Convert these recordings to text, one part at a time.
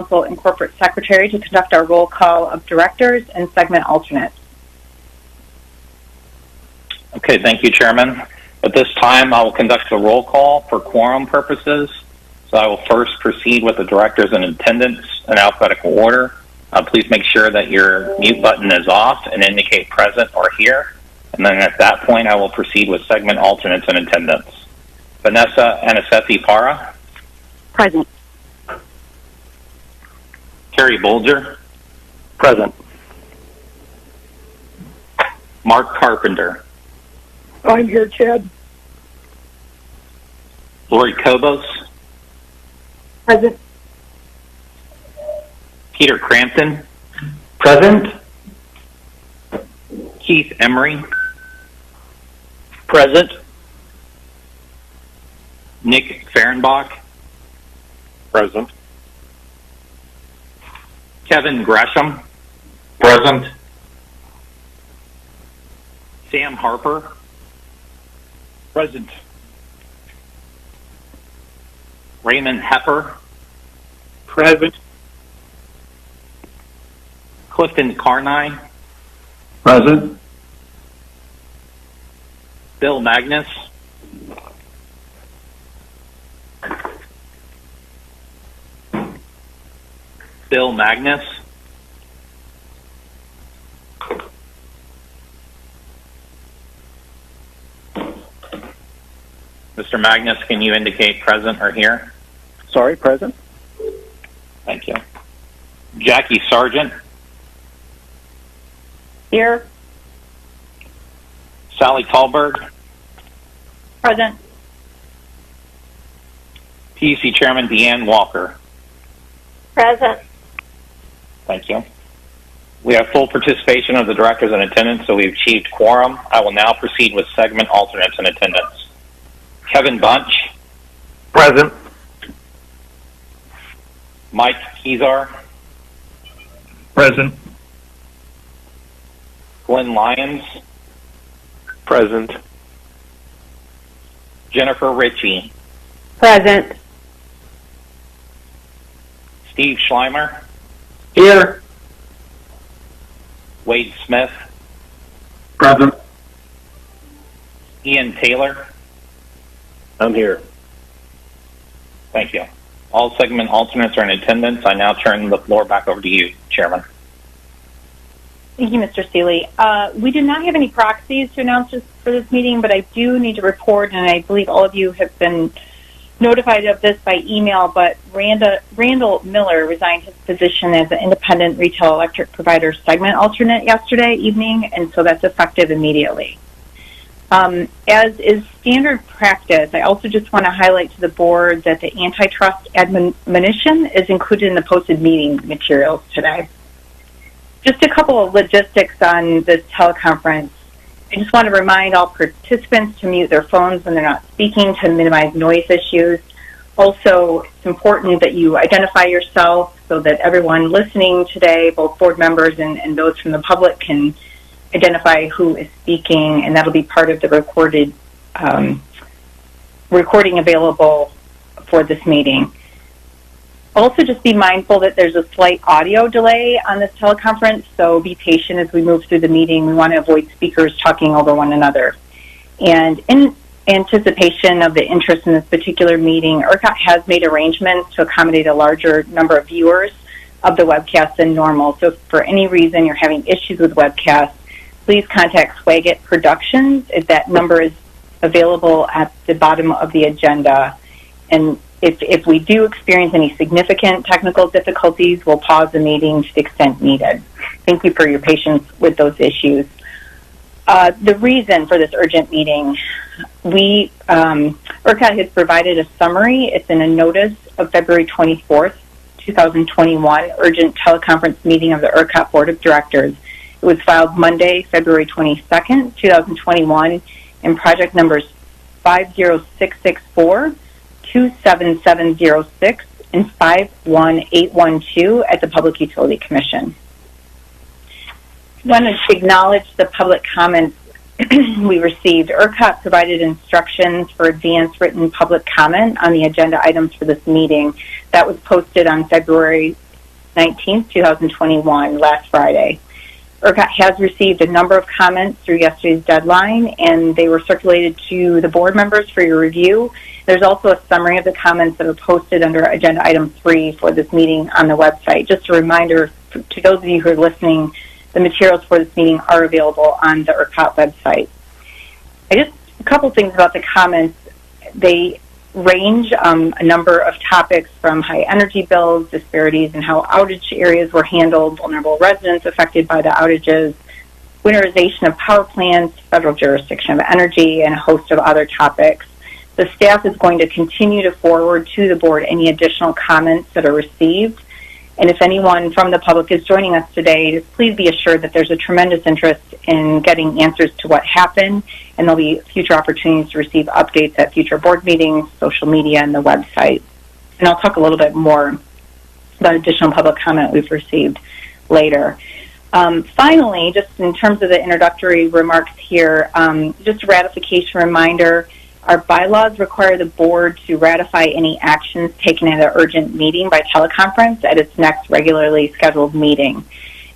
Counsel and Corporate Secretary to conduct our roll call of directors and segment alternates. Okay, thank you, Chairman. At this time, I will conduct a roll call for quorum purposes. So I will first proceed with the directors in attendance in alphabetical order. Please make sure that your mute button is off and indicate present or here. And then at that point, I will proceed with segment alternates in attendance. Vanessa Anisethi-Para. Present. Terry Bolger. Present. Mark Carpenter. I'm here, Chad. Lori Kobos. Present. Peter Crampton. Present. Keith Emery. Present. Nick Fehrenbach. Present. Kevin Gresham. Present. Sam Harper. Present. Raymond Hepper. Present. Clifton Carnine. Present. Bill Magnus. Bill Magnus. Mr. Magnus, can you indicate present or here? Sorry, present. Thank you. Jackie Sargent. Here. Sally Tallberg. Present. PUC Chairman Deanne Walker. Present. Thank you. We have full participation of the directors in attendance, so we've achieved quorum. I will now proceed with segment alternates in attendance. Kevin Bunch. Present. Mike Kezar. Present. Glenn Lyons. Present. Jennifer Ritchie. Present. Steve Schleimer. Here. Wade Smith. Present. Ian Taylor. I'm here. Thank you. All segment alternates are in attendance. I now turn the floor back over to you, Chairman. Thank you, Mr. Seeley. We do not have any proxies to announce for this meeting, but I do need to report, and I believe all of you have been notified of this by email, but Randall Miller resigned his position as an independent retail electric provider segment alternate yesterday evening, and so that's effective immediately. As is standard practice, I also just want to highlight to the board that the antitrust admonition is included in the posted meeting materials today. Just a couple of logistics on this teleconference. I just want to remind all participants to mute their phones when they're not speaking to minimize noise issues. Also, it's important that you identify yourself so that everyone listening today, both board members and those from the public, can identify who is speaking, and that'll be part of the recording available for this meeting. Also, just be mindful that there's a slight audio delay on this teleconference, so be patient as we move through the meeting. We want to avoid speakers talking over one another. And in anticipation of the interest in this particular meeting, ERCOT has made arrangements to accommodate a larger number of viewers of the webcast than normal. So if for any reason you're having issues with webcast, please contact Swaggett Productions if that number is available at the bottom of the agenda. And if we do experience any significant technical difficulties, we'll pause the meeting to the extent needed. Thank you for your patience with those issues. The reason for this urgent meeting, ERCOT has provided a summary. It's in a notice of February 24th, 2021, urgent teleconference meeting of the ERCOT Board of Directors. It was filed Monday, February 22nd, 2021, in project numbers 50664, 27706, and 51812 at the Public Utility Commission. I want to acknowledge the public comments we received. ERCOT provided instructions for advanced written public comment on the agenda items for this meeting. That was posted on February 19th, 2021, last Friday. ERCOT has received a number of comments through yesterday's deadline, and they were circulated to the board members for your review. There's also a summary of the comments that are posted under Agenda Item 3 for this meeting on the website. Just a reminder to those of you who are listening, the materials for this meeting are available on the ERCOT website. A couple things about the comments. They range a number of topics from high energy bills, disparities in how outage areas were handled, vulnerable residents affected by the outages, winterization of power plants, federal jurisdiction of energy, and a host of other topics. The staff is going to continue to forward to the board any additional comments that are received. And if anyone from the public is joining us today, just please be assured that there's a tremendous interest in getting answers to what happened, and there'll be future opportunities to receive updates at future board meetings, social media, and the website. And I'll talk a little bit more about additional public comment we've received later. Finally, just in terms of the introductory remarks here, just a ratification reminder. Our bylaws require the board to ratify any actions taken at an urgent meeting by teleconference at its next regularly scheduled meeting.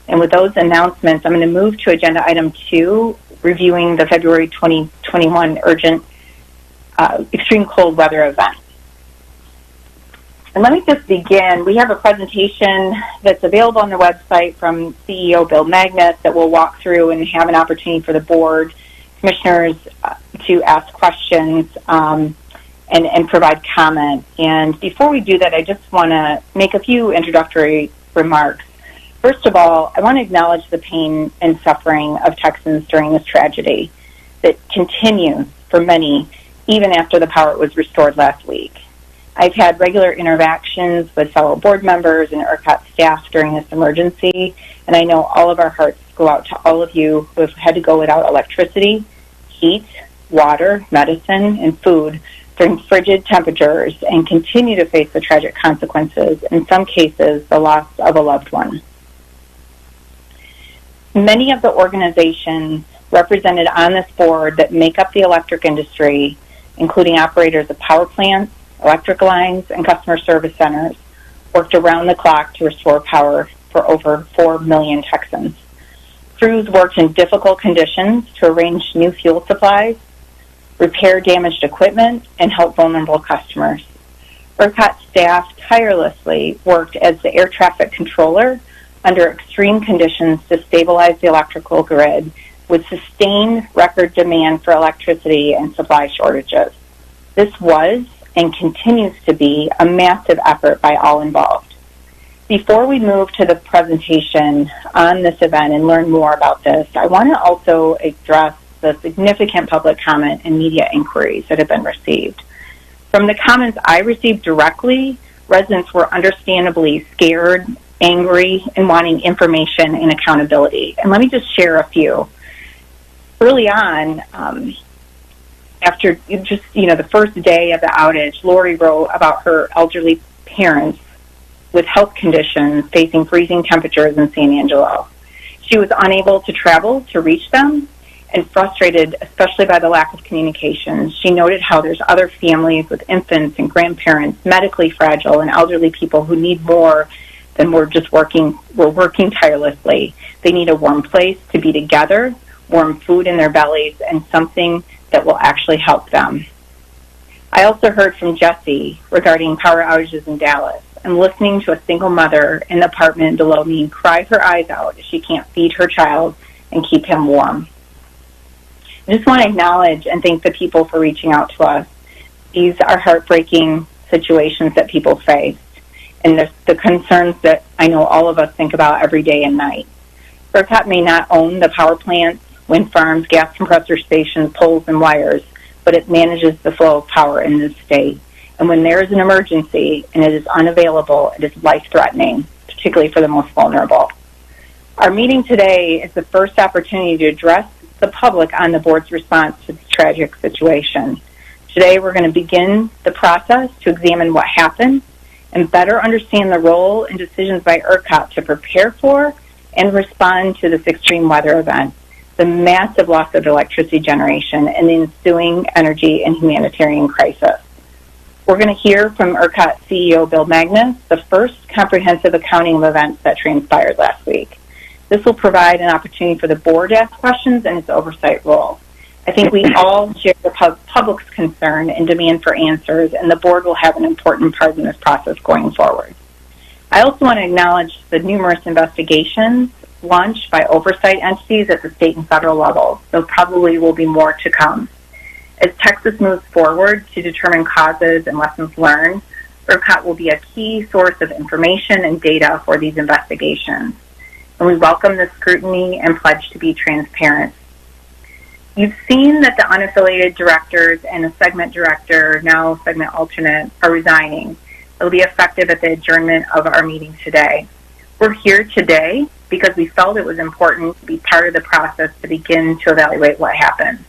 And with those announcements, I'm going to move to Agenda Item 2, reviewing the February 2021 urgent extreme cold weather event. And let me just begin. We have a presentation that's available on the website from CEO Bill Magnus that we'll walk through and have an opportunity for the board commissioners to ask questions and provide comment. And before we do that, I just want to make a few introductory remarks. First of all, I want to acknowledge the pain and suffering of Texans during this tragedy that continues for many, even after the power was restored last week. I've had regular interactions with fellow board members and ERCOT staff during this emergency, and I know all of our hearts go out to all of you who have had to go without electricity, heat, water, medicine, and food during frigid temperatures and continue to face the tragic consequences, in some cases, the loss of a loved one. Many of the organizations represented on this board that make up the electric industry, including operators of power plants, electric lines, and customer service centers, worked around the clock to restore power for over 4 million Texans. Crews worked in difficult conditions to arrange new fuel supplies, repair damaged equipment, and help vulnerable customers. ERCOT staff tirelessly worked as the air traffic controller under extreme conditions to stabilize the electrical grid with sustained record demand for electricity and supply shortages. This was and continues to be a massive effort by all involved. Before we move to the presentation on this event and learn more about this, I want to also address the significant public comment and media inquiries that have been received. From the comments I received directly, residents were understandably scared, angry, and wanting information and accountability. And let me just share a few. Early on, after the first day of the outage, Lori wrote about her elderly parents with health conditions facing freezing temperatures in San Angelo. She was unable to travel to reach them and frustrated, especially by the lack of communication. She noted how there's other families with infants and grandparents, medically fragile, and elderly people who need more than we're working tirelessly. They need a warm place to be together, warm food in their bellies, and something that will actually help them. I also heard from Jessie regarding power outages in Dallas. I'm listening to a single mother in the apartment below me cry her eyes out as she can't feed her child and keep him warm. I just want to acknowledge and thank the people for reaching out to us. These are heartbreaking situations that people face, and the concerns that I know all of us think about every day and night. ERCOT may not own the power plants, wind farms, gas compressor stations, poles, and wires, but it manages the flow of power in this state. And when there is an emergency and it is unavailable, it is life-threatening, particularly for the most vulnerable. Our meeting today is the first opportunity to address the public on the board's response to this tragic situation. Today, we're going to begin the process to examine what happened and better understand the role and decisions by ERCOT to prepare for and respond to this extreme weather event, the massive loss of electricity generation, and the ensuing energy and humanitarian crisis. We're going to hear from ERCOT CEO Bill Magnus, the first comprehensive accounting of events that transpired last week. This will provide an opportunity for the board to ask questions in its oversight role. I think we all share the public's concern and demand for answers, and the board will have an important part in this process going forward. I also want to acknowledge the numerous investigations launched by oversight entities at the state and federal level. There probably will be more to come. As Texas moves forward to determine causes and lessons learned, ERCOT will be a key source of information and data for these investigations. And we welcome the scrutiny and pledge to be transparent. You've seen that the unaffiliated directors and the segment director, now segment alternate, are resigning. It will be effective at the adjournment of our meeting today. We're here today because we felt it was important to be part of the process to begin to evaluate what happened.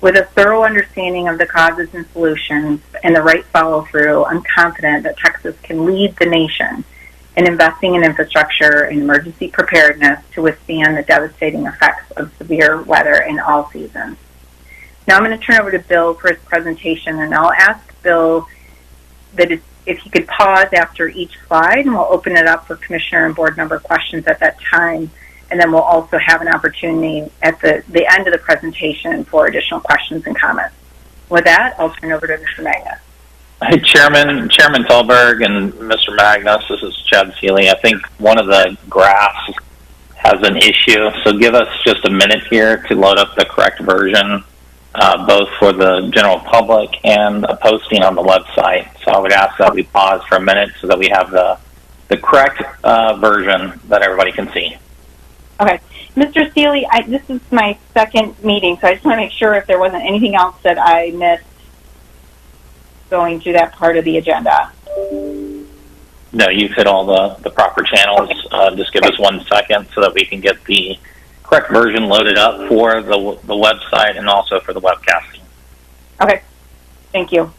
With a thorough understanding of the causes and solutions and the right follow-through, I'm confident that Texas can lead the nation in investing in infrastructure and emergency preparedness to withstand the devastating effects of severe weather in all seasons. Now I'm going to turn over to Bill for his presentation, and I'll ask Bill that if he could pause after each slide, and we'll open it up for commissioner and board member questions at that time. And then we'll also have an opportunity at the end of the presentation for additional questions and comments. With that, I'll turn over to Mr. Magnus. Hey, Chairman Thalberg and Mr. Magnus, this is Chad Seeley. I think one of the graphs has an issue, so give us just a minute here to load up the correct version, both for the general public and a posting on the website. So I would ask that we pause for a minute so that we have the correct version that everybody can see. Okay. Mr. Seeley, this is my second meeting, so I just want to make sure if there wasn't anything else that I missed going through that part of the agenda. No, you've hit all the proper channels. Okay. Just give us 1 second so that we can get the correct version loaded up for the website and also for the webcasting. Okay. Thank you.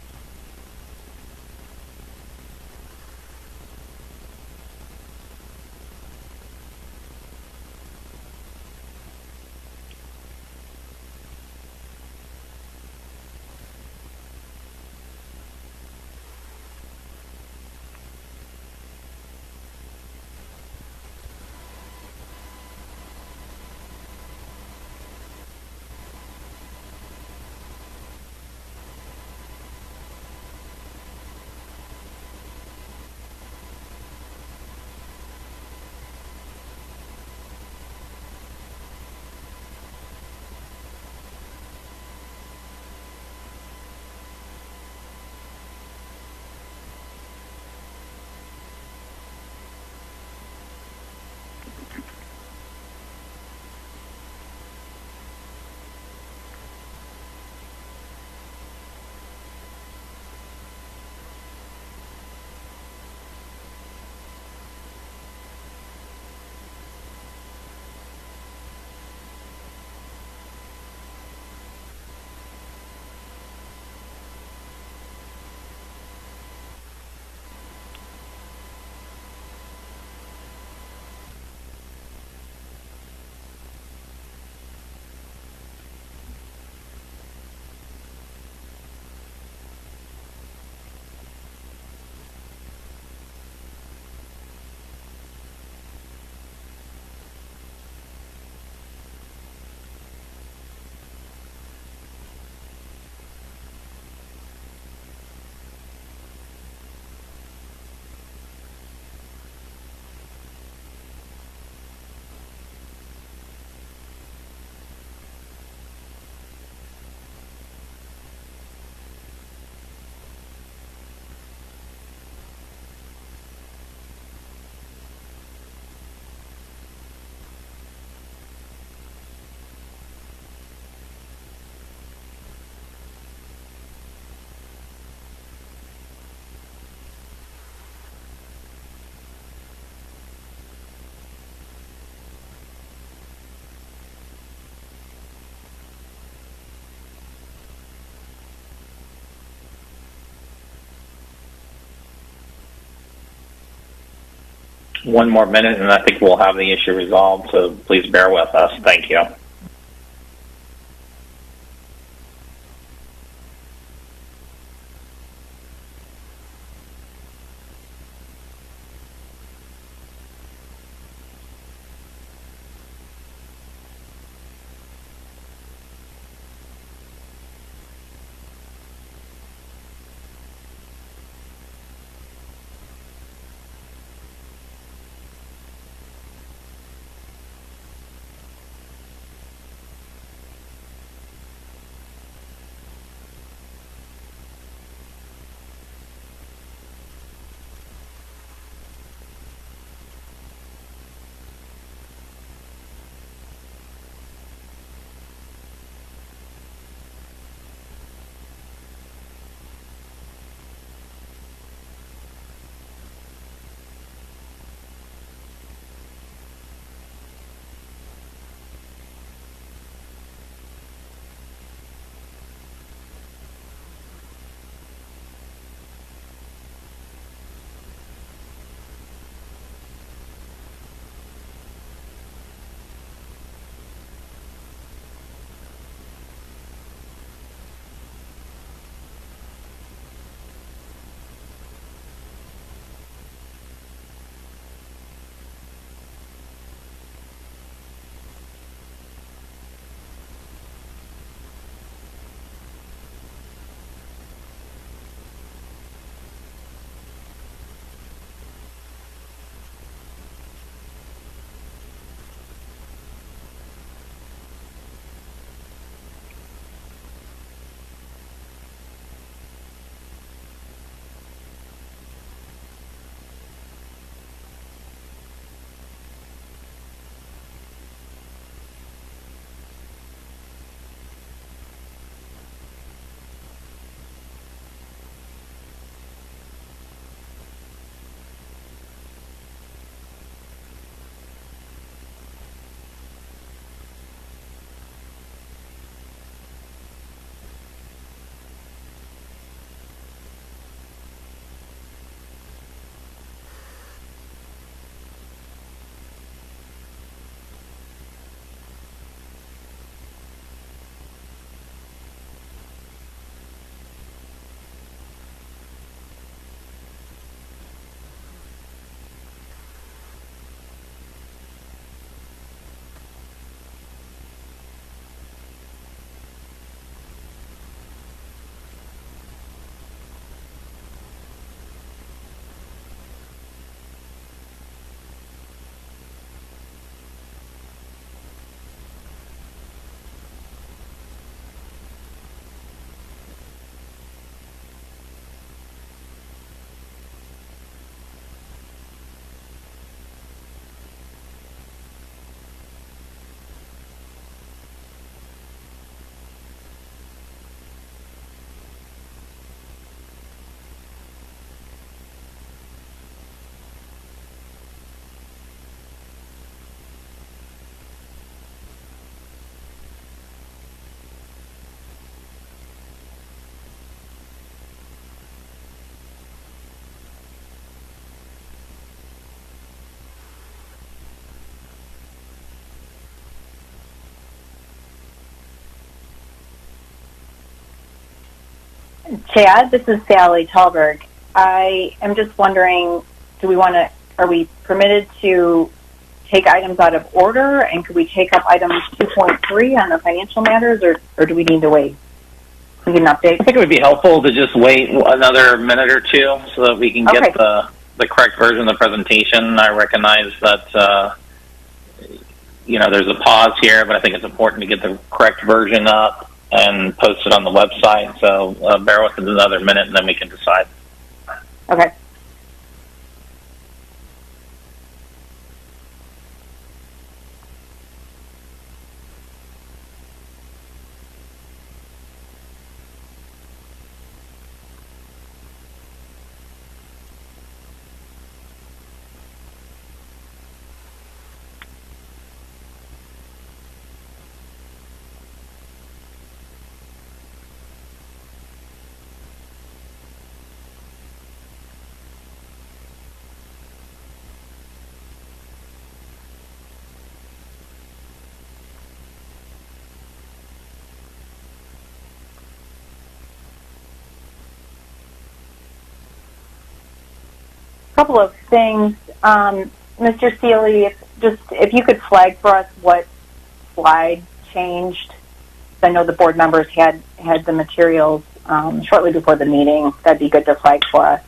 One more minute, and I think we'll have the issue resolved, so please bear with us. Thank you. Chad, this is Sally Talberg. I am just wondering, are we permitted to take items out of order, and could we take up items 2.3 on the financial matters, or do we need to wait? We get an update. I think it would be helpful to just wait another minute or two so that we can get the correct version of the presentation. I recognize that, there's a pause here, but I think it's important to get the correct version up and post it on the website. So bear with us another minute, and then we can decide. Okay. Couple of things, Mr. Seeley, if you could flag for us what slide changed. I know the board members had the materials shortly before the meeting. That'd be good to flag for us.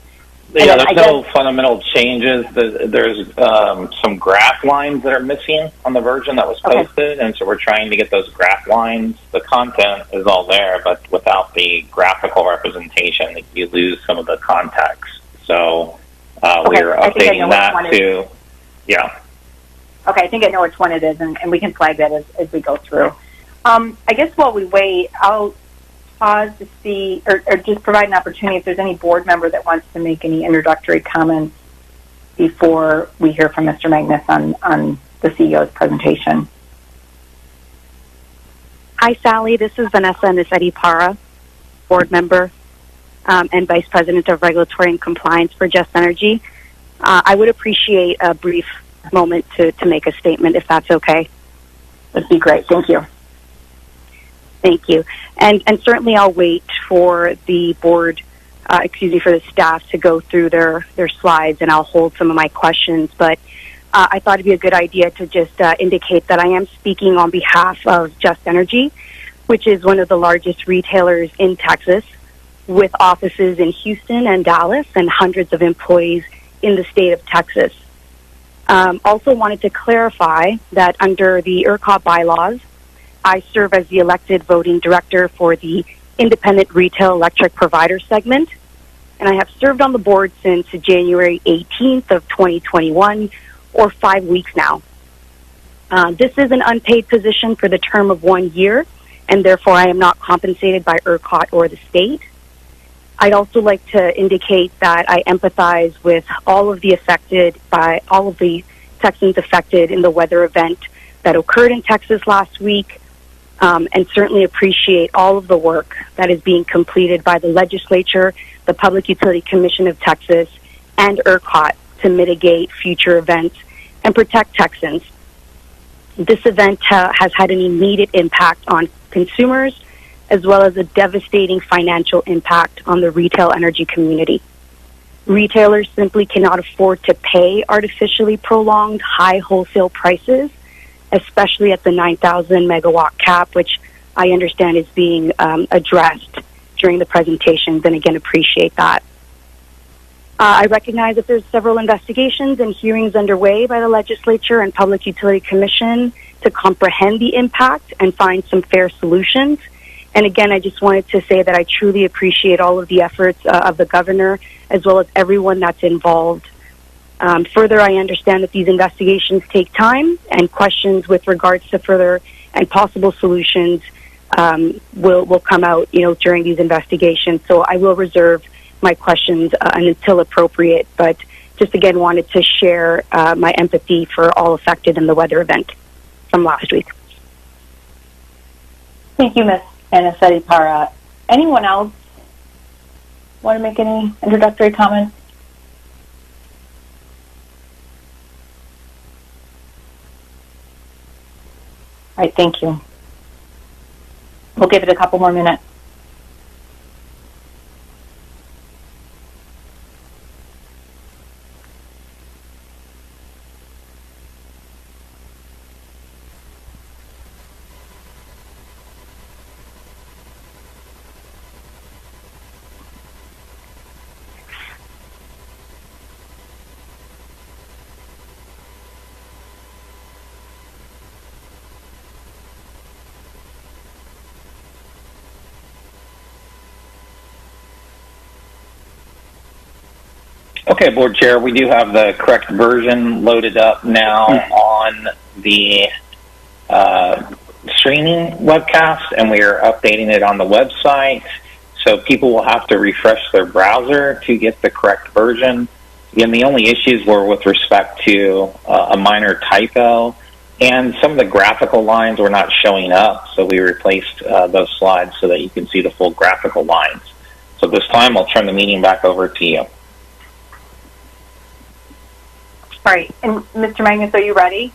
Yeah, there's no fundamental changes. There's some graph lines that are missing on the version that was posted, and so we're trying to get those graph lines. The content is all there, but without the graphical representation, you lose some of the context. So we're updating that to, Okay, I think I know which one it is, and we can flag that as we go through. I guess while we wait, I'll pause to see, or just provide an opportunity if there's any board member that wants to make any introductory comments before we hear from Mr. Magnus on the CEO's presentation. Hi, Sally. This is Vanessa Nisetti-Para, board member and Vice President of Regulatory and Compliance for Just Energy. I would appreciate a brief moment to make a statement, if that's okay. That'd be great. Thank you. Thank you. And certainly I'll wait for the board, for the staff to go through their slides, and I'll hold some of my questions. But I thought it'd be a good idea to just indicate that I am speaking on behalf of Just Energy, which is one of the largest retailers in Texas, with offices in Houston and Dallas and hundreds of employees in the state of Texas. Also wanted to clarify that under the ERCOT bylaws, I serve as the elected voting director for the Independent Retail Electric Provider segment, and I have served on the board since January 18th of 2021, or 5 weeks now. This is an unpaid position for the term of 1 year, and therefore I am not compensated by ERCOT or the state. I'd also like to indicate that I empathize with all of the Texans affected in the weather event that occurred in Texas last week, and certainly appreciate all of the work that is being completed by the legislature, the Public Utility Commission of Texas, and ERCOT to mitigate future events and protect Texans. This event has had an immediate impact on consumers, as well as a devastating financial impact on the retail energy community. Retailers simply cannot afford to pay artificially prolonged high wholesale prices, especially at the 9,000 megawatt cap, which I understand is being addressed during the presentations, and again, appreciate that. I recognize that there's several investigations and hearings underway by the legislature and Public Utility Commission to comprehend the impact and find some fair solutions. And again, I just wanted to say that I truly appreciate all of the efforts of the governor, as well as everyone that's involved. Further, I understand that these investigations take time, and questions with regards to further and possible solutions will come out, during these investigations. So I will reserve my questions until appropriate, but just again wanted to share my empathy for all affected in the weather event from last week. Thank you, Ms. Nisetti-Para. Anyone else want to make any introductory comments? All right, thank you. We'll give it a couple more minutes. Okay, Board Chair, we do have the correct version loaded up now on the streaming webcast, and we are updating it on the website. So people will have to refresh their browser to get the correct version. Again, the only issues were with respect to a minor typo, and some of the graphical lines were not showing up, so we replaced those slides so that you can see the full graphical lines. So this time, I'll turn the meeting back over to you. All right, and Mr. Magnus, are you ready?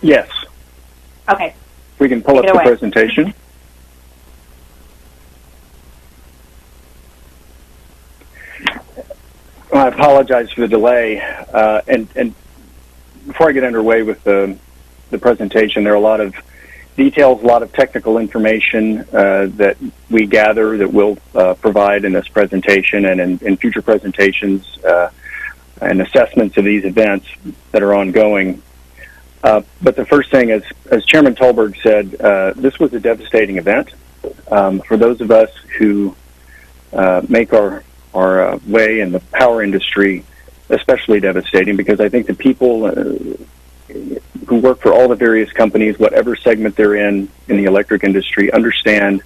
Yes. Okay. We can pull up the presentation. I apologize for the delay. And before I get underway with the presentation, there are a lot of details, a lot of technical information that we gather that we'll provide in this presentation and in future presentations and assessments of these events that are ongoing. But the first thing, as Chairman Tolberg said, this was a devastating event. For those of us who make our way in the power industry, especially devastating, because I think the people who work for all the various companies, whatever segment they're in the electric industry, understand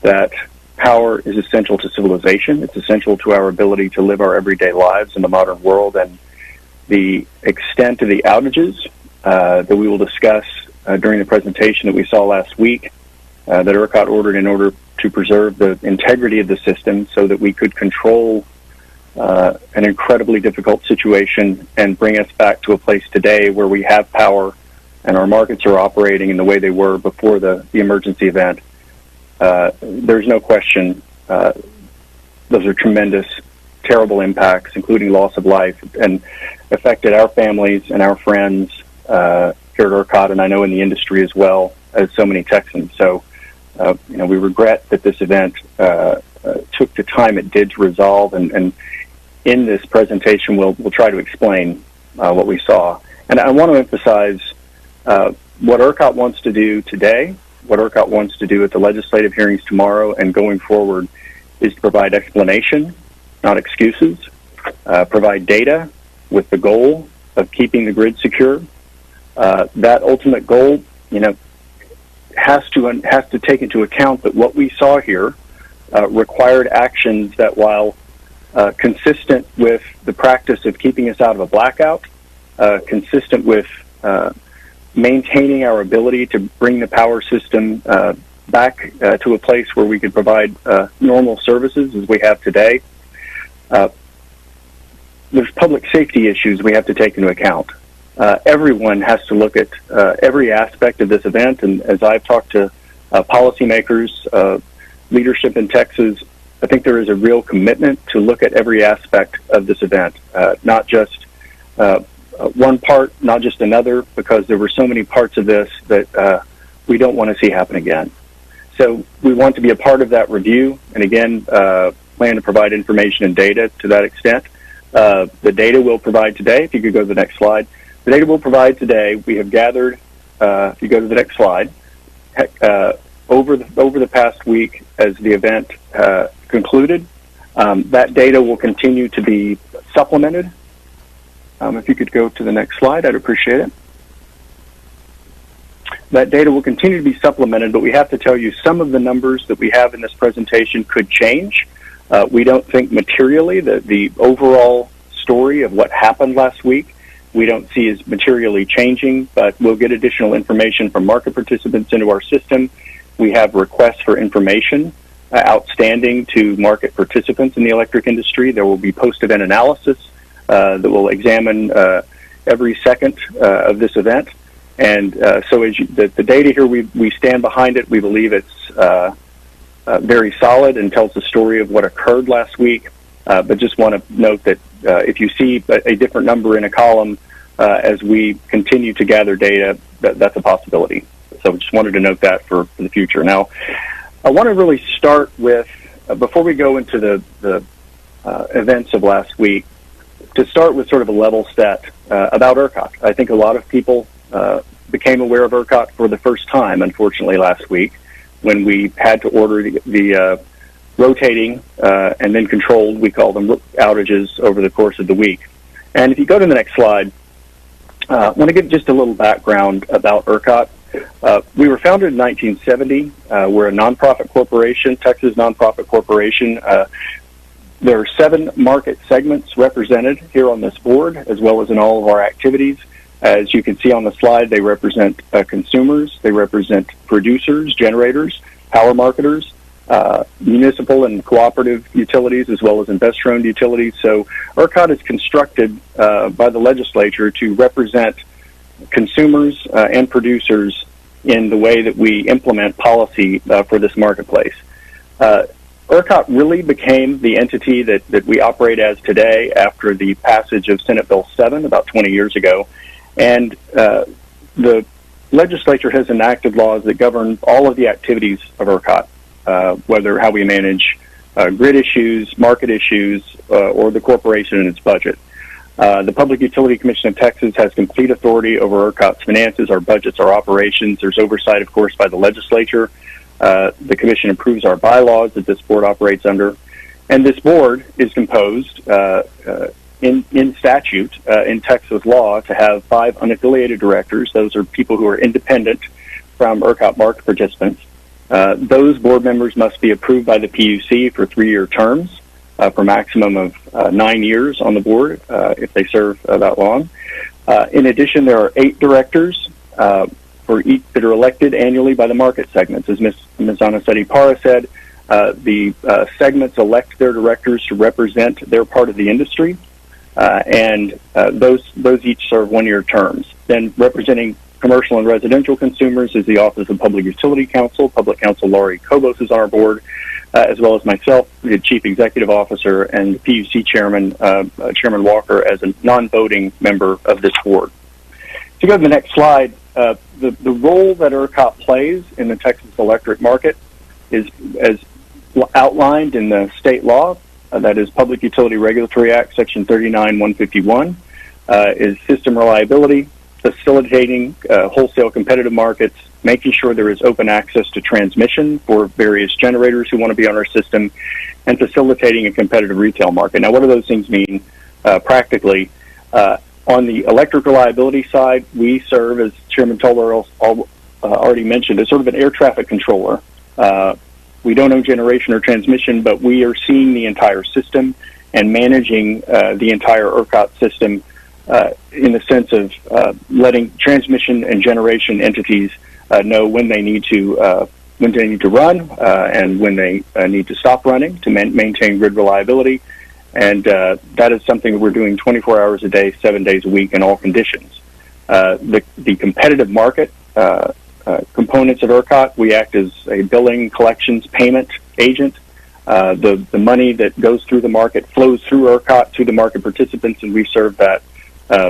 that power is essential to civilization. It's essential to our ability to live our everyday lives in the modern world, and the extent of the outages that we will discuss during the presentation that we saw last week that ERCOT ordered in order to preserve the integrity of the system so that we could control an incredibly difficult situation and bring us back to a place today where we have power and our markets are operating in the way they were before the emergency event. There's no question those are tremendous, terrible impacts, including loss of life, and affected our families and our friends here at ERCOT, and I know in the industry as well as so many Texans. So, we regret that this event took the time it did to resolve, and in this presentation we'll try to explain what we saw. And I want to emphasize what ERCOT wants to do today, what ERCOT wants to do at the legislative hearings tomorrow and going forward is to provide explanation, not excuses, provide data with the goal of keeping the grid secure. That ultimate goal, has to take into account that what we saw here required actions that, while consistent with the practice of keeping us out of a blackout, consistent with maintaining our ability to bring the power system back to a place where we could provide normal services as we have today. There's public safety issues we have to take into account. Everyone has to look at every aspect of this event, and as I've talked to policymakers, leadership in Texas, I think there is a real commitment to look at every aspect of this event, not just one part, not just another, because there were so many parts of this that we don't want to see happen again. So we want to be a part of that review, and again, plan to provide information and data to that extent. The data we'll provide today, if you could go to the next slide, the data we'll provide today, we have gathered, if you go to the next slide, over the past week as the event concluded. That data will continue to be supplemented. If you could go to the next slide, I'd appreciate it. That data will continue to be supplemented, but we have to tell you some of the numbers that we have in this presentation could change. We don't think materially that the overall story of what happened last week we don't see as materially changing, but we'll get additional information from market participants into our system. We have requests for information outstanding to market participants in the electric industry. There will be post-event analysis that will examine every second of this event. And so as the data here, we stand behind it. We believe it's very solid and tells the story of what occurred last week. But just want to note that if you see a different number in a column as we continue to gather data, that's a possibility. So just wanted to note that for the future. Now, I want to really start with, before we go into the events of last week, to start with sort of a level set about ERCOT. I think a lot of people became aware of ERCOT for the first time, unfortunately, last week when we had to order the rotating and then controlled. We call them outages over the course of the week. And if you go to the next slide, I want to give just a little background about ERCOT. We were founded in 1970. We're a nonprofit corporation, Texas nonprofit corporation. There are 7 market segments represented here on this board, as well as in all of our activities. As you can see on the slide, they represent consumers, they represent producers, generators, power marketers, municipal and cooperative utilities, as well as investor-owned utilities. So ERCOT is constructed by the legislature to represent consumers and producers in the way that we implement policy for this marketplace. ERCOT really became the entity that we operate as today after the passage of Senate Bill 7 about 20 years ago. And the legislature has enacted laws that govern all of the activities of ERCOT, whether how we manage grid issues, market issues, or the corporation and its budget. The Public Utility Commission of Texas has complete authority over ERCOT's finances, our budgets, our operations. There's oversight, of course, by the legislature. The Commission approves our bylaws that this board operates under. And this board is composed in statute, in Texas law, to have 5 unaffiliated directors. Those are people who are independent from ERCOT market participants. Those board members must be approved by the PUC for 3-year terms, for a maximum of 9 years on the board, if they serve that long. In addition, there are 8 directors for each that are elected annually by the market segments. As Ms. Anasetti-Para said, the segments elect their directors to represent their part of the industry, and those each serve 1-year terms. Then representing commercial and residential consumers is the Office of Public Utility Counsel. Public Counsel Laurie Kobos is on our board, as well as myself, the Chief Executive Officer, and the PUC Chairman, Chairman Walker, as a non-voting member of this board. To go to the next slide, the role that ERCOT plays in the Texas electric market is as outlined in the state law, that is Public Utility Regulatory Act, Section 39-151, is system reliability, facilitating wholesale competitive markets, making sure there is open access to transmission for various generators who want to be on our system, and facilitating a competitive retail market. Now, what do those things mean practically? On the electric reliability side, we serve, as Chairman Toller already mentioned, as sort of an air traffic controller. We don't own generation or transmission, but we are seeing the entire system and managing the entire ERCOT system in the sense of letting transmission and generation entities know when they need to run and when they need to stop running to maintain grid reliability. And that is something that we're doing 24 hours a day, 7 days a week in all conditions. The competitive market components of ERCOT, we act as a billing, collections, payment agent. The money that goes through the market flows through ERCOT to the market participants, and we serve that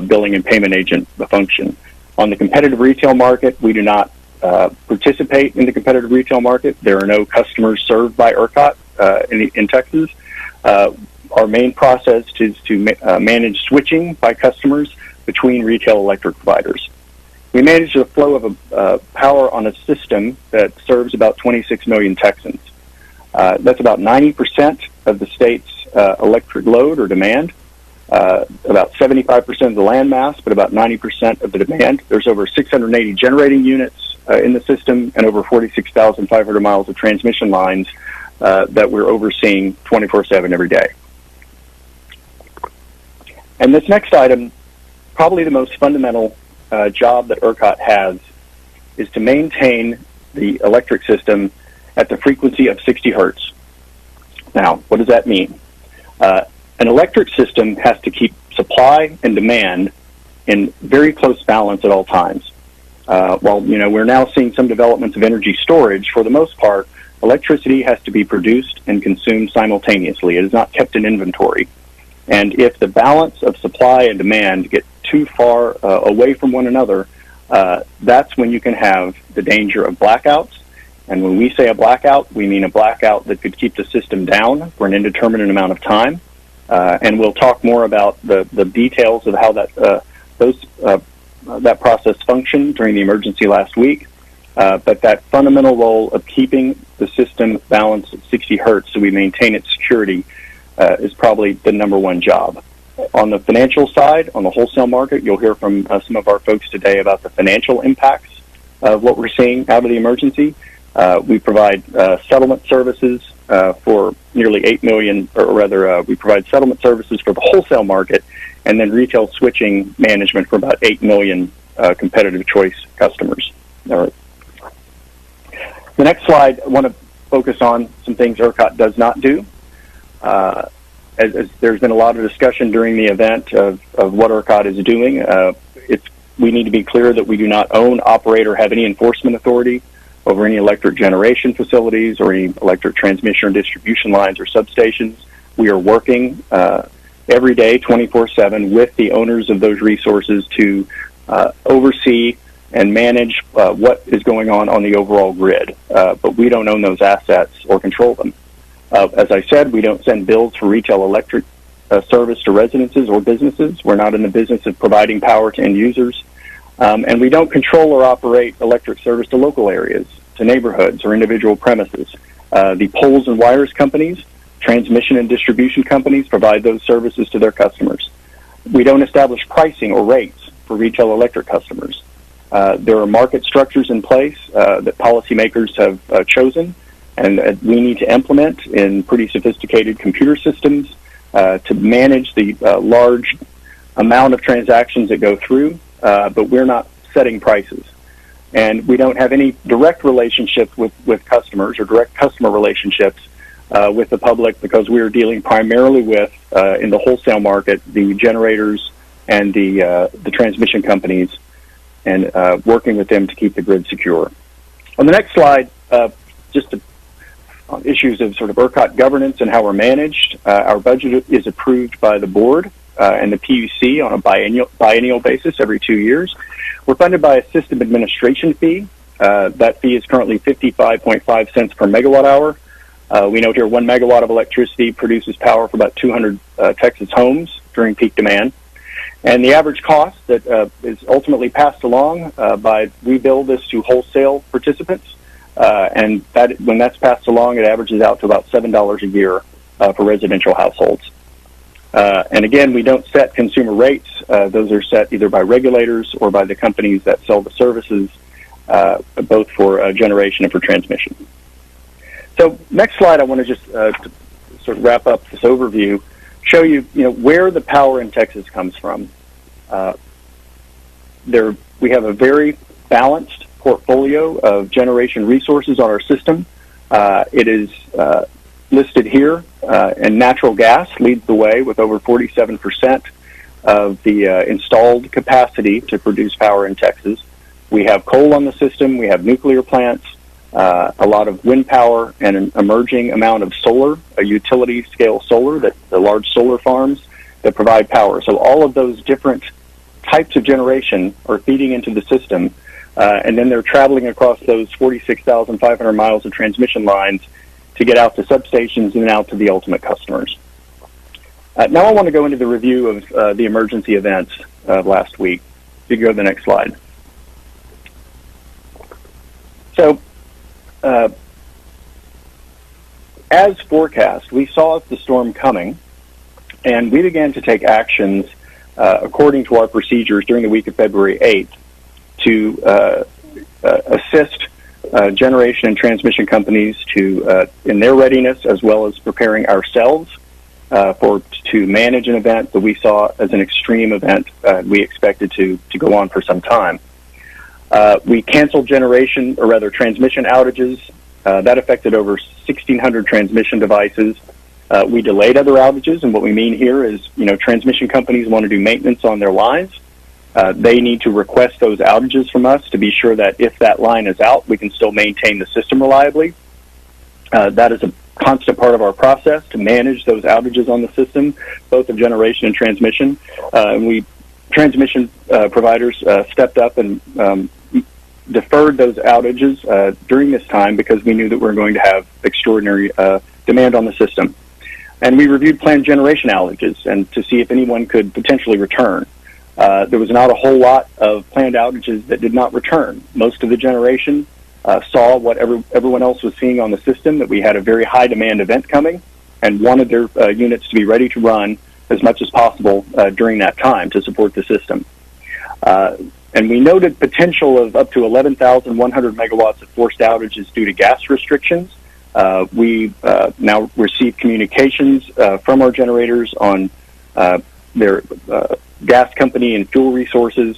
billing and payment agent function. On the competitive retail market, we do not participate in the competitive retail market. There are no customers served by ERCOT in Texas. Our main process is to manage switching by customers between retail electric providers. We manage the flow of power on a system that serves about 26 million Texans. That's about 90% of the state's electric load or demand, about 75% of the land mass, but about 90% of the demand. There's over 680 generating units in the system and over 46,500 miles of transmission lines that we're overseeing 24/7 every day. And this next item, probably the most fundamental job that ERCOT has, is to maintain the electric system at the frequency of 60 hertz. Now, what does that mean? An electric system has to keep supply and demand in very close balance at all times. While we're now seeing some developments of energy storage, for the most part, electricity has to be produced and consumed simultaneously. It is not kept in inventory. And if the balance of supply and demand get too far away from one another, that's when you can have the danger of blackouts. And when we say a blackout, we mean a blackout that could keep the system down for an indeterminate amount of time. And we'll talk more about the details of how that process functioned during the emergency last week. But that fundamental role of keeping the system balanced at 60 hertz so we maintain its security is probably the number one job. On the financial side, on the wholesale market, you'll hear from some of our folks today about the financial impacts of what we're seeing out of the emergency. We provide settlement services for nearly 8 million, or rather, we provide settlement services for the wholesale market, and then retail switching management for about 8 million competitive choice customers. All right. The next slide, I want to focus on some things ERCOT does not do. As there's been a lot of discussion during the event of what ERCOT is doing, we need to be clear that we do not own, operate, or have any enforcement authority over any electric generation facilities or any electric transmission or distribution lines or substations. We are working every day, 24/7, with the owners of those resources to oversee and manage what is going on the overall grid. But we don't own those assets or control them. As I said, we don't send bills for retail electric service to residences or businesses. We're not in the business of providing power to end users. And we don't control or operate electric service to local areas, to neighborhoods or individual premises. The poles and wires companies, transmission and distribution companies provide those services to their customers. We don't establish pricing or rates for retail electric customers. There are market structures in place that policymakers have chosen, and we need to implement in pretty sophisticated computer systems to manage the large amount of transactions that go through, but we're not setting prices. And we don't have any direct relationship with customers or direct customer relationships with the public because we are dealing primarily with, in the wholesale market, the generators and the transmission companies, and working with them to keep the grid secure. On the next slide, just on issues of sort of ERCOT governance and how we're managed, our budget is approved by the board and the PUC on a biennial basis every 2 years. We're funded by a system administration fee. That fee is currently 55.5 cents per megawatt hour. We note here 1 megawatt of electricity produces power for about 200 Texas homes during peak demand. And the average cost that is ultimately passed along we bill this to wholesale participants. And when that's passed along, it averages out to about $7 a year for residential households. And again, we don't set consumer rates. Those are set either by regulators or by the companies that sell the services, both for generation and for transmission. So next slide, I want to just to sort of wrap up this overview, show you, where the power in Texas comes from. We have a very balanced portfolio of generation resources on our system. It is listed here, and natural gas leads the way with over 47% of the installed capacity to produce power in Texas. We have coal on the system. We have nuclear plants, a lot of wind power, and an emerging amount of solar, a utility-scale solar, the large solar farms that provide power. So all of those different types of generation are feeding into the system, and then they're traveling across those 46,500 miles of transmission lines to get out to substations and out to the ultimate customers. Now I want to go into the review of the emergency events of last week. If you go to the next slide. So, as forecast, we saw the storm coming, and we began to take actions according to our procedures during the week of February 8th to assist generation and transmission companies in their readiness, as well as preparing ourselves to manage an event that we saw as an extreme event we expected to go on for some time. We canceled transmission outages. That affected over 1,600 transmission devices. We delayed other outages, and what we mean here is, transmission companies want to do maintenance on their lines. They need to request those outages from us to be sure that if that line is out, we can still maintain the system reliably. That is a constant part of our process to manage those outages on the system, both of generation and transmission. Transmission providers stepped up and deferred those outages during this time because we knew that we were going to have extraordinary demand on the system. And we reviewed planned generation outages and to see if anyone could potentially return. There was not a whole lot of planned outages that did not return. Most of the generation saw what everyone else was seeing on the system, that we had a very high demand event coming, and wanted their units to be ready to run as much as possible during that time to support the system. And we noted potential of up to 11,100 megawatts of forced outages due to gas restrictions. We now receive communications from our generators on their gas company and fuel resources.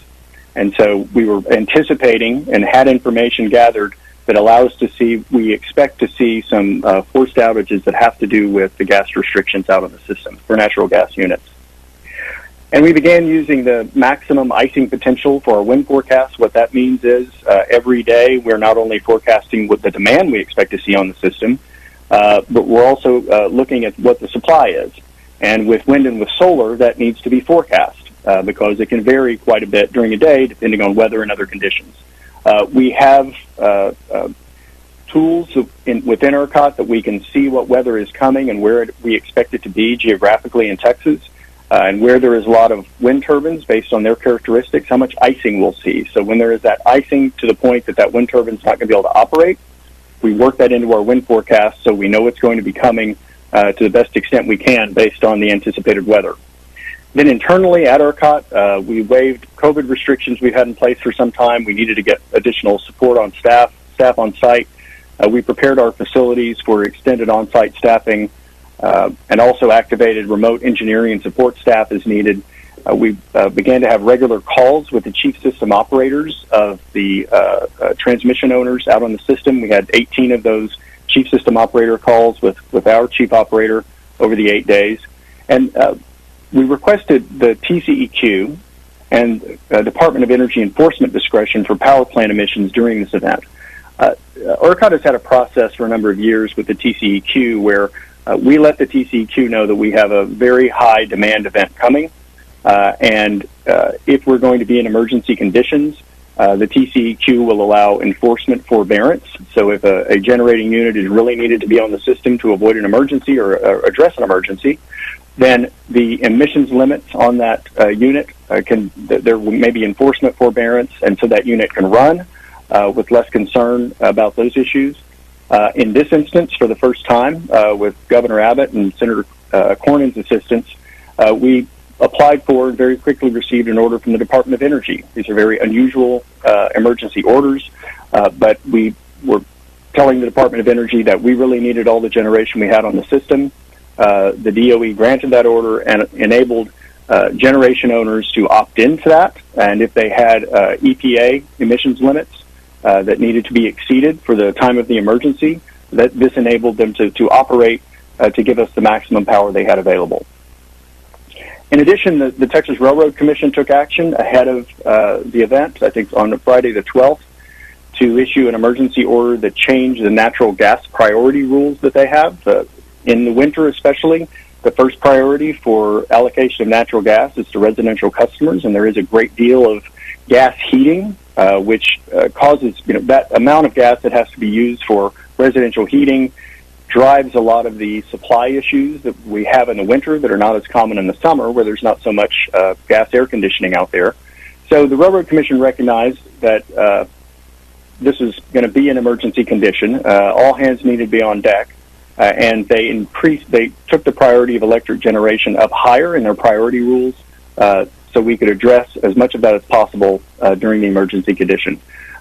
And so we were anticipating and had information gathered that allows to see, we expect to see some forced outages that have to do with the gas restrictions out on the system for natural gas units. And we began using the maximum icing potential for our wind forecast. What that means is every day we're not only forecasting what the demand we expect to see on the system, but we're also looking at what the supply is. And with wind and with solar, that needs to be forecast because it can vary quite a bit during a day depending on weather and other conditions. We have tools within ERCOT that we can see what weather is coming and where we expect it to be geographically in Texas. And where there is a lot of wind turbines based on their characteristics, how much icing we'll see. So when there is that icing to the point that that wind turbine is not going to be able to operate, we work that into our wind forecast so we know it's going to be coming to the best extent we can based on the anticipated weather. Then internally at ERCOT, we waived COVID restrictions we've had in place for some time. We needed to get additional support on staff on site. We prepared our facilities for extended on-site staffing and also activated remote engineering and support staff as needed. We began to have regular calls with the chief system operators of the transmission owners out on the system. We had 18 of those chief system operator calls with our chief operator over the 8 days. And we requested the TCEQ and Department of Energy enforcement discretion for power plant emissions during this event. ERCOT has had a process for a number of years with the TCEQ where we let the TCEQ know that we have a very high demand event coming, and if we're going to be in emergency conditions, the TCEQ will allow enforcement forbearance. So if a generating unit is really needed to be on the system to avoid an emergency or address an emergency, then the emissions limits on that unit there may be enforcement forbearance, and so that unit can run with less concern about those issues. In this instance, for the first time, with Governor Abbott and Senator Cornyn's assistance, we applied for and very quickly received an order from the Department of Energy. These are very unusual emergency orders, but we were telling the Department of Energy that we really needed all the generation we had on the system. The DOE granted that order and enabled generation owners to opt into that, and if they had EPA emissions limits that needed to be exceeded for the time of the emergency, that this enabled them to operate to give us the maximum power they had available. In addition, the Texas Railroad Commission took action ahead of the event, I think on Friday the 12th, to issue an emergency order that changed the natural gas priority rules that they have. In the winter especially, the first priority for allocation of natural gas is to residential customers, and there is a great deal of gas heating which causes, that amount of gas that has to be used for residential heating drives a lot of the supply issues that we have in the winter that are not as common in the summer, where there's not so much gas air conditioning out there. So the Railroad Commission recognized that this is going to be an emergency condition. All hands needed to be on deck, and they took the priority of electric generation up higher in their priority rules, so we could address as much of that as possible during the emergency condition.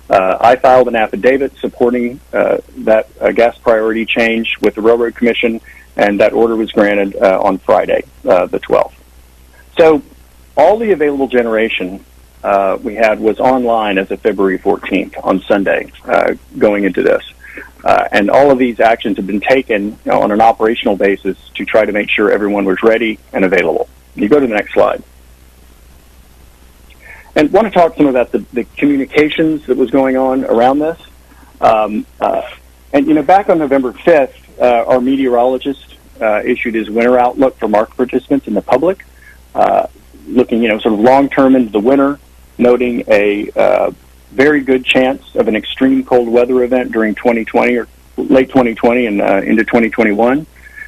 I filed an affidavit supporting that gas priority change with the Railroad Commission, and that order was granted on Friday, the 12th. So all the available generation we had was online as of February 14th on Sunday going into this. And all of these actions have been taken on an operational basis to try to make sure everyone was ready and available. You go to the next slide. And want to talk some about the communications that was going on around this. And back on November 5th, our meteorologist issued his winter outlook for market participants and the public, looking, sort of long-term into the winter, noting a very good chance of an extreme cold weather event during 2020 or late 2020 and into 2021.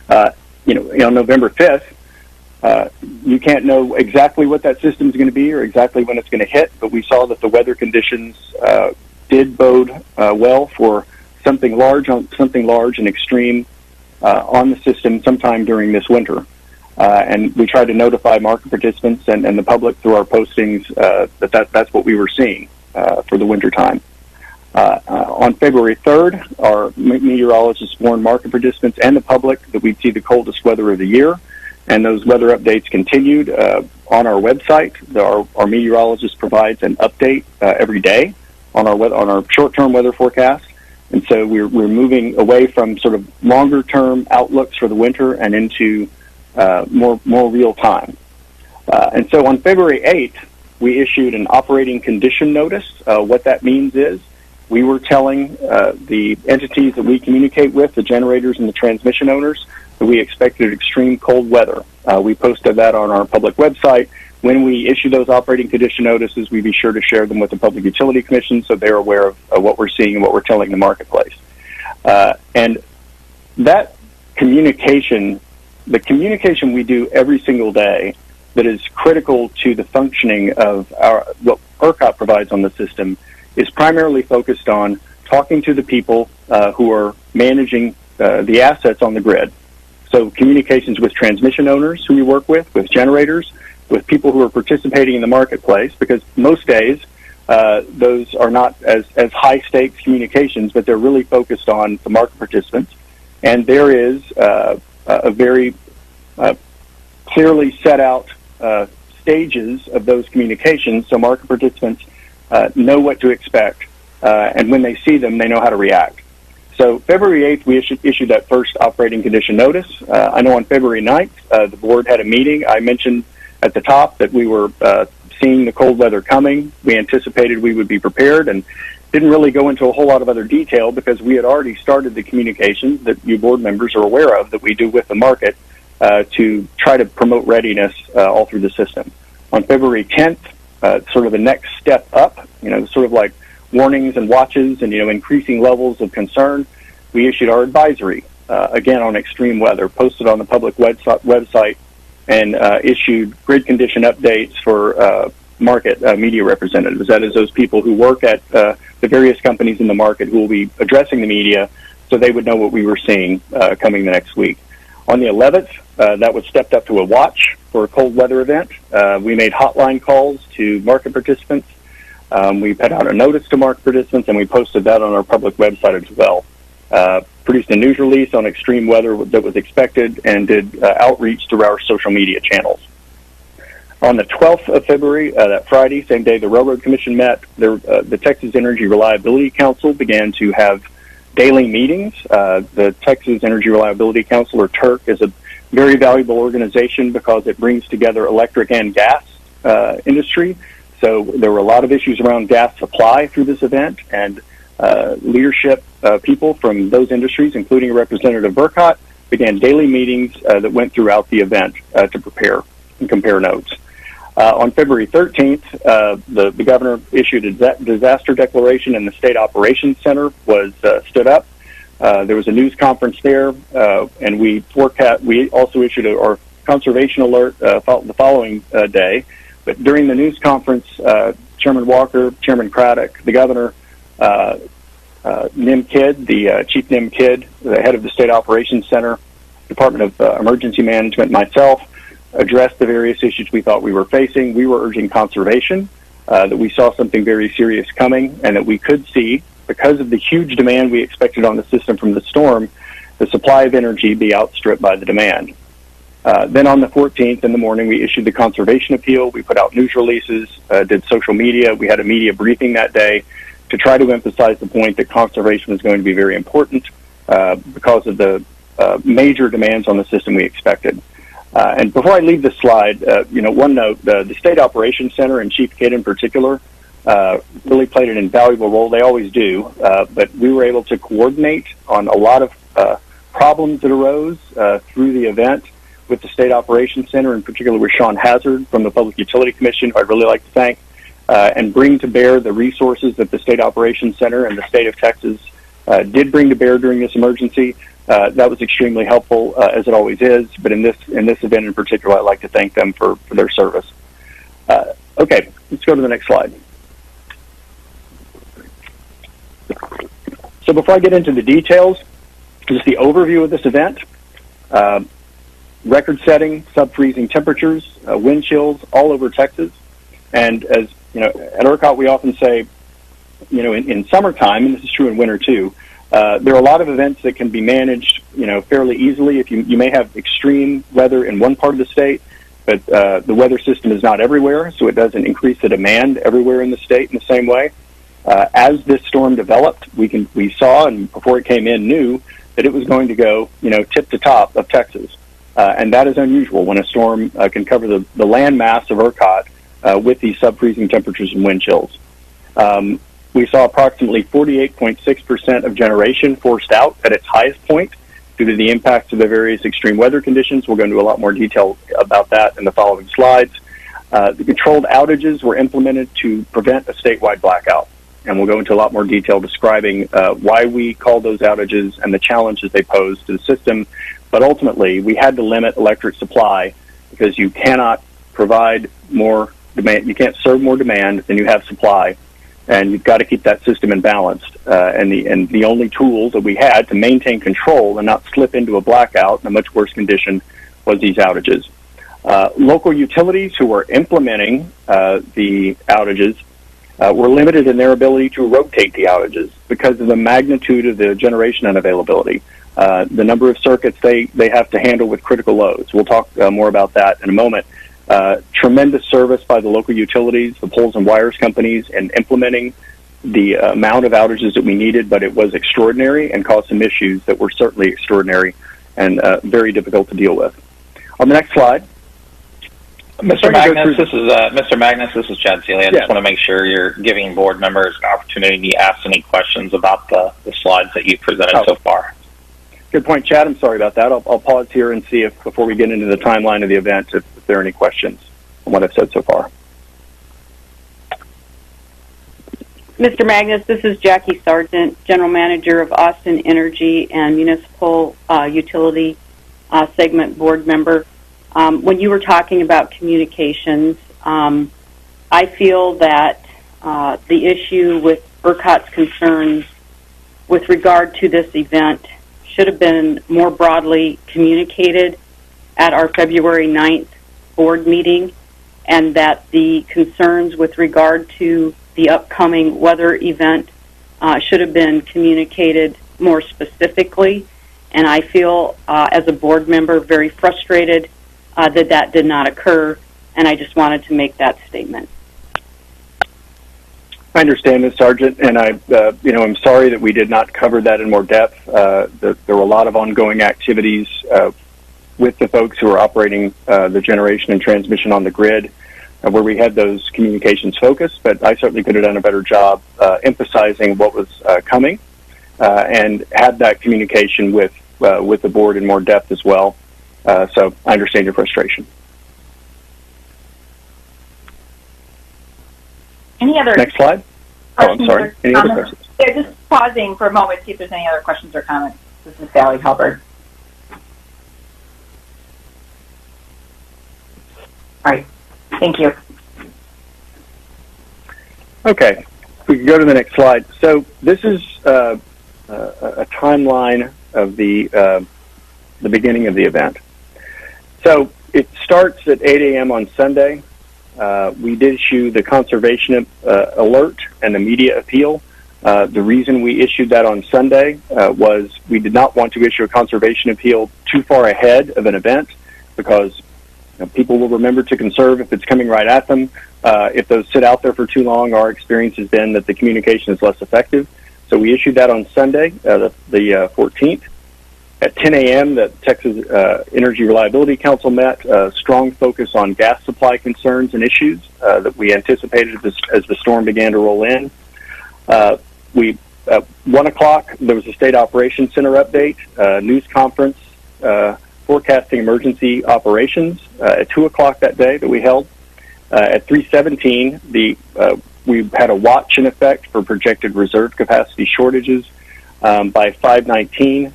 On November 5th, you can't know exactly what that system is going to be or exactly when it's going to hit, but we saw that the weather conditions did bode well for something large and extreme on the system sometime during this winter. And we tried to notify market participants and the public through our postings that's what we were seeing for the winter time. On February 3rd, our meteorologists warned market participants and the public that we'd see the coldest weather of the year, and those weather updates continued on our website. Our meteorologist provides an update every day on our short-term weather forecast, and so we're moving away from sort of longer-term outlooks for the winter and into more real time. And so on February 8th, we issued an operating condition notice. What that means is we were telling the entities that we communicate with, the generators and the transmission owners, that we expected extreme cold weather. We posted that on our public website. When we issue those operating condition notices, we be sure to share them with the Public Utility Commission so they're aware of what we're seeing and what we're telling the marketplace. And that communication, the communication we do every single day that is critical to the functioning of what ERCOT provides on the system, is primarily focused on talking to the people who are managing the assets on the grid. So communications with transmission owners who we work with generators, with people who are participating in the marketplace, because most days those are not as high-stakes communications, but they're really focused on the market participants. And there is a very clearly set out stages of those communications, so market participants know what to expect, and when they see them, they know how to react. So February 8th, we issued that first operating condition notice. I know on February 9th, the board had a meeting. I mentioned at the top that we were seeing the cold weather coming. We anticipated we would be prepared, and didn't really go into a whole lot of other detail because we had already started the communications that you board members are aware of that we do with the market to try to promote readiness all through the system. On February 10th, sort of the next step up, sort of like warnings and watches and, increasing levels of concern, we issued our advisory, again on extreme weather, posted on the public website, and issued grid condition updates for market media representatives. That is those people who work at the various companies in the market who will be addressing the media so they would know what we were seeing coming the next week. On the 11th, that was stepped up to a watch for a cold weather event. We made hotline calls to market participants. We put out a notice to market participants, and we posted that on our public website as well. Produced a news release on extreme weather that was expected, and did outreach through our social media channels. On the 12th of February, that Friday, same day the Railroad Commission met, the Texas Energy Reliability Council began to have daily meetings. The Texas Energy Reliability Council, or TERC, is a very valuable organization because it brings together electric and gas industry. So there were a lot of issues around gas supply through this event, and leadership people from those industries, including a representative of ERCOT, began daily meetings that went throughout the event to prepare and compare notes. On February 13th, the governor issued a disaster declaration, and the State Operations Center was stood up. There was a news conference there, and we also issued our conservation alert the following day. But during the news conference, Chairman Walker, Chairman Craddock, the governor, Nim Kidd, the Chief Nim Kidd, the head of the State Operations Center, Department of Emergency Management, myself, addressed the various issues we thought we were facing. We were urging conservation, that we saw something very serious coming, and that we could see, because of the huge demand we expected on the system from the storm, the supply of energy be outstripped by the demand. Then on the 14th in the morning, we issued the conservation appeal. We put out news releases, did social media. We had a media briefing that day to try to emphasize the point that conservation was going to be very important because of the major demands on the system we expected. And before I leave this slide, one note, the State Operations Center and Chief Kidd in particular really played an invaluable role. They always do, but we were able to coordinate on a lot of problems that arose through the event with the State Operations Center, in particular with Sean Hazard from the Public Utility Commission, who I'd really like to thank, and bring to bear the resources that the State Operations Center and the state of Texas did bring to bear during this emergency. That was extremely helpful, as it always is, but in this event in particular, I'd like to thank them for their service. Okay, let's go to the next slide. So before I get into the details, just the overview of this event. Record-setting, sub-freezing temperatures, wind chills all over Texas. And as you know, at ERCOT, we often say, in summertime, and this is true in winter too, there are a lot of events that can be managed, fairly easily. If you may have extreme weather in one part of the state, but the weather system is not everywhere, so it doesn't increase the demand everywhere in the state in the same way. As this storm developed, we saw, and before it came in, knew that it was going to go, tip to top of Texas. And that is unusual when a storm can cover the land mass of ERCOT with these sub-freezing temperatures and wind chills. We saw approximately 48.6% of generation forced out at its highest point due to the impacts of the various extreme weather conditions. We'll go into a lot more detail about that in the following slides. The controlled outages were implemented to prevent a statewide blackout. And we'll go into a lot more detail describing why we called those outages and the challenges they pose to the system. But ultimately, we had to limit electric supply because you cannot provide more demand. You can't serve more demand than you have supply, and you've got to keep that system in balance. And the only tools that we had to maintain control and not slip into a blackout in a much worse condition was these outages. Local utilities who were implementing the outages were limited in their ability to rotate the outages because of the magnitude of the generation unavailability. The number of circuits they have to handle with critical loads. We'll talk more about that in a moment. Tremendous service by the local utilities, the poles and wires companies, in implementing the amount of outages that we needed, but it was extraordinary and caused some issues that were certainly extraordinary and very difficult to deal with. On the next slide. Mr. Magnus, this is Chad Seeley. I just want to make sure you're giving board members an opportunity to ask any questions about the slides that you presented so far. Good point, Chad. I'm sorry about that. I'll pause here and see if, before we get into the timeline of the event, if there are any questions on what I've said so far. Mr. Magnus, this is Jackie Sargent, General Manager of Austin Energy and Municipal Utility Segment Board Member. When you were talking about communications, I feel that the issue with ERCOT's concerns with regard to this event should have been more broadly communicated at our February 9th board meeting, and that the concerns with regard to the upcoming weather event should have been communicated more specifically. And I feel, as a board member, very frustrated that did not occur, and I just wanted to make that statement. I understand, Ms. Sargent, and I'm sorry that we did not cover that in more depth. There were a lot of ongoing activities with the folks who are operating the generation and transmission on the grid, where we had those communications focused. But I certainly could have done a better job emphasizing what was coming and had that communication with the board in more depth as well. So I understand your frustration. Any other? Next slide. Oh, I'm sorry. Any other questions? Yeah, just pausing for a moment to see if there's any other questions or comments. This is Sally Halbert. All right. Thank you. Okay. We can go to the next slide. So this is a timeline of the beginning of the event. So it starts at 8 a.m. on Sunday. We did issue the conservation alert and the media appeal. The reason we issued that on Sunday was we did not want to issue a conservation appeal too far ahead of an event, because people will remember to conserve if it's coming right at them. If those sit out there for too long, our experience has been that the communication is less effective. So we issued that on Sunday, the 14th. At 10 a.m., the Texas Energy Reliability Council met, strong focus on gas supply concerns and issues that we anticipated as the storm began to roll in. At 1 o'clock, there was a State Operations Center update, news conference, forecasting emergency operations at 2 o'clock that day that we held. At 3:17, we had a watch in effect for projected reserve capacity shortages. By 5:19,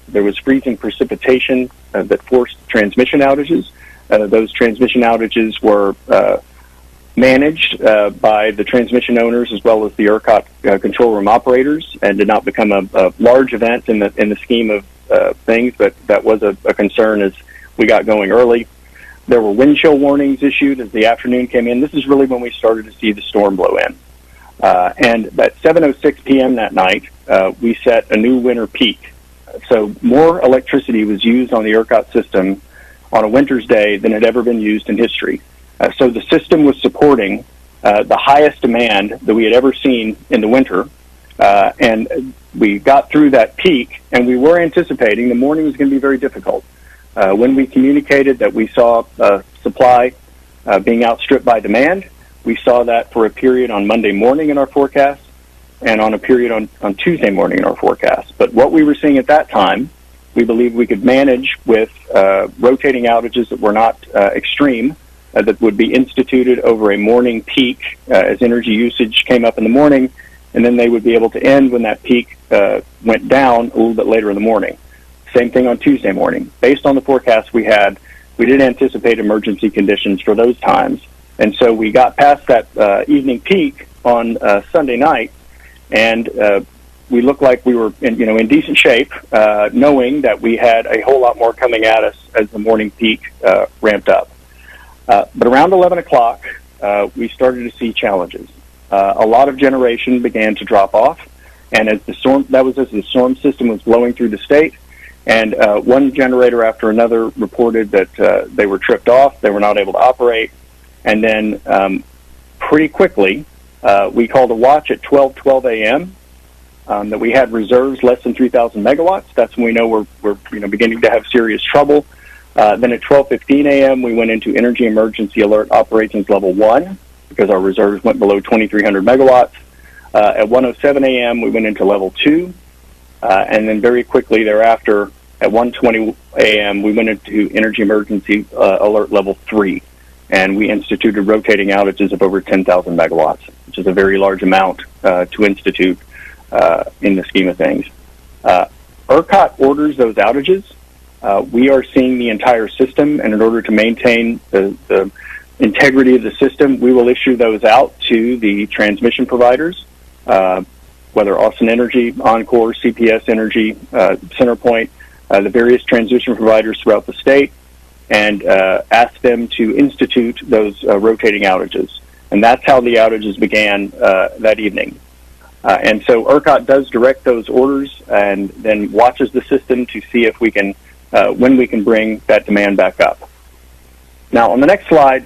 there was freezing precipitation that forced transmission outages. Those transmission outages were managed by the transmission owners as well as the ERCOT control room operators, and did not become a large event in the scheme of things, but that was a concern as we got going early. There were wind chill warnings issued as the afternoon came in. This is really when we started to see the storm blow in. And at 7:06 p.m. that night, we set a new winter peak. So more electricity was used on the ERCOT system on a winter's day than had ever been used in history. So the system was supporting the highest demand that we had ever seen in the winter. And we got through that peak, and we were anticipating the morning was going to be very difficult. When we communicated that we saw supply being outstripped by demand, we saw that for a period on Monday morning in our forecast and on a period on Tuesday morning in our forecast. But what we were seeing at that time, we believed we could manage with rotating outages that were not extreme, that would be instituted over a morning peak as energy usage came up in the morning, and then they would be able to end when that peak went down a little bit later in the morning. Same thing on Tuesday morning. Based on the forecast we had, we didn't anticipate emergency conditions for those times. And so we got past that evening peak on Sunday night, and we looked like we were in decent shape, knowing that we had a whole lot more coming at us as the morning peak ramped up. But around 11 o'clock, we started to see challenges. A lot of generation began to drop off, and as the storm system was blowing through the state, and one generator after another reported that they were tripped off, they were not able to operate, and then pretty quickly, we called a watch at 12 a.m. That we had reserves less than 3,000 megawatts. That's when we know we're beginning to have serious trouble. Then at 12:15 a.m., we went into energy emergency alert operations level 1 because our reserves went below 2,300 megawatts. At 1:07 a.m., we went into level 2, and then very quickly thereafter, at 1:20 a.m., we went into energy emergency alert level 3, and we instituted rotating outages of over 10,000 megawatts, which is a very large amount to institute in the scheme of things. ERCOT orders those outages. We are seeing the entire system, and in order to maintain the integrity of the system, we will issue those out to the transmission providers, whether Austin Energy, Encore, CPS Energy, CenterPoint, the various transmission providers throughout the state, and ask them to institute those rotating outages. And that's how the outages began that evening. And so ERCOT does direct those orders and then watches the system to see if we can, when we can bring that demand back up. Now, on the next slide,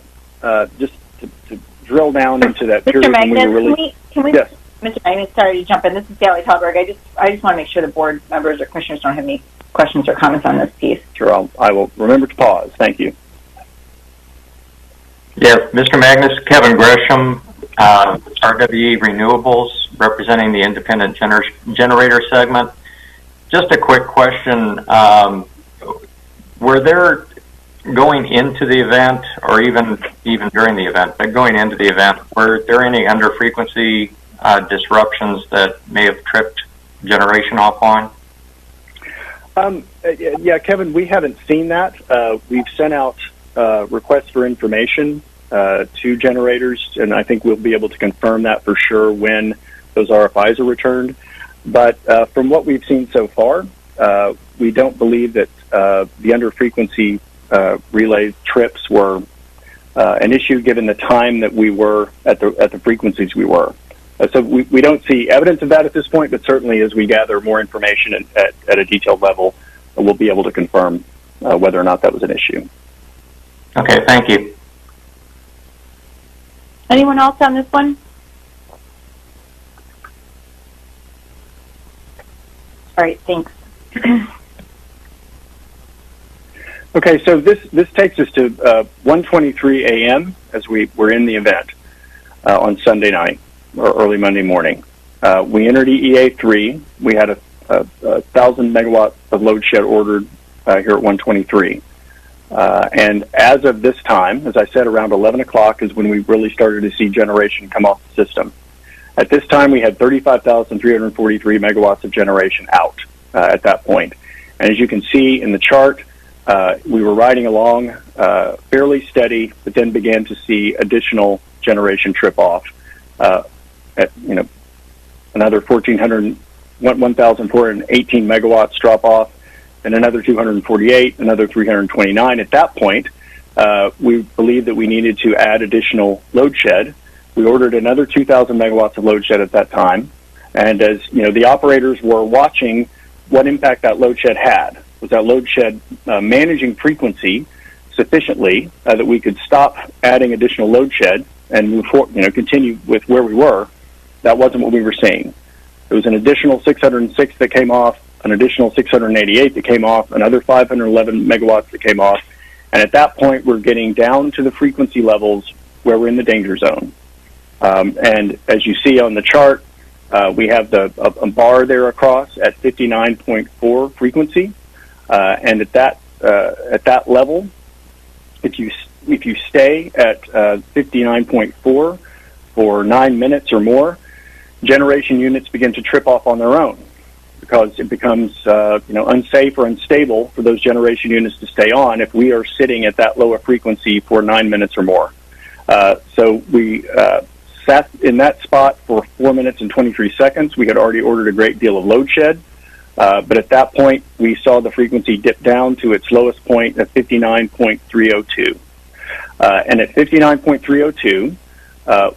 just to drill down into that period when we were really... Yes. Mr. Magnus, sorry to jump in. This is Sally Talberg. I just want to make sure the board members or commissioners don't have any questions or comments on this piece. Sure, I will remember to pause. Thank you. Yes, Mr. Magnus, Kevin Gresham, RWE Renewables, representing the independent generator segment. Just a quick question. Were there, going into the event, or even during the event, but going into the event, were there any under-frequency disruptions that may have tripped generation offline? Yeah, Kevin, we haven't seen that. We've sent out requests for information to generators, and I think we'll be able to confirm that for sure when those RFIs are returned. But from what we've seen so far, we don't believe that the under-frequency relay trips were an issue given the time that we were at the frequencies we were. So we don't see evidence of that at this point, but certainly as we gather more information at a detailed level, we'll be able to confirm whether or not that was an issue. Okay, thank you. Anyone else on this one? All right, thanks. Okay, so this takes us to 1:23 a.m. as we were in the event on Sunday night or early Monday morning. We entered EEA 3. We had a 1,000 megawatts of load shed ordered here at 1:23. And as of this time, as I said, around 11 o'clock is when we really started to see generation come off the system. At this time, we had 35,343 megawatts of generation out at that point. And as you can see in the chart, we were riding along fairly steady, but then began to see additional generation trip off. At another 1,418 megawatts drop off, and another 248, another 329. At that point, we believed that we needed to add additional load shed. We ordered another 2,000 megawatts of load shed at that time, and as the operators were watching what impact that load shed had. Was that load shed managing frequency sufficiently that we could stop adding additional load shed and move forward, continue with where we were? That wasn't what we were seeing. There was an additional 606 that came off, an additional 688 that came off, another 511 megawatts that came off, and at that point we're getting down to the frequency levels where we're in the danger zone. And as you see on the chart, we have a bar there across at 59.4 frequency, and at that level, if you stay at 59.4 for 9 minutes or more, generation units begin to trip off on their own because it becomes unsafe or unstable for those generation units to stay on if we are sitting at that lower frequency for 9 minutes or more. So we sat in that spot for 4 minutes and 23 seconds. We had already ordered a great deal of load shed, but at that point we saw the frequency dip down to its lowest point at 59.302. And at 59.302,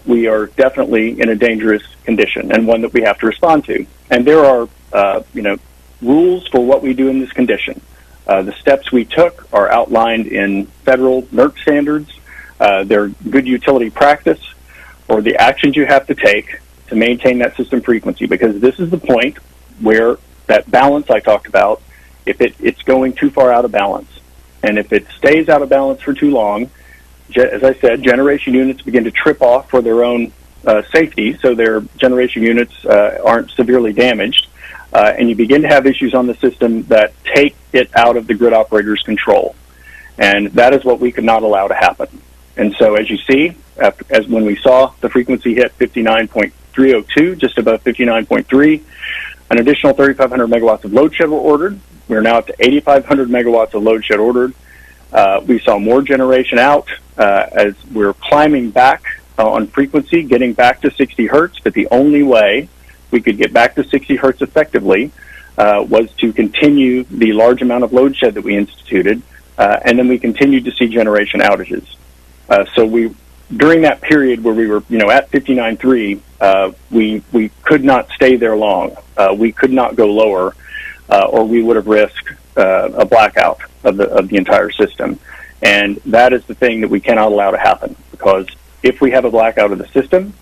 we are definitely in a dangerous condition and one that we have to respond to. And there are, rules for what we do in this condition. The steps we took are outlined in federal NERC standards. They're good utility practice, or the actions you have to take to maintain that system frequency, because this is the point where that balance I talked about, if it's going too far out of balance. And if it stays out of balance for too long, as I said, generation units begin to trip off for their own safety, so their generation units aren't severely damaged, and you begin to have issues on the system that take it out of the grid operator's control. And that is what we could not allow to happen. And so as you see, as when we saw the frequency hit 59.302, just above 59.3, an additional 3,500 megawatts of load shed were ordered. We're now up to 8,500 megawatts of load shed ordered. We saw more generation out as we're climbing back on frequency, getting back to 60 hertz, but the only way we could get back to 60 hertz effectively was to continue the large amount of load shed that we instituted, and then we continued to see generation outages. So during that period where we were, at 59.3, we could not stay there long. We could not go lower, or we would have risked a blackout of the entire system. And that is the thing that we cannot allow to happen, because if we have a blackout of the system,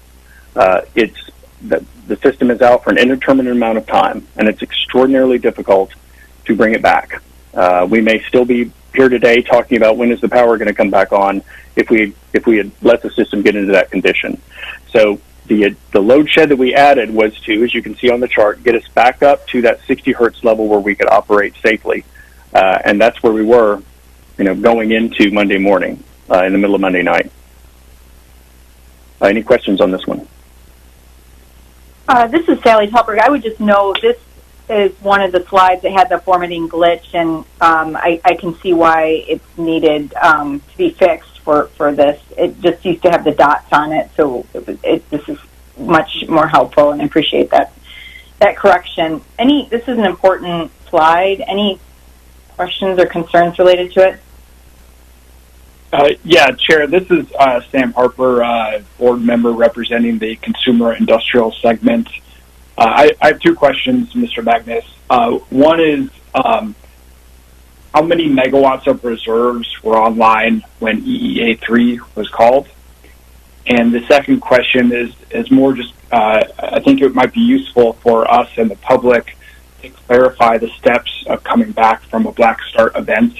the system is out for an indeterminate amount of time, and it's extraordinarily difficult to bring it back. We may still be here today talking about when is the power going to come back on if we had let the system get into that condition. So the load shed that we added was to, as you can see on the chart, get us back up to that 60 hertz level where we could operate safely, and that's where we were, going into Monday morning, in the middle of Monday night. Any questions on this one? This is Sally Telberg. I would just know this is one of the slides that had the formatting glitch, and I can see why it's needed to be fixed for this. It just used to have the dots on it, so this is much more helpful, and I appreciate that correction. This is an important slide. Any questions or concerns related to it? Yeah, Chair, this is Sam Harper, board member representing the Consumer Industrial segment. I have two questions, Mr. Magnus. One is, how many megawatts of reserves were online when EEA3 was called? And the second question is more just, I think it might be useful for us and the public to clarify the steps of coming back from a black start event.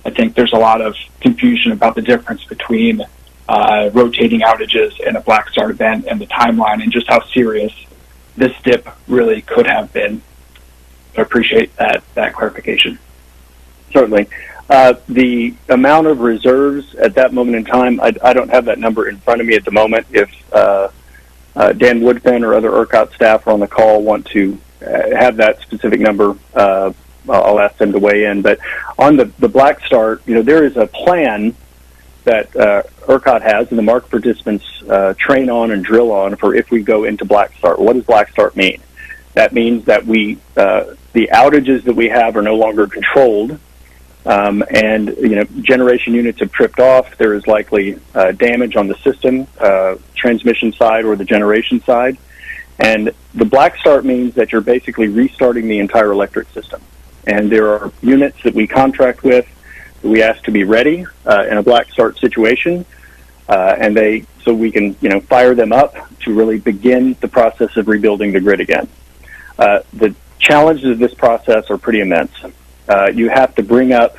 I think there's a lot of confusion about the difference between rotating outages and a black start event and the timeline and just how serious this dip really could have been. So I appreciate that clarification. Certainly. The amount of reserves at that moment in time, I don't have that number in front of me at the moment. If Dan Woodfin or other ERCOT staff are on the call want to have that specific number, I'll ask them to weigh in. But on the black start, there is a plan that ERCOT has and the market participants train on and drill on for if we go into black start. What does black start mean? That means that the outages that we have are no longer controlled, and generation units have tripped off. There is likely damage on the system, transmission side or the generation side. And the black start means that you're basically restarting the entire electric system. And there are units that we contract with that we ask to be ready in a black start situation, so we can fire them up to really begin the process of rebuilding the grid again. The challenges of this process are pretty immense. You have to bring up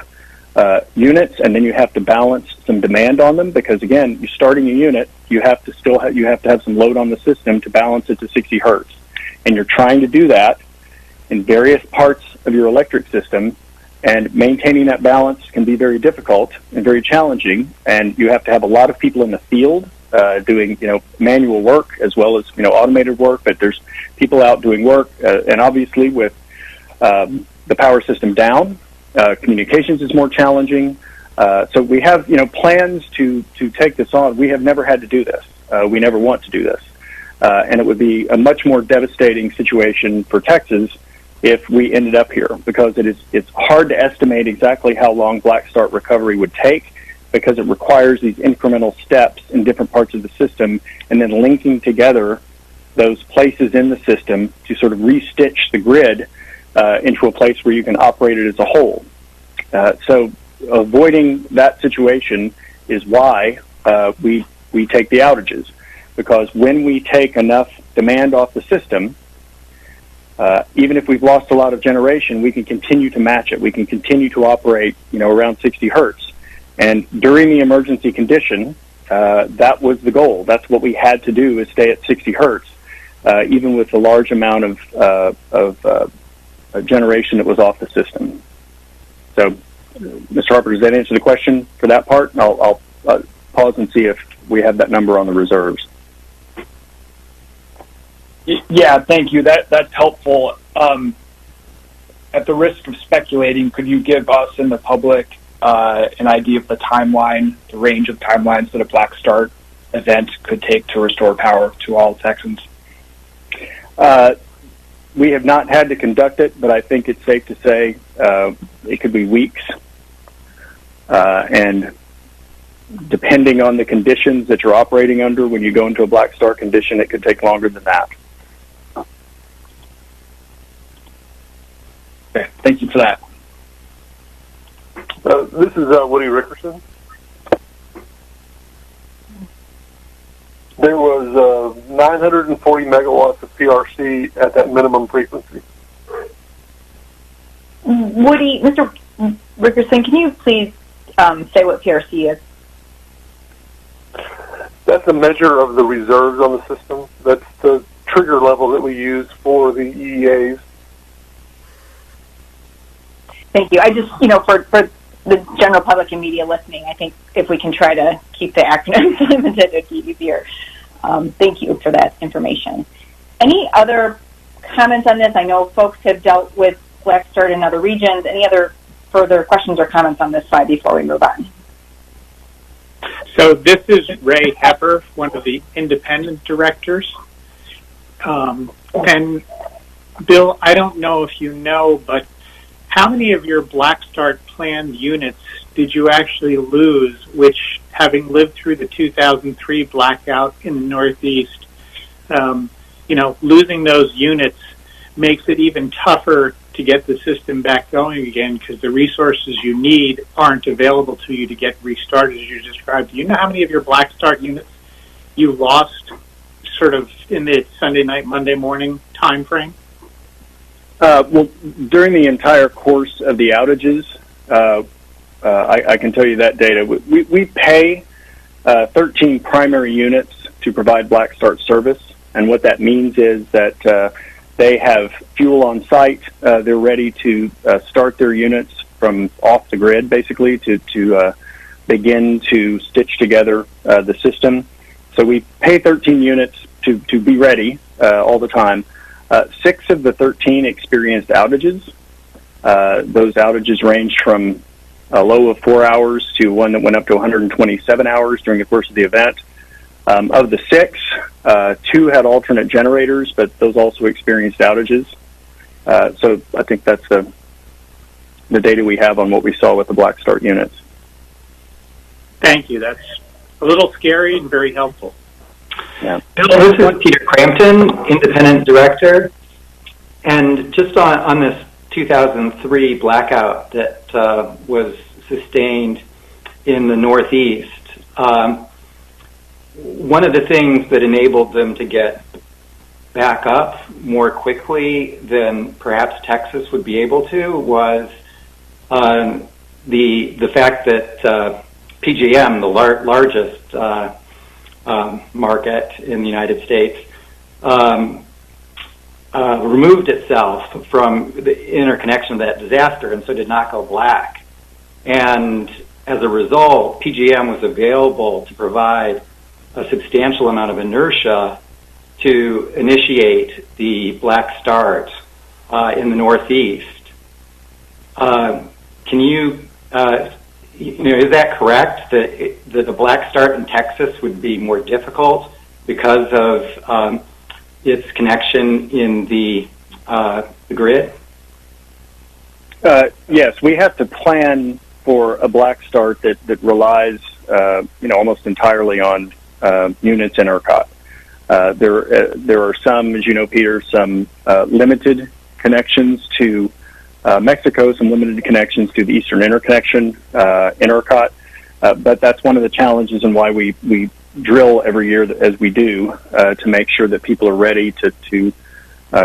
units, and then you have to balance some demand on them, because again, you're starting a unit, you have to have some load on the system to balance it to 60 hertz, and you're trying to do that in various parts of your electric system, and maintaining that balance can be very difficult and very challenging, and you have to have a lot of people in the field doing manual work as well as automated work, but there's people out doing work, and obviously with the power system down, communications is more challenging. So we have plans to take this on. We have never had to do this. We never want to do this, and it would be a much more devastating situation for Texas if we ended up here, because it's hard to estimate exactly how long black start recovery would take, because it requires these incremental steps in different parts of the system, and then linking together those places in the system to sort of restitch the grid into a place where you can operate it as a whole. So avoiding that situation is why we take the outages, because when we take enough demand off the system, even if we've lost a lot of generation, we can continue to match it. We can continue to operate, around 60 hertz. And during the emergency condition, that was the goal. That's what we had to do, is stay at 60 hertz, even with the large amount of generation that was off the system. So, Mr. Harper, does that answer the question for that part? I'll pause and see if we have that number on the reserves. Yeah, thank you. That's helpful. At the risk of speculating, could you give us and the public an idea of the timeline, the range of timelines that a black start event could take to restore power to all Texans? We have not had to conduct it, but I think it's safe to say it could be weeks. And depending on the conditions that you're operating under, when you go into a black start condition, it could take longer than that. Okay, thank you for that. This is Woody Rickerson. There was 940 megawatts of PRC at that minimum frequency. Woody, Mr. Rickerson, can you please say what PRC is? That's a measure of the reserves on the system. That's the trigger level that we use for the EEAs. Thank you. I just, for the general public and media listening, I think if we can try to keep the acronyms limited, it'd be easier. Thank you for that information. Any other comments on this? I know folks have dealt with black start in other regions. Any other further questions or comments on this slide before we move on? So this is Ray Hepper, one of the independent directors. And Bill, I don't know if you know, but how many of your black start planned units did you actually lose, which, having lived through the 2003 blackout in the Northeast, losing those units makes it even tougher to get the system back going again, because the resources you need aren't available to you to get restarted, as you described. Do you know how many of your black start units you lost sort of in the Sunday night, Monday morning time frame? Well, during the entire course of the outages, I can tell you that data. We pay 13 primary units to provide black start service, and what that means is that they have fuel on site. They're ready to start their units from off the grid, basically, to begin to stitch together the system. So we pay 13 units to be ready all the time. 6 of the 13 experienced outages. Those outages range from a low of 4 hours to one that went up to 127 hours during the course of the event. Of the 6, 2 had alternate generators, but those also experienced outages. So I think that's the data we have on what we saw with the black start units. Thank you. That's a little scary and very helpful. Yeah. Bill, this is Peter Crampton, Independent Director. And just on this 2003 blackout that was sustained in the Northeast, one of the things that enabled them to get back up more quickly than perhaps Texas would be able to was the fact that PJM, the largest market in the United States, removed itself from the interconnection of that disaster and so did not go black. And as a result, PJM was available to provide a substantial amount of inertia to initiate the black start in the Northeast. Can you, is that correct that the black start in Texas would be more difficult because of its connection in the grid? Yes, we have to plan for a black start that relies, almost entirely on units in ERCOT. There are some, as you know, Peter, some limited connections to Mexico, some limited connections to the Eastern Interconnection in ERCOT, but that's one of the challenges and why we drill every year as we do to make sure that people are ready to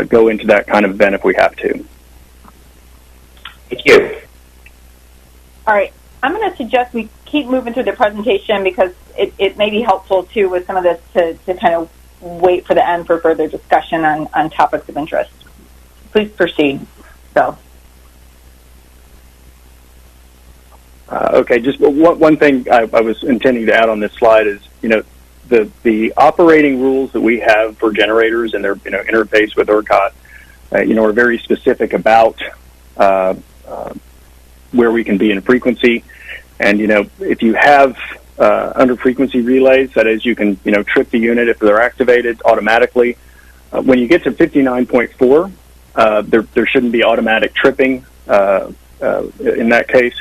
go into that kind of event if we have to. Thank you. All right. I'm going to suggest we keep moving through the presentation because it may be helpful, too, with some of this to kind of wait for the end for further discussion on topics of interest. Please proceed, Bill. Okay, just one thing I was intending to add on this slide is, the operating rules that we have for generators and their interface with ERCOT, are very specific about where we can be in frequency. And, if you have under frequency relays, that is, you can, trip the unit if they're activated automatically. When you get to 59.4, there shouldn't be automatic tripping in that case.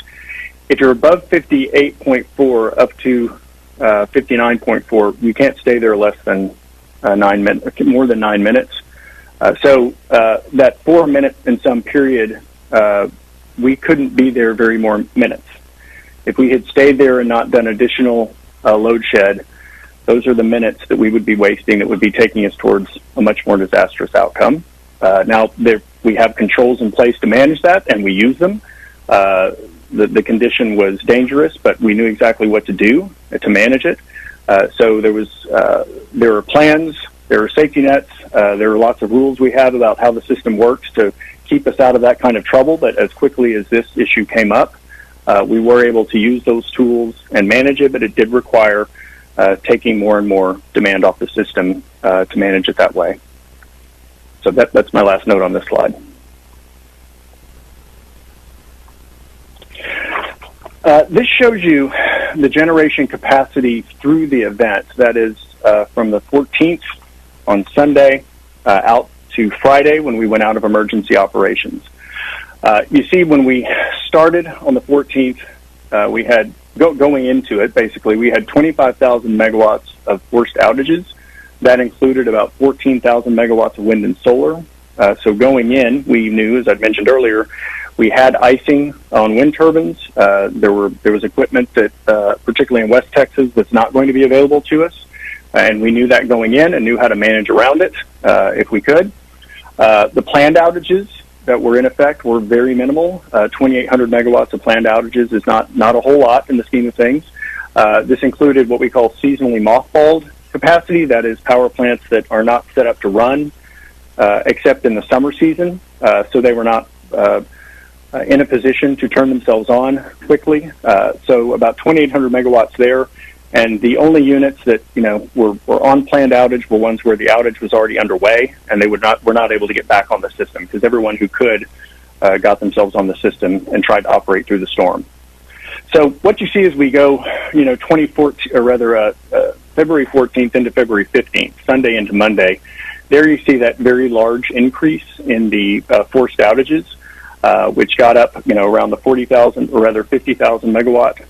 If you're above 58.4 up to 59.4, you can't stay there less than 9 minutes, more than 9 minutes. So that 4 minute and some period, we couldn't be there very more minutes. If we had stayed there and not done additional load shed, those are the minutes that we would be wasting that would be taking us towards a much more disastrous outcome. Now, we have controls in place to manage that, and we use them. The condition was dangerous, but we knew exactly what to do to manage it. So there were plans, there were safety nets, there are lots of rules we have about how the system works to keep us out of that kind of trouble. But as quickly as this issue came up, we were able to use those tools and manage it, but it did require taking more and more demand off the system to manage it that way. So that's my last note on this slide. This shows you the generation capacity through the event. That is from the 14th on Sunday out to Friday when we went out of emergency operations. You see, when we started on the 14th, we had, going into it, basically, we had 25,000 megawatts of forced outages. That included about 14,000 megawatts of wind and solar. So going in, we knew, as I mentioned earlier, we had icing on wind turbines. There was equipment that, particularly in West Texas, that's not going to be available to us. And we knew that going in and knew how to manage around it if we could. The planned outages that were in effect were very minimal. 2,800 megawatts of planned outages is not a whole lot in the scheme of things. This included what we call seasonally mothballed capacity. That is power plants that are not set up to run except in the summer season. So they were not in a position to turn themselves on quickly. So about 2,800 megawatts there. And the only units that, were on planned outage were ones where the outage was already underway and they were not able to get back on the system because everyone who could got themselves on the system and tried to operate through the storm. So what you see as we go, 2014, or rather February 14th into February 15th, Sunday into Monday, there you see that very large increase in the forced outages, which got up, around the 40,000 or rather 50,000 megawatt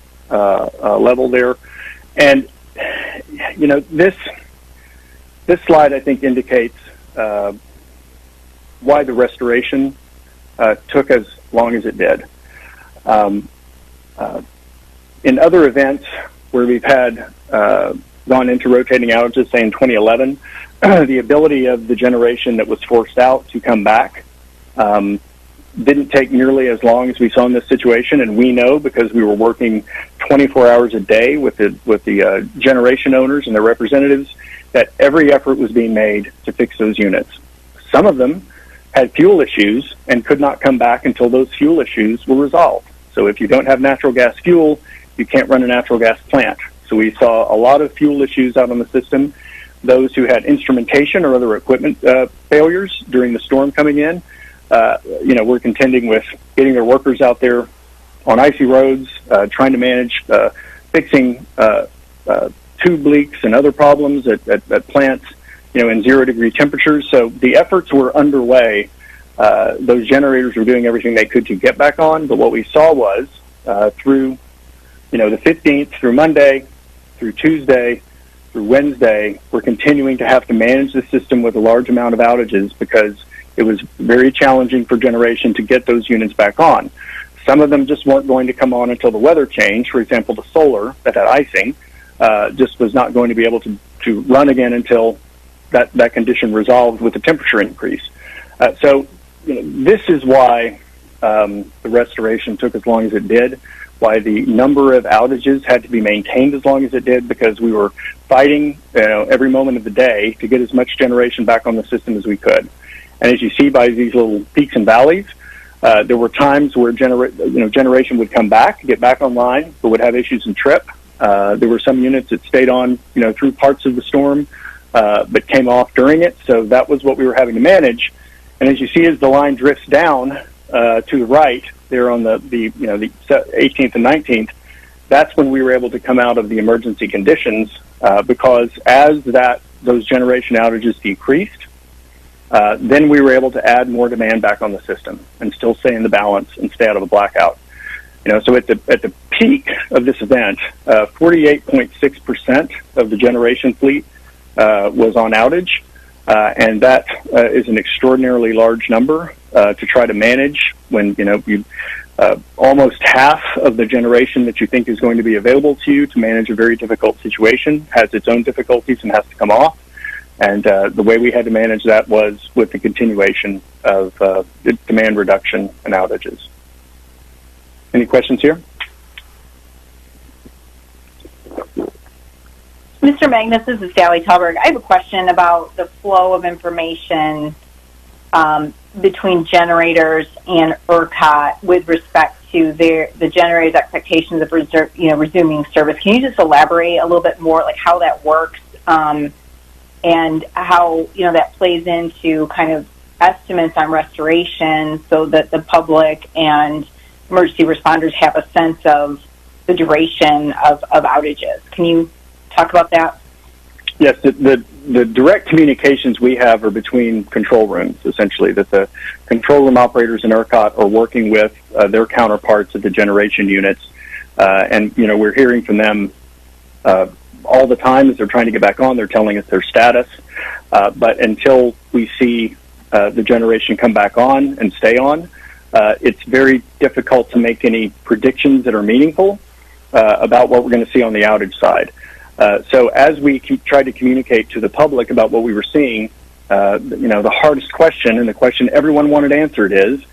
level there. And, this slide, I think, indicates why the restoration took as long as it did. In other events where we've had gone into rotating outages, say in 2011, the ability of the generation that was forced out to come back didn't take nearly as long as we saw in this situation, and we know because we were working 24 hours a day with the generation owners and their representatives that every effort was being made to fix those units. Some of them had fuel issues and could not come back until those fuel issues were resolved. So if you don't have natural gas fuel, you can't run a natural gas plant. So we saw a lot of fuel issues out on the system. Those who had instrumentation or other equipment failures during the storm coming in, we're contending with getting their workers out there on icy roads, trying to manage fixing tube leaks and other problems at plants, in 0-degree temperatures. So the efforts were underway. Those generators were doing everything they could to get back on, but what we saw was through, the 15th, through Monday, through Tuesday, through Wednesday, we're continuing to have to manage the system with a large amount of outages because it was very challenging for generation to get those units back on. Some of them just weren't going to come on until the weather changed. For example, the solar that had icing just was not going to be able to run again until that condition resolved with the temperature increase. So this is why the restoration took as long as it did, why the number of outages had to be maintained as long as it did, because we were fighting every moment of the day to get as much generation back on the system as we could. And as you see by these little peaks and valleys, there were times where generation would come back, get back online, but would have issues and trip. There were some units that stayed on through parts of the storm, but came off during it. So that was what we were having to manage. And as you see, as the line drifts down to the right, there on the 18th and 19th, that's when we were able to come out of the emergency conditions because as those generation outages decreased, then we were able to add more demand back on the system and still stay in the balance and stay out of a blackout. So at the peak of this event, 48.6% of the generation fleet was on outage, and that is an extraordinarily large number to try to manage when you almost half of the generation that you think is going to be available to you to manage a very difficult situation has its own difficulties and has to come off. And the way we had to manage that was with the continuation of demand reduction and outages. Any questions here? Mr. Magnus, this is Sally Talberg. I have a question about the flow of information between generators and ERCOT with respect to the generators' expectations of resuming service. Can you just elaborate a little bit more, like how that works and how that plays into kind of estimates on restoration, so that the public and emergency responders have a sense of the duration of outages? Can you talk about that? Yes, the direct communications we have are between control rooms, essentially, that the control room operators in ERCOT are working with their counterparts at the generation units. And, we're hearing from them all the time as they're trying to get back on. They're telling us their status. But until we see the generation come back on and stay on, it's very difficult to make any predictions that are meaningful about what we're going to see on the outage side. So as we tried to communicate to the public about what we were seeing, the hardest question, and the question everyone wanted answered, is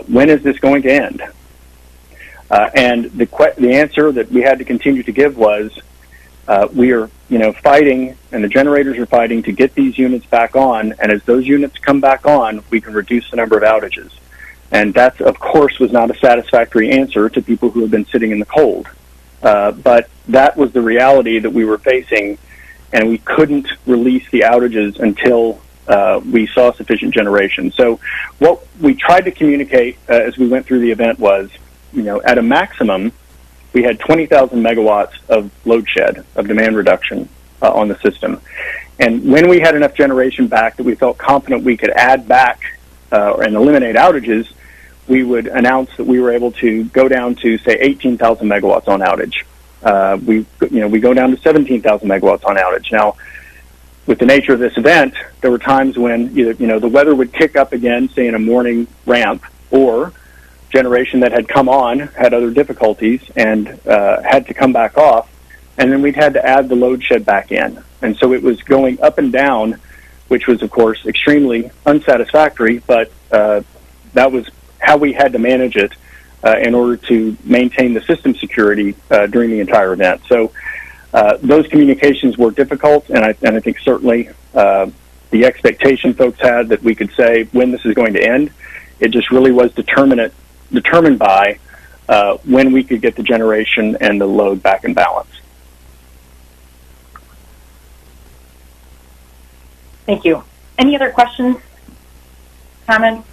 when is this going to end? And the answer that we had to continue to give was we are fighting, and the generators are fighting to get these units back on, and as those units come back on, we can reduce the number of outages. And that, of course, was not a satisfactory answer to people who have been sitting in the cold. But that was the reality that we were facing, and we couldn't release the outages until we saw sufficient generation. So what we tried to communicate as we went through the event was, at a maximum, we had 20,000 megawatts of load shed, of demand reduction on the system. And when we had enough generation back that we felt confident we could add back and eliminate outages, we would announce that we were able to go down to, say, 18,000 megawatts on outage. We go down to 17,000 megawatts on outage. Now, with the nature of this event, there were times when either the weather would kick up again, say in a morning ramp, or generation that had come on had other difficulties and had to come back off, and then we'd had to add the load shed back in. And so it was going up and down, which was, of course, extremely unsatisfactory, but that was how we had to manage it in order to maintain the system security during the entire event. So those communications were difficult, and I think certainly the expectation folks had that we could say when this is going to end. It just really was determined by when we could get the generation and the load back in balance. Thank you. Any other questions, comments?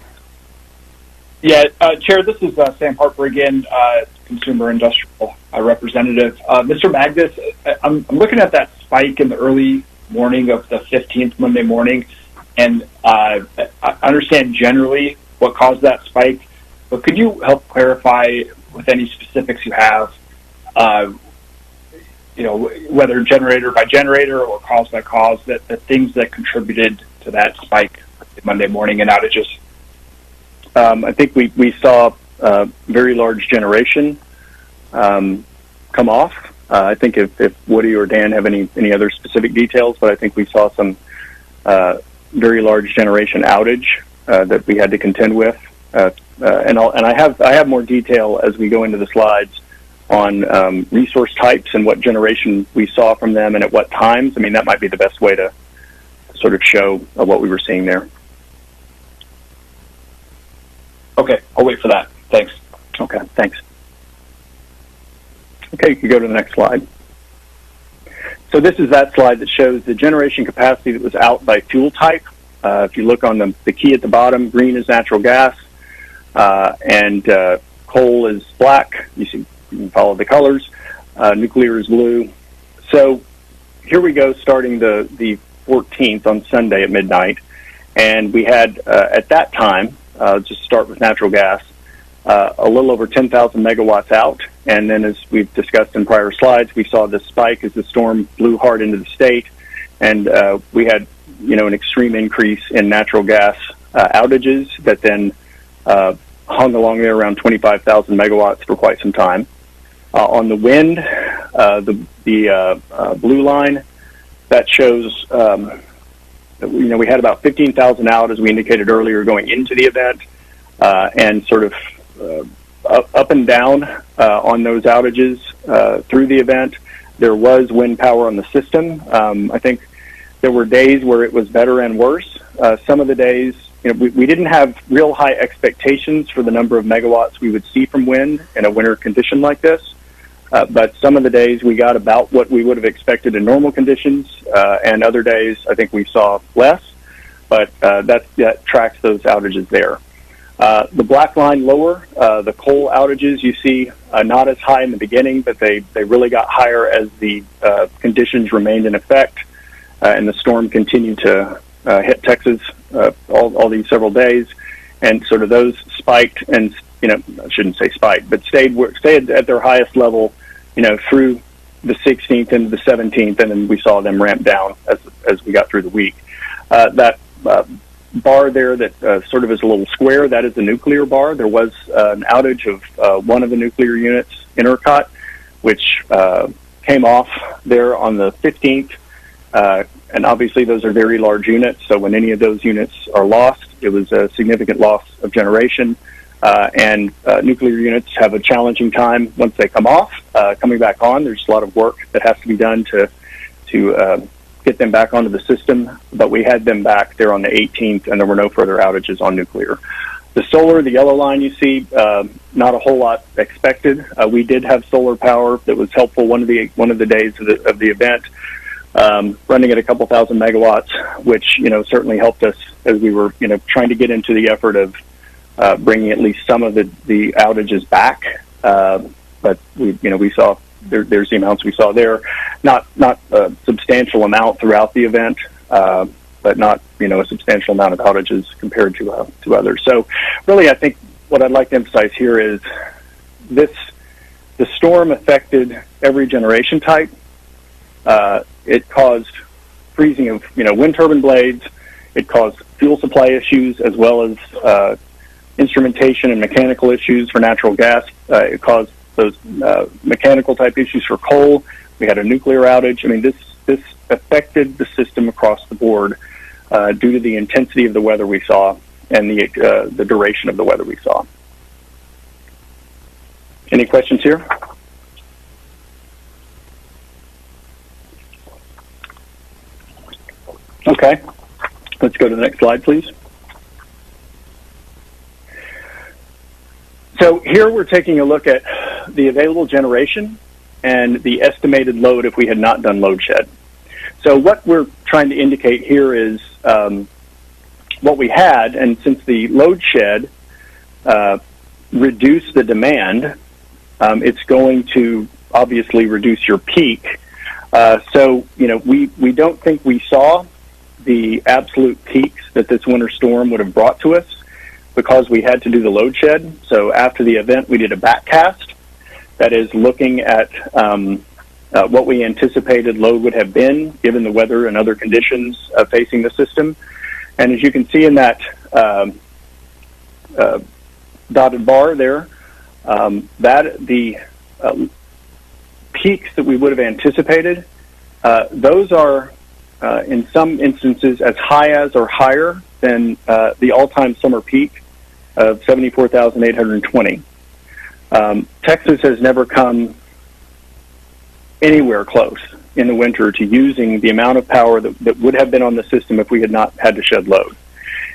Yeah, Chair, this is Sam Harper again, Consumer Industrial Representative. Mr. Magnus, I'm looking at that spike in the early morning of the 15th, Monday morning, and I understand generally what caused that spike, but could you help clarify with any specifics you have, whether generator by generator or cause by cause, the things that contributed to that spike Monday morning in outages? I think we saw very large generation come off. I think if Woody or Dan have any other specific details, but I think we saw some very large generation outage that we had to contend with. And I have more detail as we go into the slides on resource types and what generation we saw from them and at what times. I mean, that might be the best way to sort of show what we were seeing there. Okay, I'll wait for that. Thanks. Okay, thanks. Okay, you can go to the next slide. So this is that slide that shows the generation capacity that was out by fuel type. If you look on the key at the bottom, green is natural gas, and coal is black. You can follow the colors. Nuclear is blue. So here we go, starting the 14th on Sunday at midnight, and we had at that time, just start with natural gas, a little over 10,000 megawatts out. And then as we've discussed in prior slides, we saw this spike as the storm blew hard into the state. And we had, an extreme increase in natural gas outages that then hung along there around 25,000 megawatts for quite some time. On the wind, the blue line, that shows we had about 15,000 out, as we indicated earlier, going into the event, and sort of up and down on those outages through the event. There was wind power on the system. I think there were days where it was better and worse. Some of the days, we didn't have real high expectations for the number of megawatts we would see from wind in a winter condition like this. But some of the days we got about what we would have expected in normal conditions, and other days I think we saw less, but that tracks those outages there. The black line lower, the coal outages, you see not as high in the beginning, but they really got higher as the conditions remained in effect, and the storm continued to hit Texas all these several days, and sort of those spiked and, I shouldn't say spiked, but stayed at their highest level, through the 16th into the 17th, and then we saw them ramp down as we got through the week. That bar there that sort of is a little square, that is the nuclear bar. There was an outage of one of the nuclear units in ERCOT, which came off there on the 15th, and obviously those are very large units, so when any of those units are lost, it was a significant loss of generation. And nuclear units have a challenging time once they come off. Coming back on, there's a lot of work that has to be done to get them back onto the system, but we had them back there on the 18th, and there were no further outages on nuclear. The solar, the yellow line you see, not a whole lot expected. We did have solar power that was helpful one of the days of the event, running at a couple thousand megawatts, which certainly helped us as we were trying to get into the effort of bringing at least some of the outages back. but we saw there's the amounts we saw there, not a substantial amount throughout the event, but not a substantial amount of outages compared to others. So really, I think what I'd like to emphasize here is the storm affected every generation type. It caused freezing of wind turbine blades. It caused fuel supply issues as well as instrumentation and mechanical issues for natural gas. It caused those mechanical type issues for coal. We had a nuclear outage. I mean, this affected the system across the board due to the intensity of the weather we saw and the duration of the weather we saw. Any questions here? Okay, let's go to the next slide, please. So here we're taking a look at the available generation and the estimated load if we had not done load shed. So what we're trying to indicate here is what we had, and since the load shed reduced the demand, it's going to obviously reduce your peak. So we don't think we saw the absolute peaks that this winter storm would have brought to us because we had to do the load shed. So after the event, we did a backcast that is looking at what we anticipated load would have been given the weather and other conditions facing the system. And as you can see in that dotted bar there, that the peaks that we would have anticipated, those are in some instances as high as or higher than the all-time summer peak of 74,820. Texas has never come anywhere close in the winter to using the amount of power that would have been on the system if we had not had to shed load.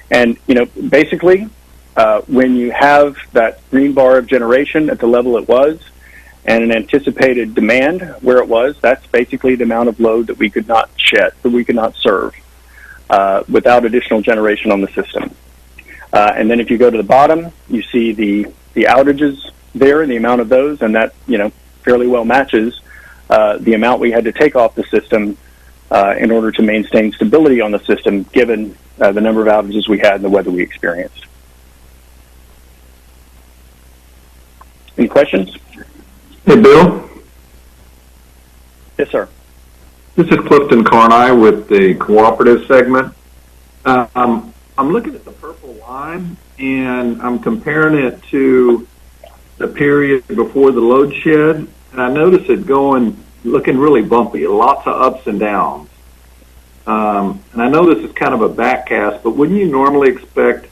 And, basically, when you have that green bar of generation at the level it was and an anticipated demand where it was, that's basically the amount of load that we could not shed, that we could not serve without additional generation on the system. And then if you go to the bottom, you see the outages there and the amount of those, and that, fairly well matches the amount we had to take off the system in order to maintain stability on the system, given the number of outages we had and the weather we experienced. Any questions? Hey, Bill. Yes, sir. This is Clifton Carni with the cooperative segment. I'm looking at the purple line, and I'm comparing it to the period before the load shed, and I notice it looking really bumpy, lots of ups and downs. And I know this is kind of a backcast, but wouldn't you normally expect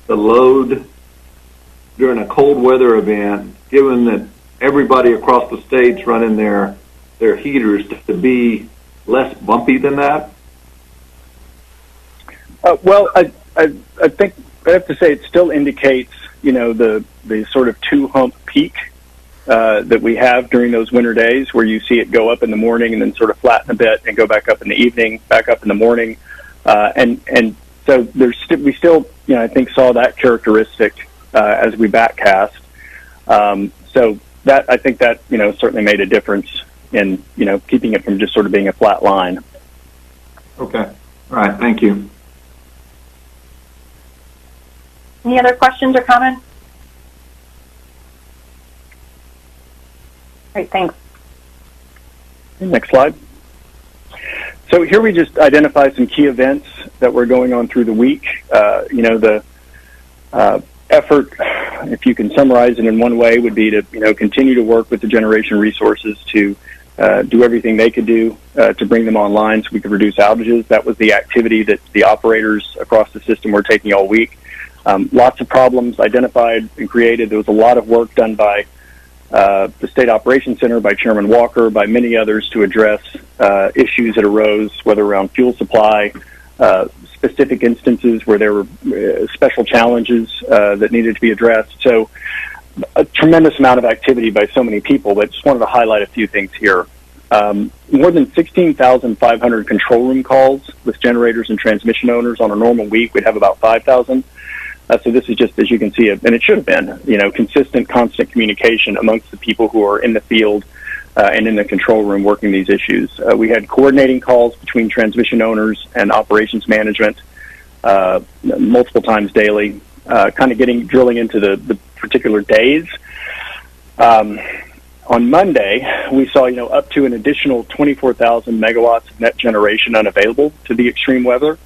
the load during a cold weather event, given that everybody across the state's running their heaters, to be less bumpy than that? Well, I think I have to say it still indicates, the sort of two-hump peak that we have during those winter days, where you see it go up in the morning and then sort of flatten a bit and go back up in the evening, back up in the morning, and so we still, I think, saw that characteristic as we backcast. So I think that certainly made a difference in keeping it from just sort of being a flat line. Okay. All right. Thank you. Any other questions or comments? Great, thanks. Next slide. So here we just identify some key events that were going on through the week. The effort, if you can summarize it in one way, would be to continue to work with the generation resources to do everything they could do to bring them online so we could reduce outages. That was the activity that the operators across the system were taking all week. Lots of problems identified and created. There was a lot of work done by the State Operations Center, by Chairman Walker, by many others to address issues that arose, whether around fuel supply, specific instances where there were special challenges that needed to be addressed. So a tremendous amount of activity by so many people, but just wanted to highlight a few things here. More than 16,500 control room calls with generators and transmission owners. On a normal week, we'd have about 5,000. So this is just, as you can see, and it should have been, consistent, constant communication amongst the people who are in the field and in the control room working these issues. We had coordinating calls between transmission owners and operations management multiple times daily, kind of drilling into the particular days. On Monday, we saw, up to an additional 24,000 megawatts of net generation unavailable to the extreme weather.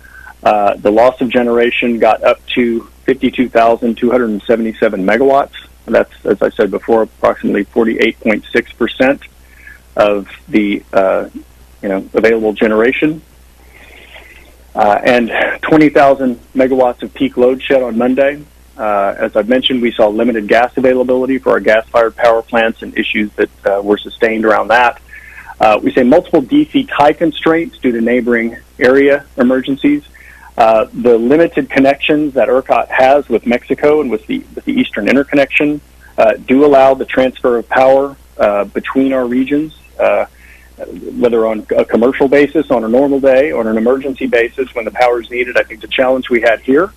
The loss of generation got up to 52,277 megawatts. And that's, as I said before, approximately 48.6% of the, available generation. And 20,000 megawatts of peak load shed on Monday. As I've mentioned, we saw limited gas availability for our gas-fired power plants and issues that were sustained around that. We say multiple DC tie constraints due to neighboring area emergencies. The limited connections that ERCOT has with Mexico and with the Eastern Interconnection do allow the transfer of power between our regions, whether on a commercial basis, on a normal day, on an emergency basis when the power is needed. I think the challenge we had here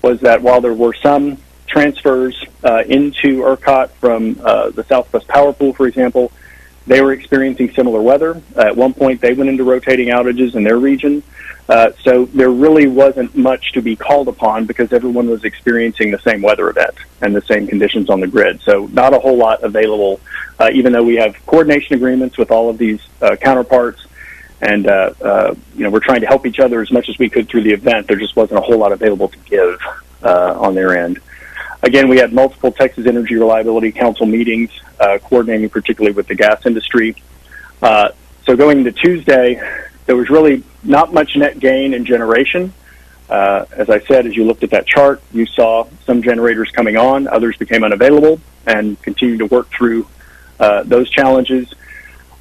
was that while there were some transfers into ERCOT from the Southwest Power Pool, for example, they were experiencing similar weather. At one point, they went into rotating outages in their region. So there really wasn't much to be called upon because everyone was experiencing the same weather event and the same conditions on the grid. So not a whole lot available, even though we have coordination agreements with all of these counterparts. And, we're trying to help each other as much as we could through the event. There just wasn't a whole lot available to give on their end. Again, we had multiple Texas Energy Reliability Council meetings, coordinating particularly with the gas industry. So going into Tuesday, there was really not much net gain in generation. As I said, as you looked at that chart, you saw some generators coming on, others became unavailable, and continued to work through those challenges.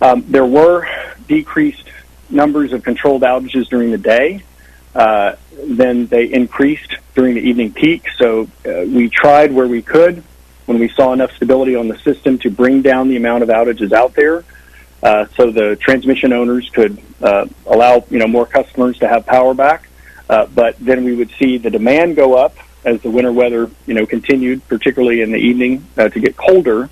There were decreased numbers of controlled outages during the day. Then they increased during the evening peak. So we tried where we could when we saw enough stability on the system to bring down the amount of outages out there. So the transmission owners could allow more customers to have power back, but then we would see the demand go up as the winter weather continued, particularly in the evening, to get colder,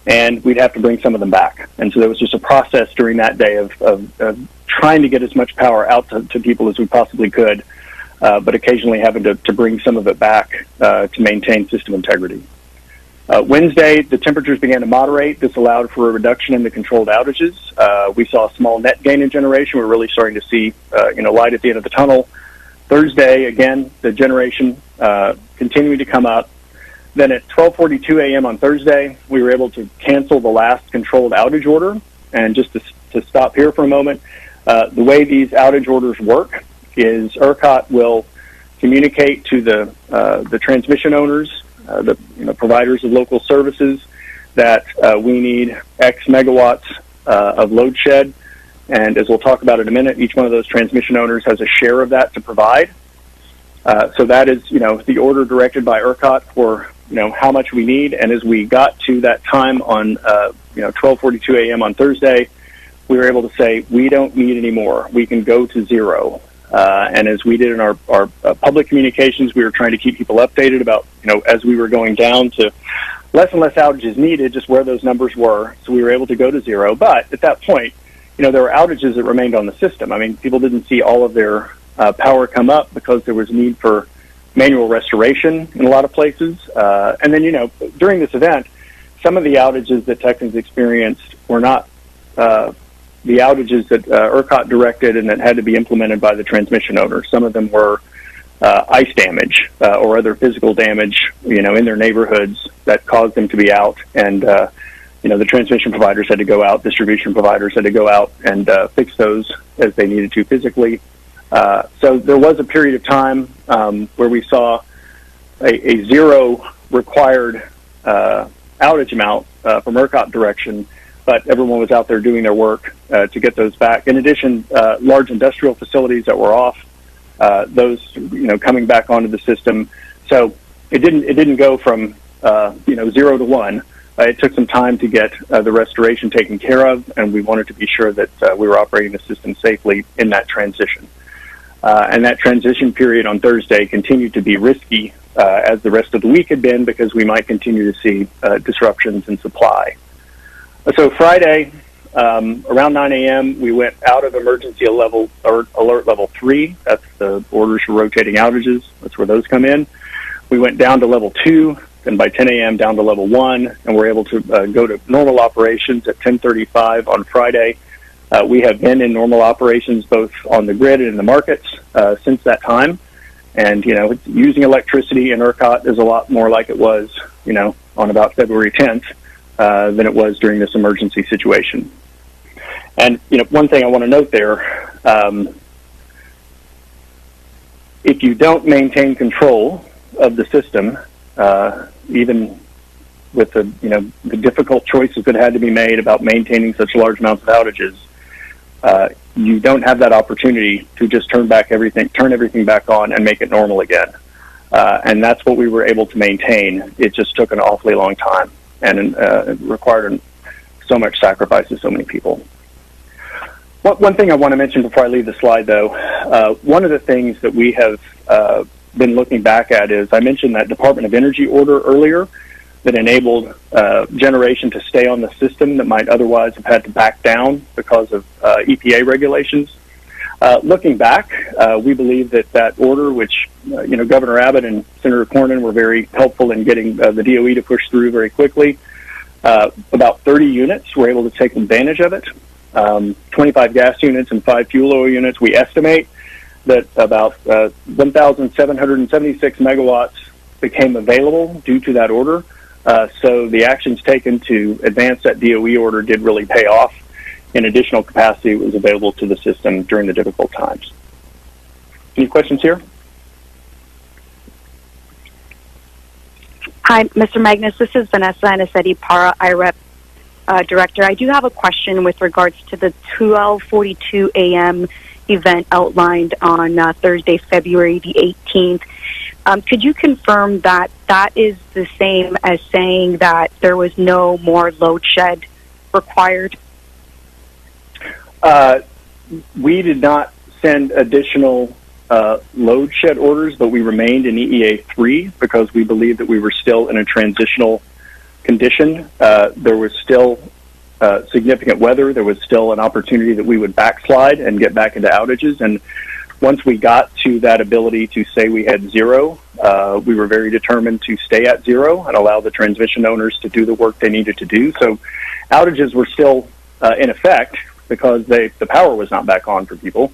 and we'd have to bring some of them back. And so there was just a process during that day of trying to get as much power out to people as we possibly could, but occasionally having to bring some of it back to maintain system integrity. Wednesday, the temperatures began to moderate. This allowed for a reduction in the controlled outages. We saw a small net gain in generation. We're really starting to see, light at the end of the tunnel. Thursday, again, the generation continuing to come up. Then at 12:42 a.m. on Thursday, we were able to cancel the last controlled outage order. And just to stop here for a moment, the way these outage orders work is ERCOT will communicate to the transmission owners, the providers of local services, that we need X megawatts of load shed. And as we'll talk about in a minute, each one of those transmission owners has a share of that to provide. So that is, the order directed by ERCOT for, how much we need. And as we got to that time on, 12:42 a.m. on Thursday, we were able to say, we don't need any more. We can go to zero. And as we did in our public communications, we were trying to keep people updated about, as we were going down to less and less outages needed, just where those numbers were. So we were able to go to zero. But at that point, there were outages that remained on the system. I mean, people didn't see all of their power come up because there was need for manual restoration in a lot of places. And then, during this event, some of the outages that Texans experienced were not the outages that ERCOT directed and that had to be implemented by the transmission owner. Some of them were ice damage or other physical damage, in their neighborhoods that caused them to be out. And, the transmission providers had to go out, distribution providers had to go out and fix those as they needed to physically. So there was a period of time where we saw a zero required outage amount from ERCOT direction, but everyone was out there doing their work to get those back. In addition, large industrial facilities that were off, those coming back onto the system. So it didn't go from 0 to 1. It took some time to get the restoration taken care of, and we wanted to be sure that we were operating the system safely in that transition. And that transition period on Thursday continued to be risky, as the rest of the week had been, because we might continue to see disruptions in supply. So Friday, around 9 a.m., we went out of emergency level or alert level 3. That's the orders for rotating outages. That's where those come in. We went down to level 2, and by 10 a.m. down to level 1, and we're able to go to normal operations at 10:35 on Friday. We have been in normal operations both on the grid and in the markets since that time. And, using electricity in ERCOT is a lot more like it was, on about February 10th than it was during this emergency situation. And, one thing I want to note there, if you don't maintain control of the system, even with the difficult choices that had to be made about maintaining such large amounts of outages, you don't have that opportunity to just turn everything back on and make it normal again. And that's what we were able to maintain. It just took an awfully long time, and it required so much sacrifice of so many people. One thing I want to mention before I leave the slide, though, one of the things that we have been looking back at is, I mentioned that Department of Energy order earlier that enabled generation to stay on the system that might otherwise have had to back down because of EPA regulations. Looking back, we believe that order, which Governor Abbott and Senator Cornyn were very helpful in getting the DOE to push through very quickly. About 30 units were able to take advantage of it. 25 gas units and 5 fuel oil units. We estimate that about 1,776 megawatts became available due to that order. So the actions taken to advance that DOE order did really pay off, and additional capacity was available to the system during the difficult times. Any questions here? Hi, Mr. Magnus. This is Vanessa Anasetti-Para, IREP Director. I do have a question with regards to the 12:42 a.m. event outlined on Thursday, February the 18th. Could you confirm that that is the same as saying that there was no more load shed required? We did not send additional load shed orders, but we remained in EEA 3 because we believed that we were still in a transitional condition. There was still significant weather. There was still an opportunity that we would backslide and get back into outages. And once we got to that ability to say we had zero, we were very determined to stay at zero and allow the transmission owners to do the work they needed to do. So outages were still in effect because the power was not back on for people.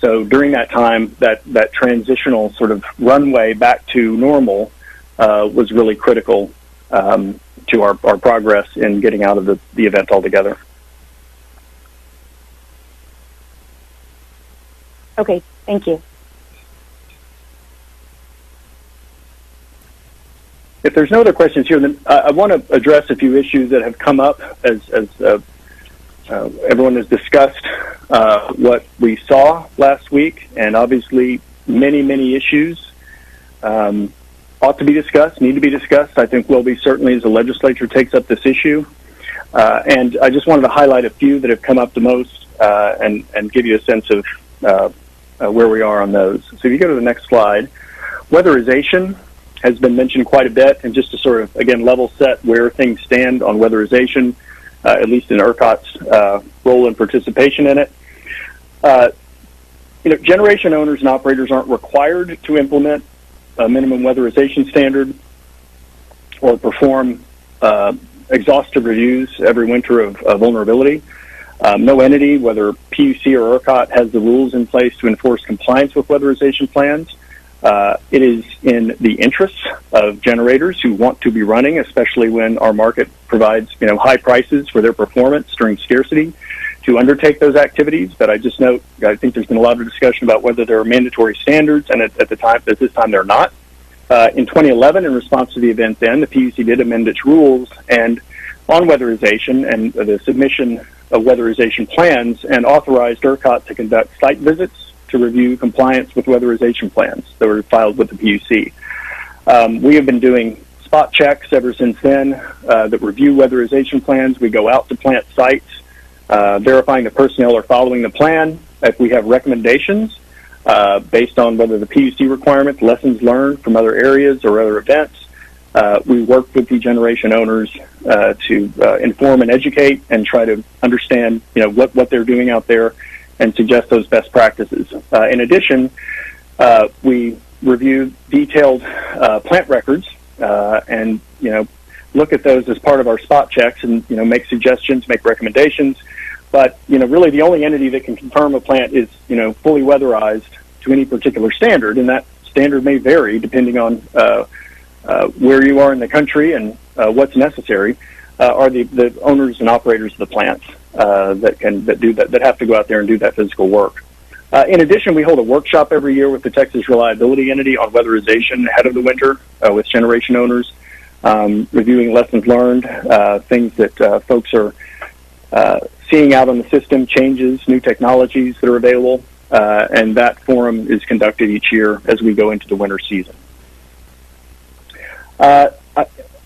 So during that time, that transitional sort of runway back to normal was really critical to our progress in getting out of the event altogether. Okay, thank you. If there's no other questions here, then I want to address a few issues that have come up as everyone has discussed what we saw last week, and obviously many issues ought to be discussed, need to be discussed. I think will be certainly as the legislature takes up this issue. And I just wanted to highlight a few that have come up the most and give you a sense of where we are on those. So if you go to the next slide, weatherization has been mentioned quite a bit, and just to sort of, again, level set where things stand on weatherization, at least in ERCOT's role and participation in it. Generation owners and operators aren't required to implement a minimum weatherization standard or perform exhaustive reviews every winter of vulnerability. No entity, whether PUC or ERCOT, has the rules in place to enforce compliance with weatherization plans. It is in the interests of generators who want to be running, especially when our market provides high prices for their performance during scarcity, to undertake those activities. But I just note, I think there's been a lot of discussion about whether there are mandatory standards, and at this time they're not. In 2011, in response to the event then, the PUC did amend its rules and on weatherization and the submission of weatherization plans, and authorized ERCOT to conduct site visits to review compliance with weatherization plans that were filed with the PUC. We have been doing spot checks ever since then that review weatherization plans. We go out to plant sites, verifying the personnel are following the plan. If we have recommendations, based on whether the PUC requirements, lessons learned from other areas or other events. We work with the generation owners to inform and educate and try to understand, what they're doing out there and suggest those best practices. In addition, we review detailed plant records and, look at those as part of our spot checks and, make suggestions, make recommendations. But, really the only entity that can confirm a plant is, fully weatherized to any particular standard, and that standard may vary depending on where you are in the country and what's necessary, are the owners and operators of the plants that have to go out there and do that physical work. In addition, we hold a workshop every year with the Texas Reliability Entity on weatherization ahead of the winter with generation owners, reviewing lessons learned, things that folks are seeing out on the system, changes, new technologies that are available, and that forum is conducted each year as we go into the winter season. I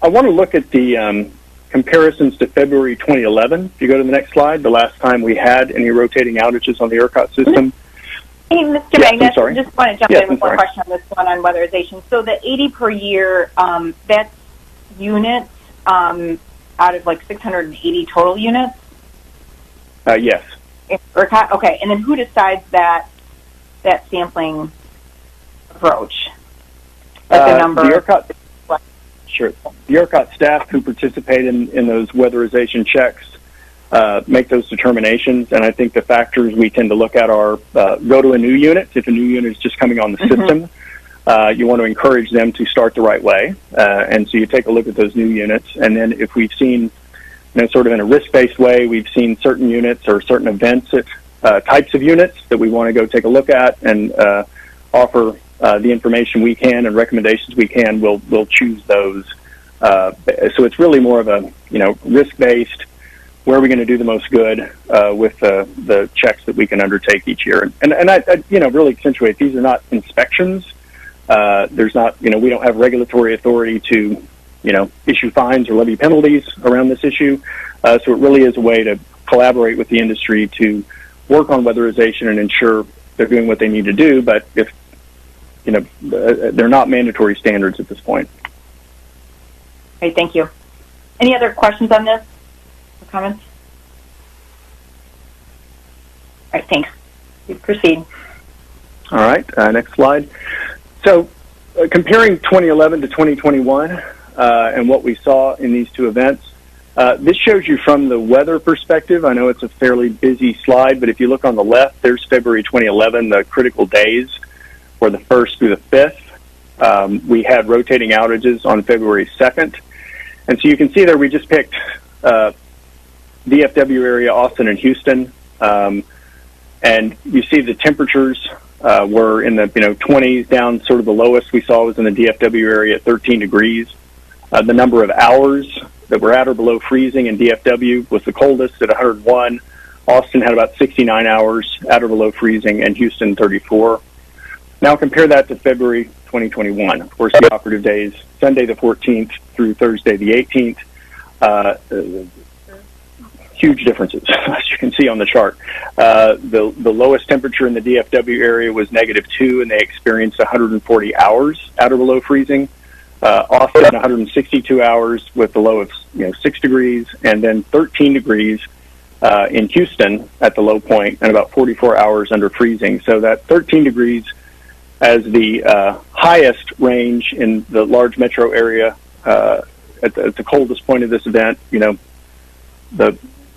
want to look at the comparisons to February 2011. If you go to the next slide, the last time we had any rotating outages on the ERCOT system. Hey, Mr. Magnus, I just want to jump in with one question on this one on weatherization. So the 80 per year, that's units out of like 680 total units? Yes. ERCOT? Okay, and then who decides that sampling approach? Like the number? The ERCOT, sure. The ERCOT staff who participate in those weatherization checks make those determinations, and I think the factors we tend to look at are go to a new unit. If a new unit is just coming on the system, you want to encourage them to start the right way, and so you take a look at those new units, and then if we've seen, sort of in a risk-based way, we've seen certain units or certain events at types of units that we want to go take a look at and offer the information we can and recommendations we can. We'll choose those. So it's really more of a risk-based. Where are we going to do the most good with the checks that we can undertake each year? And I really accentuate, these are not inspections. There's not, we don't have regulatory authority to, issue fines or levy penalties around this issue. So it really is a way to collaborate with the industry to work on weatherization and ensure they're doing what they need to do. But if, they're not mandatory standards at this point. Okay, thank you. Any other questions on this? Comments? All right, thanks. You proceed. All right, next slide. So comparing 2011 to 2021 and what we saw in these two events, this shows you from the weather perspective. I know it's a fairly busy slide, but if you look on the left, there's February 2011, the critical days were the 1st through the 5th. We had rotating outages on February 2nd. And so you can see there we just picked DFW area, Austin and Houston, and you see the temperatures were in the 20s down. Sort of the lowest we saw was in the DFW area at 13 degrees. The number of hours that were at or below freezing in DFW was the coldest at 101. Austin had about 69 hours at or below freezing, and Houston 34. Now compare that to February 2021. Of course, the operative days, Sunday the 14th through Thursday the 18th. Huge differences, as you can see on the chart. The lowest temperature in the DFW area was -2, and they experienced 140 hours at or below freezing. Austin 162 hours with the low of 6 degrees, and then 13 degrees in Houston at the low point, and about 44 hours under freezing. So that 13 degrees as the highest range in the large metro area at the coldest point of this event.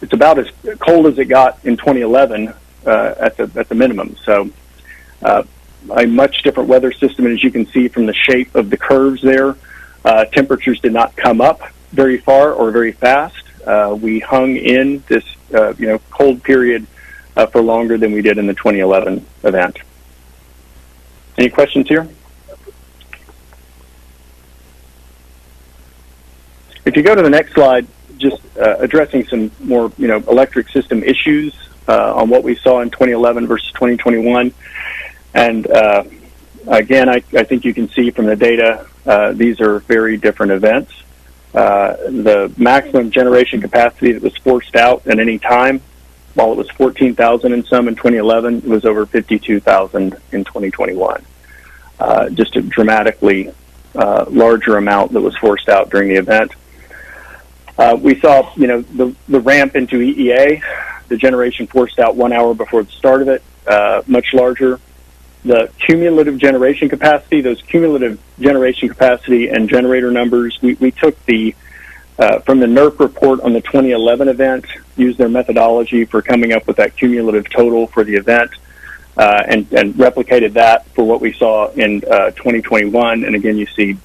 It's about as cold as it got in 2011 at the minimum. So a much different weather system, and as you can see from the shape of the curves there, temperatures did not come up very far or very fast. We hung in this cold period for longer than we did in the 2011 event. Any questions here? If you go to the next slide, just addressing some more, electric system issues on what we saw in 2011 versus 2021. And again, I think you can see from the data, these are very different events. The maximum generation capacity that was forced out at any time while it was 14,000 and some in 2011, it was over 52,000 in 2021. Just a dramatically larger amount that was forced out during the event. We saw, the ramp into EEA, the generation forced out 1 hour before the start of it, much larger. The cumulative generation capacity, those cumulative generation capacity and generator numbers, we took the from the NERC report on the 2011 event, used their methodology for coming up with that cumulative total for the event, and replicated that for what we saw in 2021. And again, you see,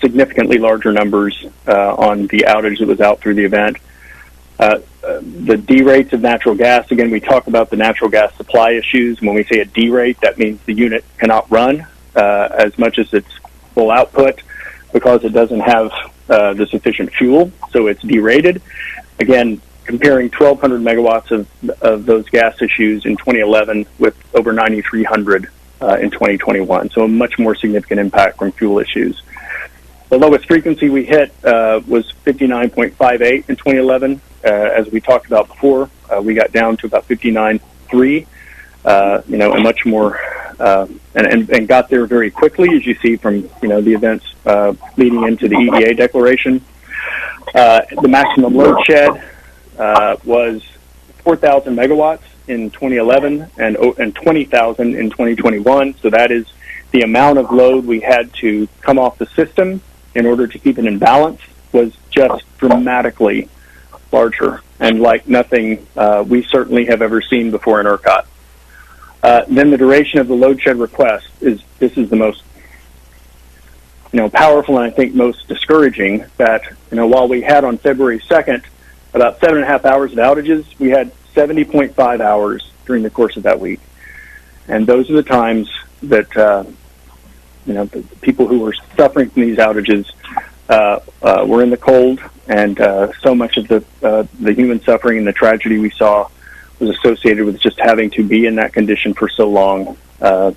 significantly larger numbers on the outage that was out through the event. The D rates of natural gas, again, we talk about the natural gas supply issues. When we say a D rate, that means the unit cannot run as much as its full output because it doesn't have the sufficient fuel, so it's derated. Again, comparing 1,200 megawatts of those gas issues in 2011 with over 9,300 in 2021, so a much more significant impact from fuel issues. The lowest frequency we hit was 59.58 in 2011. As we talked about before, we got down to about 59.3, a much more, and got there very quickly, as you see from, the events leading into the EEA declaration. The maximum load shed was 4,000 megawatts in 2011 and 20,000 in 2021. So that is the amount of load we had to come off the system in order to keep it in balance was just dramatically larger and like nothing we certainly have ever seen before in ERCOT. Then the duration of the load shed request is the most powerful and I think most discouraging. That while we had on February 2nd about 7.5 hours of outages, we had 70.5 hours during the course of that week, and those are the times that the people who were suffering from these outages were in the cold, and so much of the human suffering and the tragedy we saw was associated with just having to be in that condition for so long to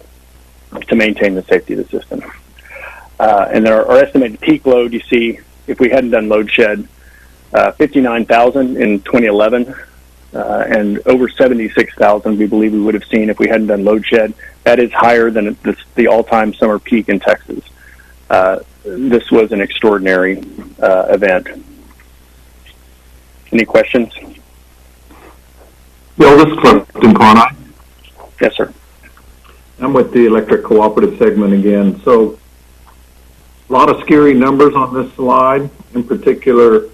maintain the safety of the system. And our estimated peak load, you see, if we hadn't done load shed, 59,000 in 2011, and over 76,000 we believe we would have seen if we hadn't done load shed. That is higher than the all-time summer peak in Texas. This was an extraordinary event. Any questions? Bill, this is Clifton Carnine. Yes, sir. I'm with the Electric Cooperative segment again. So a lot of scary numbers on this slide, in particular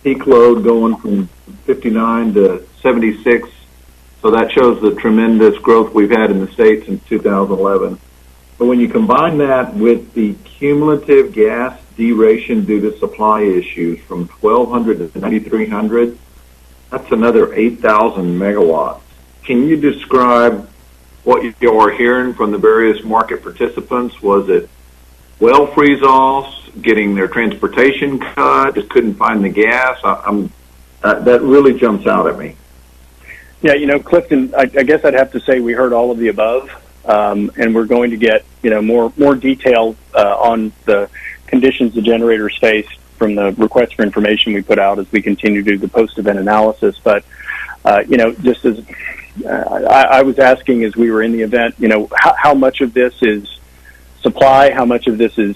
peak load going from 59 to 76. So that shows the tremendous growth we've had in the state since 2011. But when you combine that with the cumulative gas deration due to supply issues from 1,200 to 9,300, that's another 8,000 megawatts. Can you describe what you're hearing from the various market participants? Was it well freeze-offs, getting their transportation cut, just couldn't find the gas? That really jumps out at me. Yeah, Clifton, I guess I'd have to say we heard all of the above, and we're going to get, more detail on the conditions the generators face from the request for information we put out as we continue to do the post-event analysis. But, just as I was asking as we were in the event, how much of this is supply, how much of this is,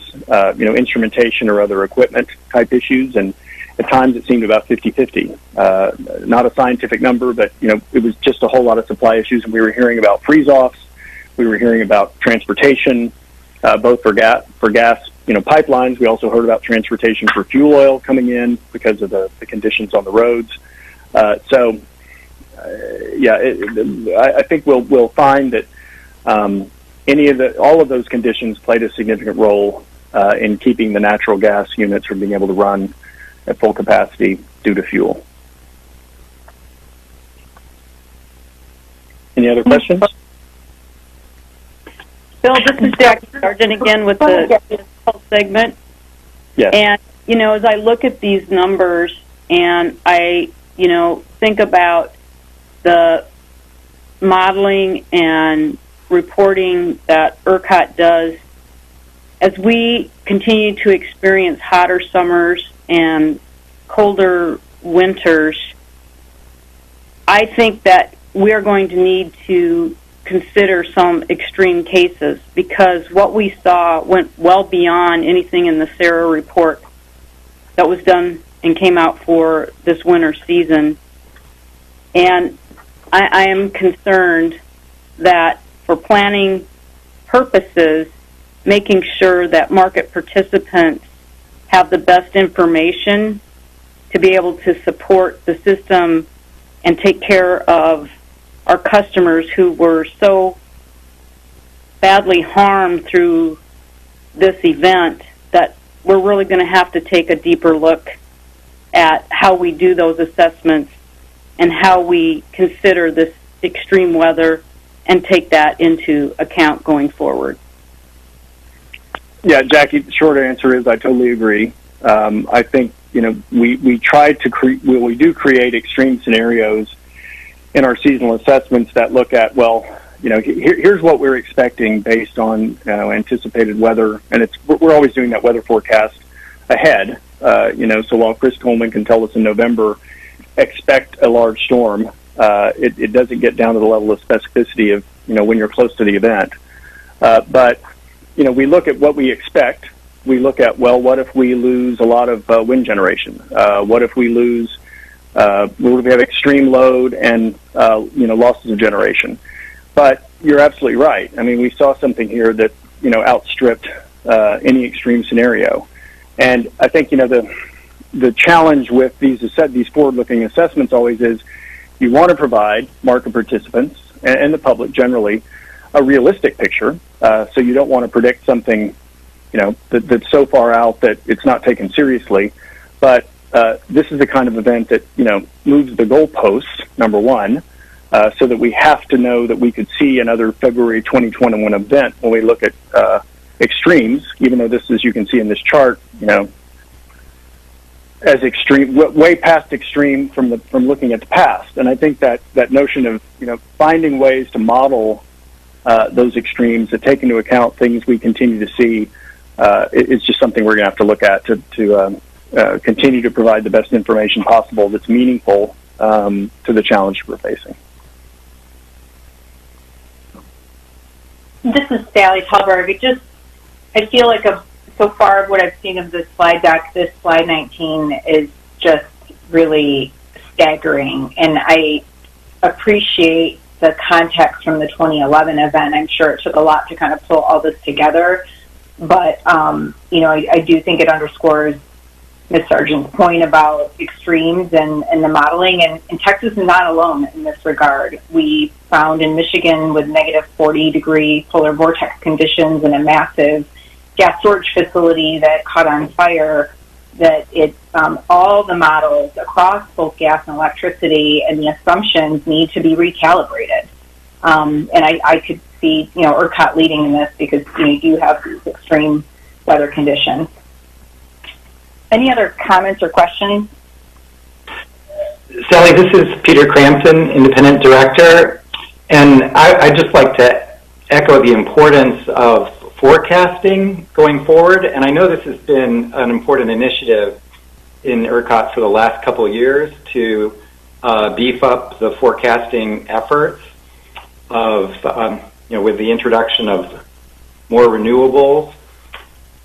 instrumentation or other equipment type issues, and at times it seemed about 50-50. Not a scientific number, but, it was just a whole lot of supply issues, and we were hearing about freeze-offs, we were hearing about transportation, both for gas, pipelines. We also heard about transportation for fuel oil coming in because of the conditions on the roads. I think we'll find that all of those conditions played a significant role in keeping the natural gas units from being able to run at full capacity due to fuel. Any other questions? Bill, this is Jackie Sargent again with the segment. Yes. And, as I look at these numbers and I, think about the modeling and reporting that ERCOT does, as we continue to experience hotter summers and colder winters, I think that we are going to need to consider some extreme cases, because what we saw went well beyond anything in the SARA report that was done and came out for this winter season. And I am concerned that for planning purposes, making sure that market participants have the best information to be able to support the system and take care of our customers who were so badly harmed through this event, that we're really going to have to take a deeper look at how we do those assessments and how we consider this extreme weather and take that into account going forward. Yeah, Jackie, the short answer is I totally agree. I think, we try to we do create extreme scenarios in our seasonal assessments that look at, here's what we're expecting based on anticipated weather, and we're always doing that weather forecast ahead. So while Chris Coleman can tell us in November, expect a large storm, it doesn't get down to the level of specificity of when you're close to the event. But we look at what we expect. We look at, what if we lose a lot of wind generation? What if we lose? What if we have extreme load and losses of generation? But you're absolutely right. I mean, we saw something here that outstripped any extreme scenario. And I think the challenge with these forward-looking assessments always is you want to provide market participants and the public generally a realistic picture. So you don't want to predict something that's so far out that it's not taken seriously. But this is the kind of event that moves the goalposts, number one, so that we have to know that we could see another February 2021 event when we look at extremes, even though this is, you can see in this chart, as extreme, way past extreme from looking at the past. And I think that notion of finding ways to model those extremes that take into account things we continue to see is just something we're going to have to look at to continue to provide the best information possible that's meaningful to the challenge we're facing. This is Sally Talberg. I feel like so far what I've seen of this slide deck, this slide 19 is just really staggering. And I appreciate the context from the 2011 event. I'm sure it took a lot to kind of pull all this together. But, I do think it underscores Ms. Sargent's point about extremes and the modeling. And Texas is not alone in this regard. We found in Michigan with negative 40-degree polar vortex conditions and a massive gas storage facility that caught on fire, that all the models across both gas and electricity and the assumptions need to be recalibrated. And I could see, ERCOT leading in this because you do have these extreme weather conditions. Any other comments or questions? Sally, this is Peter Crampton, Independent Director, and I'd just like to echo the importance of forecasting going forward. And I know this has been an important initiative in ERCOT for the last couple of years to beef up the forecasting efforts of, with the introduction of more renewables.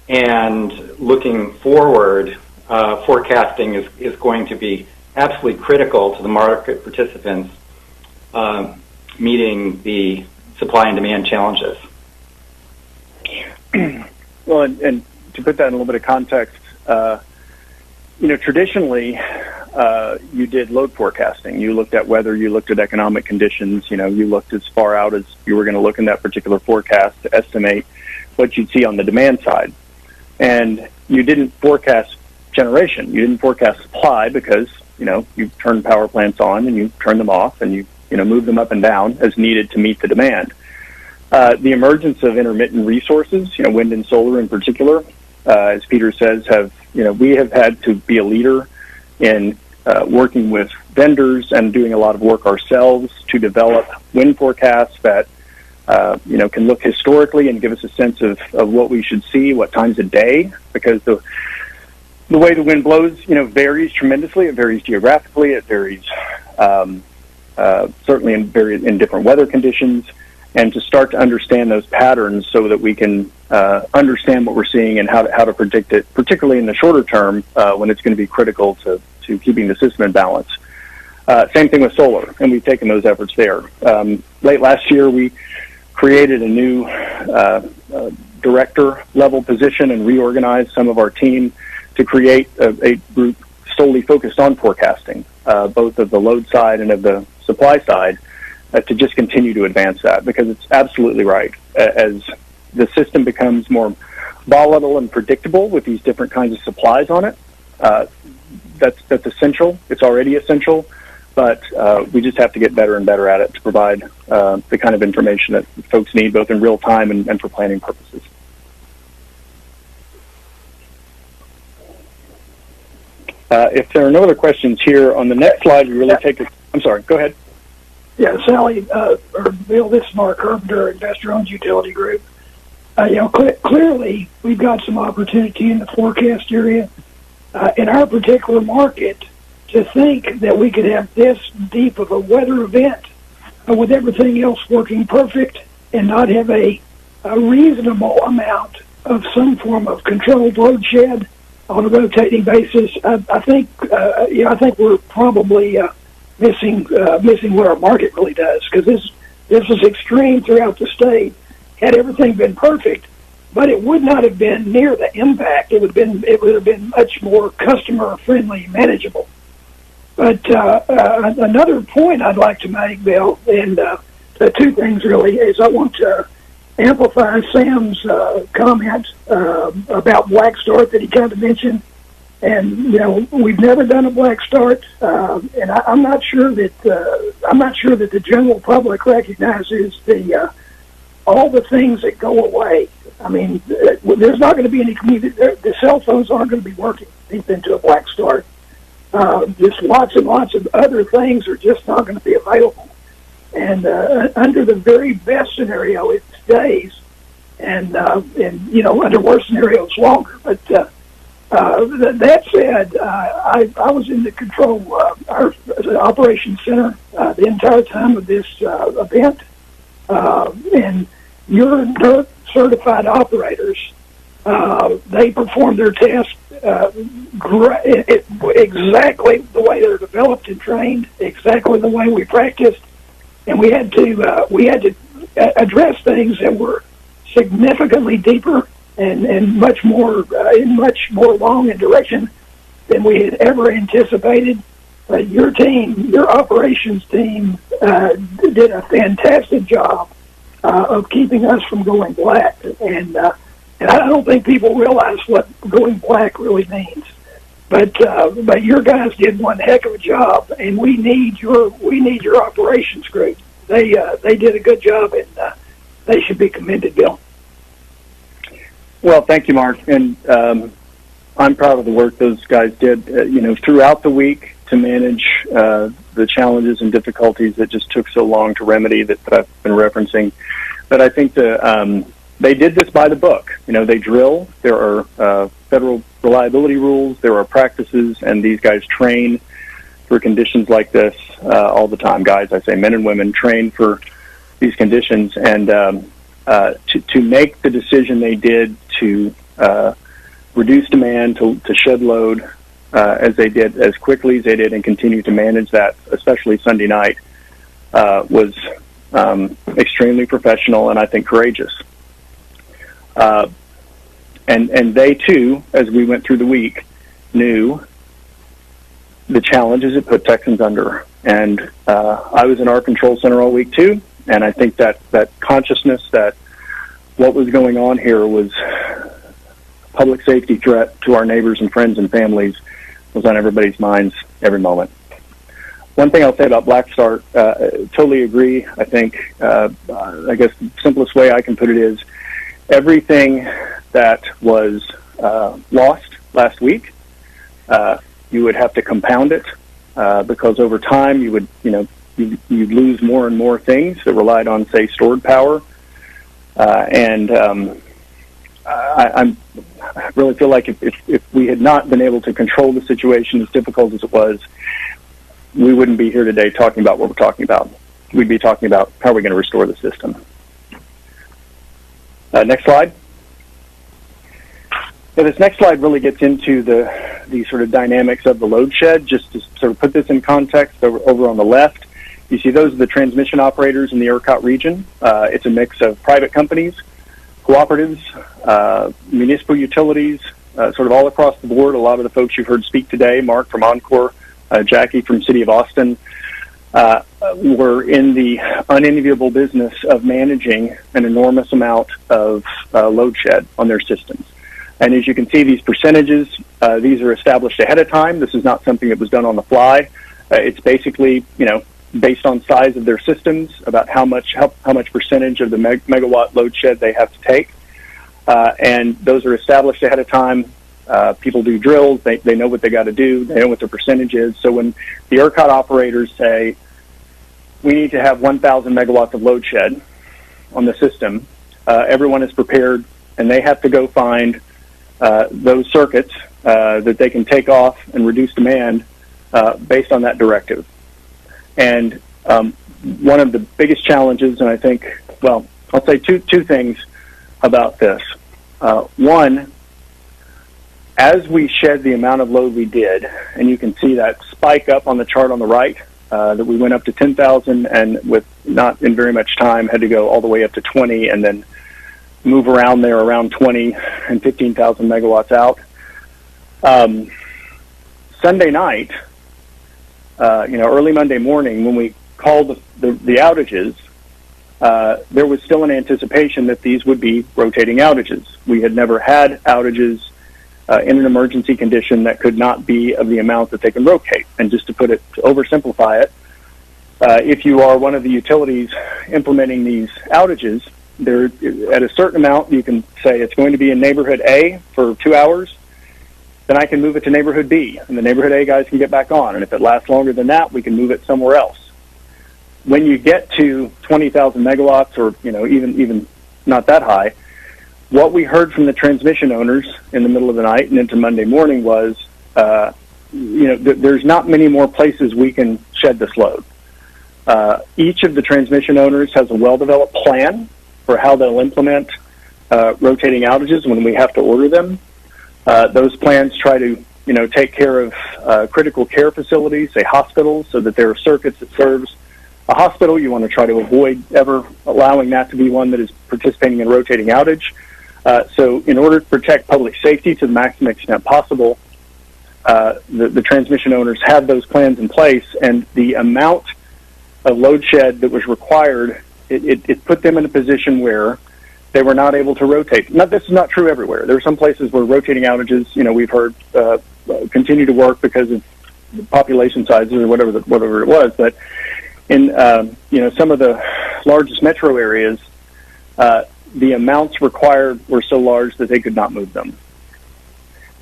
And looking forward, forecasting is going to be absolutely critical to the market participants meeting the supply and demand challenges. Well, and to put that in a little bit of context, traditionally, you did load forecasting. You looked at weather, you looked at economic conditions, you looked as far out as you were going to look in that particular forecast to estimate what you'd see on the demand side. And you didn't forecast generation. You didn't forecast supply because, you turn power plants on and you turn them off and you move them up and down as needed to meet the demand. The emergence of intermittent resources, wind and solar in particular, as Peter says, we have had to be a leader in working with vendors and doing a lot of work ourselves to develop wind forecasts that can look historically and give us a sense of what we should see, what times a day, because the way the wind blows, varies tremendously. It varies geographically. It varies certainly in different weather conditions, and to start to understand those patterns so that we can understand what we're seeing and how to predict it, particularly in the shorter term when it's going to be critical to keeping the system in balance. Same thing with solar, and we've taken those efforts there. Late last year, we created a new director-level position and reorganized some of our team to create a group solely focused on forecasting, both of the load side and of the supply side, to just continue to advance that, because it's absolutely right. As the system becomes more volatile and predictable with these different kinds of supplies on it, that's essential. It's already essential, but we just have to get better and better at it to provide the kind of information that folks need, both in real time and for planning purposes. If there are no other questions here, on the next slide, we really take I'm sorry, go ahead. Yeah, Sally, or Bill, this is Mark Carpenter, Investor-Owned Utility Group. Clearly, we've got some opportunity in the forecast area. In our particular market, to think that we could have this deep of a weather event with everything else working perfect and not have a reasonable amount of some form of controlled load shed on a rotating basis, I think we're probably missing what our market really does, because this was extreme throughout the state. Had everything been perfect, but it would not have been near the impact. It would have been much more customer friendly, manageable. But another point I'd like to make, Bill, and two things really, is I want to amplify Sam's comment about black start that he kind of mentioned. And we've never done a black start, and I'm not sure that the general public recognizes all the things that go away. I mean, there's not going to be any community. The cell phones aren't going to be working deep into a black start. Just lots and lots of other things are just not going to be available. And under the very best scenario, it's days, and under worse scenarios, longer. But that said, I was in the our operations center the entire time of this event, and your NERC certified operators, they performed their tests exactly the way they're developed and trained, exactly the way we practiced, and we had to address things that were significantly deeper and much more long in duration than we had ever anticipated. But your operations team, did a fantastic job of keeping us from going black, and I don't think people realize what going black really means. But your guys did one heck of a job, and we need your operations group. They did a good job, and they should be commended, Bill. Well, thank you, Mark, and I'm proud of the work those guys did, throughout the week to manage the challenges and difficulties that just took so long to remedy that I've been referencing. But I think they did this by the book. They drill. There are federal reliability rules. There are practices, and these guys train for conditions like this all the time. Guys, I say men and women, train for these conditions, and to make the decision they did to reduce demand, to shed load as they did, as quickly as they did, and continue to manage that, especially Sunday night, was extremely professional and I think courageous. And they too, as we went through the week, knew the challenges it put Texans under. And I was in our control center all week too, and I think that consciousness that what was going on here was a public safety threat to our neighbors and friends and families was on everybody's minds every moment. One thing I'll say about Black Start, totally agree. I think, I guess the simplest way I can put it is everything that was lost last week, you would have to compound it because over time you would, you'd lose more and more things that relied on, say, stored power. I really feel like if we had not been able to control the situation as difficult as it was, we wouldn't be here today talking about what we're talking about. We'd be talking about how we're going to restore the system. Next slide. Now, this next slide really gets into the sort of dynamics of the load shed. Just to sort of put this in context, over on the left, you see those are the transmission operators in the ERCOT region. It's a mix of private companies, cooperatives, municipal utilities, sort of all across the board. A lot of the folks you've heard speak today, Mark from Encore, Jackie from City of Austin, were in the unenviable business of managing an enormous amount of load shed on their systems. And as you can see, these percentages, these are established ahead of time. This is not something that was done on the fly. It's basically, based on size of their systems, about how much percentage of the megawatt load shed they have to take. And those are established ahead of time. People do drills. They know what they got to do. They know what their percentage is. So when the ERCOT operators say, we need to have 1,000 megawatts of load shed on the system, everyone is prepared, and they have to go find those circuits that they can take off and reduce demand based on that directive. And one of the biggest challenges, and I think, well, I'll say two things about this. One, as we shed the amount of load we did, and you can see that spike up on the chart on the right, that we went up to 10,000 and with not in very much time had to go all the way up to 20 and then move around there around 20 and 15,000 megawatts out. Sunday night, early Monday morning, when we called the outages, there was still an anticipation that these would be rotating outages. We had never had outages in an emergency condition that could not be of the amount that they can rotate. And just to oversimplify it, if you are one of the utilities implementing these outages, there, at a certain amount, you can say it's going to be in neighborhood A for 2 hours, then I can move it to neighborhood B, and the neighborhood A guys can get back on. And if it lasts longer than that, we can move it somewhere else. When you get to 20,000 megawatts, or even not that high, what we heard from the transmission owners in the middle of the night and into Monday morning was, there's not many more places we can shed this load. Each of the transmission owners has a well-developed plan for how they'll implement rotating outages when we have to order them. Those plans try to, take care of critical care facilities, say hospitals, so that there are circuits that serves a hospital. You want to try to avoid ever allowing that to be one that is participating in a rotating outage. So in order to protect public safety to the maximum extent possible, the transmission owners had those plans in place, and the amount of load shed that was required, it put them in a position where they were not able to rotate. This is not true everywhere. There are some places where rotating outages, we've heard, continue to work because of population sizes or whatever it was. But in some of the largest metro areas, the amounts required were so large that they could not move them.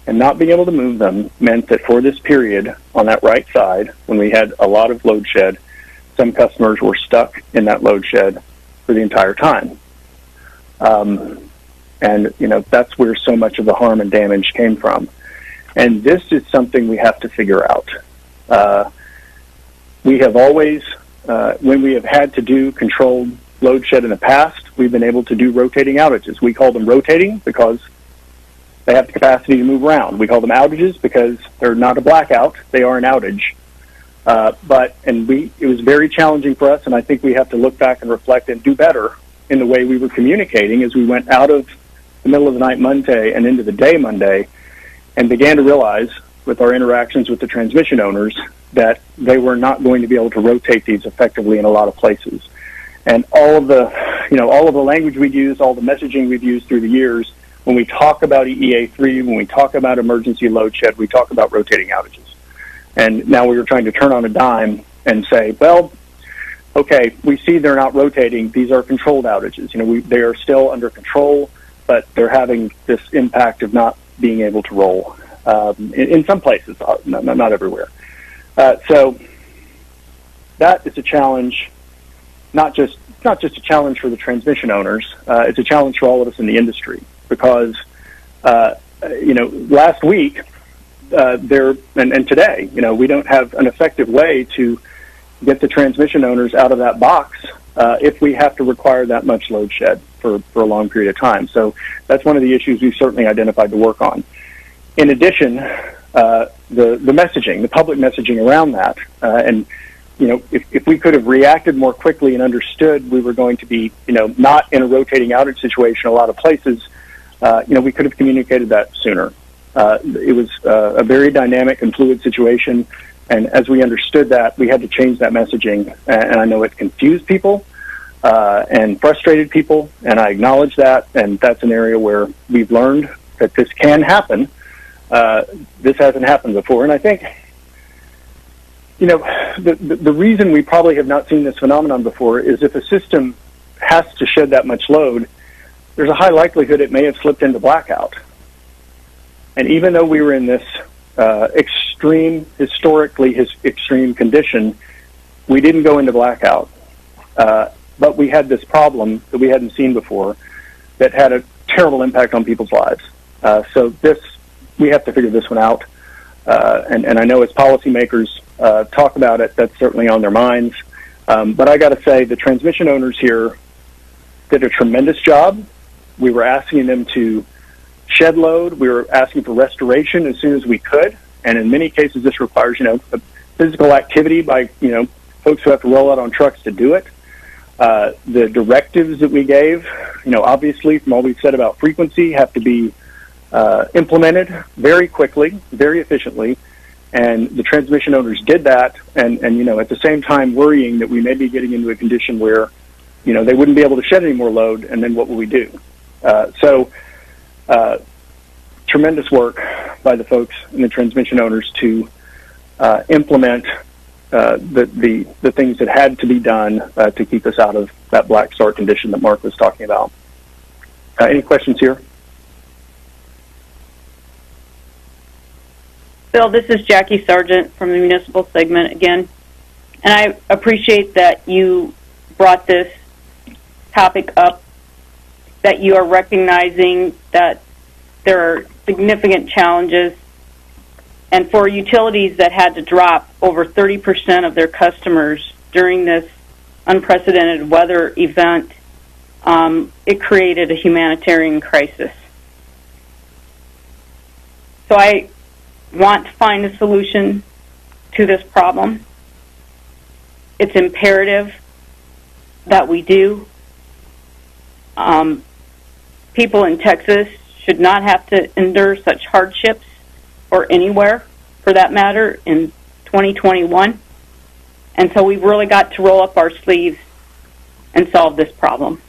And not being able to move them meant that for this period on that right side, when we had a lot of load shed, some customers were stuck in that load shed for the entire time. And that's where so much of the harm and damage came from. And this is something we have to figure out. We have always, when we have had to do controlled load shed in the past, we've been able to do rotating outages. We call them rotating because they have the capacity to move around. We call them outages because they're not a blackout, they are an outage. It was very challenging for us, and I think we have to look back and reflect and do better in the way we were communicating as we went out of the middle of the night Monday and into the day Monday, and began to realize with our interactions with the transmission owners that they were not going to be able to rotate these effectively in a lot of places. And all of the language we've used, all the messaging we've used through the years, when we talk about EEA3, when we talk about emergency load shed, we talk about rotating outages. And now we were trying to turn on a dime and say, well, okay, we see they're not rotating. These are controlled outages. They are still under control, but they're having this impact of not being able to roll in some places, not everywhere. So that is a challenge, not just a challenge for the transmission owners. It's a challenge for all of us in the industry because, last week and today, we don't have an effective way to get the transmission owners out of that box if we have to require that much load shed for a long period of time. So that's one of the issues we've certainly identified to work on. In addition, the messaging, the public messaging around that, and if we could have reacted more quickly and understood we were going to be, not in a rotating outage situation in a lot of places, we could have communicated that sooner. It was a very dynamic and fluid situation, and as we understood that, we had to change that messaging, and I know it confused people and frustrated people, and I acknowledge that, and that's an area where we've learned that this can happen. This hasn't happened before, and I think the reason we probably have not seen this phenomenon before is if a system has to shed that much load, there's a high likelihood it may have slipped into blackout. And even though we were in this historically extreme condition, we didn't go into blackout. But we had this problem that we hadn't seen before that had a terrible impact on people's lives. So we have to figure this one out. And I know as policymakers talk about it, that's certainly on their minds. But I got to say, the transmission owners here did a tremendous job. We were asking them to shed load. We were asking for restoration as soon as we could. And in many cases, this requires, physical activity by, folks who have to roll out on trucks to do it. The directives that we gave, obviously from all we've said about frequency, have to be implemented very quickly, very efficiently. And the transmission owners did that, and at the same time worrying that we may be getting into a condition where, they wouldn't be able to shed any more load, and then what will we do? Tremendous work by the folks and the transmission owners to implement the things that had to be done to keep us out of that black start condition that Mark was talking about. Any questions here? Bill, this is Jackie Sargent from the municipal segment again, and I appreciate that you brought this topic up, that you are recognizing that there are significant challenges, and for utilities that had to drop over 30% of their customers during this unprecedented weather event, it created a humanitarian crisis. So I want to find a solution to this problem. It's imperative that we do. People in Texas should not have to endure such hardships, or anywhere for that matter, in 2021. And so we've really got to roll up our sleeves and solve this problem.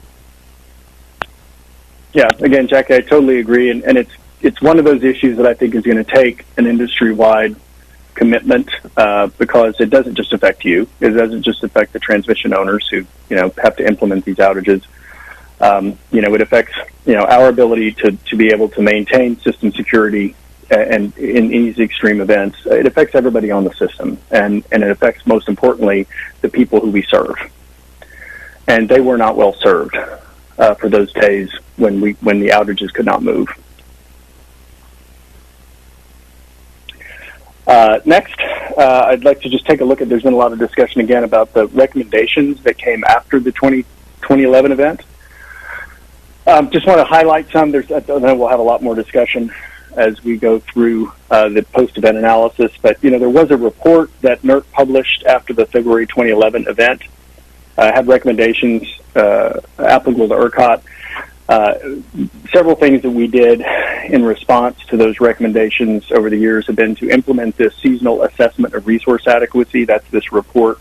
Yeah, again, Jackie, I totally agree, and it's one of those issues that I think is going to take an industry-wide commitment because it doesn't just affect you. It doesn't just affect the transmission owners who have to implement these outages. It affects our ability to be able to maintain system security and in these extreme events. It affects everybody on the system, and it affects, most importantly, the people who we serve. And they were not well served for those days when the outages could not move. Next, I'd like to just take a look at, there's been a lot of discussion again about the recommendations that came after the 2011 event. Just want to highlight some. I know we'll have a lot more discussion as we go through the post-event analysis, but there was a report that NERC published after the February 2011 event, had recommendations applicable to ERCOT. Several things that we did in response to those recommendations over the years have been to implement this seasonal assessment of resource adequacy. That's this report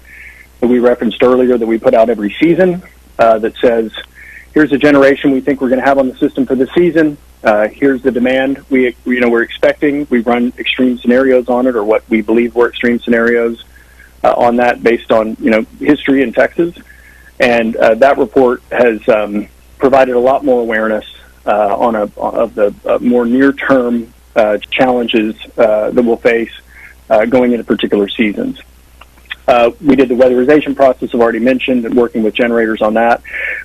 that we referenced earlier that we put out every season that says, here's the generation we think we're going to have on the system for the season. Here's the demand we're expecting. We run extreme scenarios on it, or what we believe were extreme scenarios on that based on history in Texas. And that report has provided a lot more awareness of the more near-term challenges that we'll face going into particular seasons. We did the weatherization process I've already mentioned, and working with generators on that.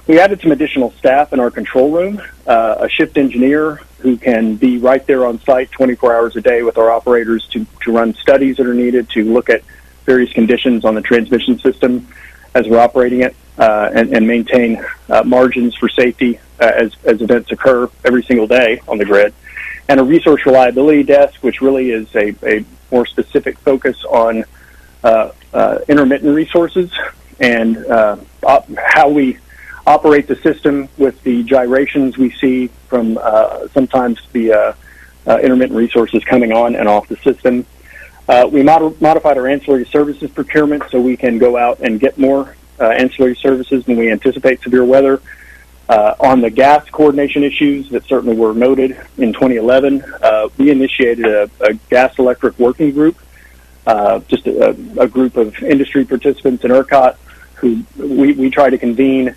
We added some additional staff in our control room, a shift engineer who can be right there on site 24 hours a day with our operators to run studies that are needed, to look at various conditions on the transmission system as we're operating it, and maintain margins for safety as events occur every single day on the grid. And a resource reliability desk, which really is a more specific focus on intermittent resources and how we operate the system with the gyrations we see from sometimes the intermittent resources coming on and off the system. We modified our ancillary services procurement so we can go out and get more ancillary services when we anticipate severe weather. On the gas coordination issues that certainly were noted in 2011, we initiated a gas electric working group, just a group of industry participants in ERCOT who we try to convene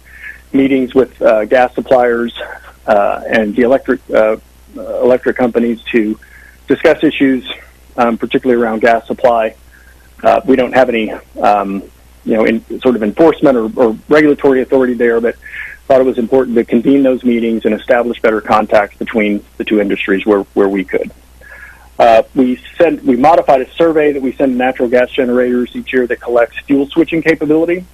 meetings with gas suppliers and the electric companies to discuss issues, particularly around gas supply. We don't have any, sort of enforcement or regulatory authority there, but thought it was important to convene those meetings and establish better contacts between the two industries where we could. We modified a survey that we send to natural gas generators each year that collects fuel switching capability.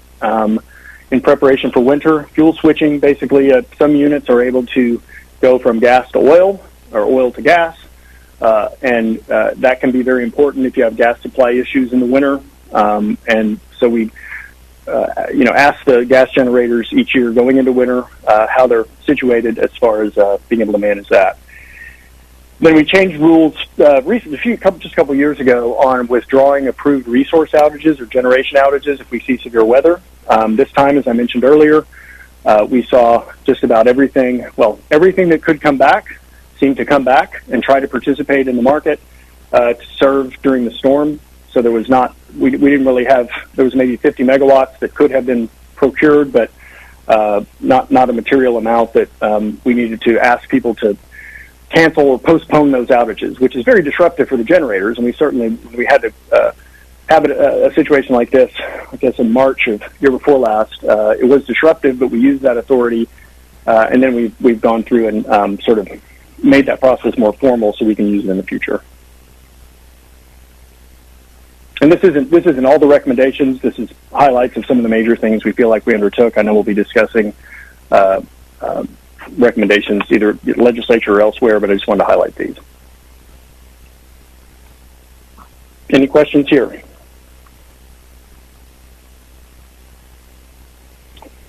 In preparation for winter, fuel switching, basically some units are able to go from gas to oil or oil to gas, and that can be very important if you have gas supply issues in the winter. And so we ask the gas generators each year going into winter how they're situated as far as being able to manage that. Then we changed rules recently, just a couple years ago, on withdrawing approved resource outages or generation outages if we see severe weather. This time, as I mentioned earlier, we saw just about everything that could come back seemed to come back and try to participate in the market to serve during the storm. So there was we didn't really have, there was maybe 50 megawatts that could have been procured, but not a material amount that we needed to ask people to cancel or postpone those outages, which is very disruptive for the generators. And we had to have a situation like this, I guess in March of year before last. It was disruptive, but we used that authority, and then we've gone through and sort of made that process more formal so we can use it in the future. And this isn't all the recommendations. This is highlights of some of the major things we feel like we undertook. I know we'll be discussing recommendations either legislature or elsewhere, but I just wanted to highlight these. Any questions here?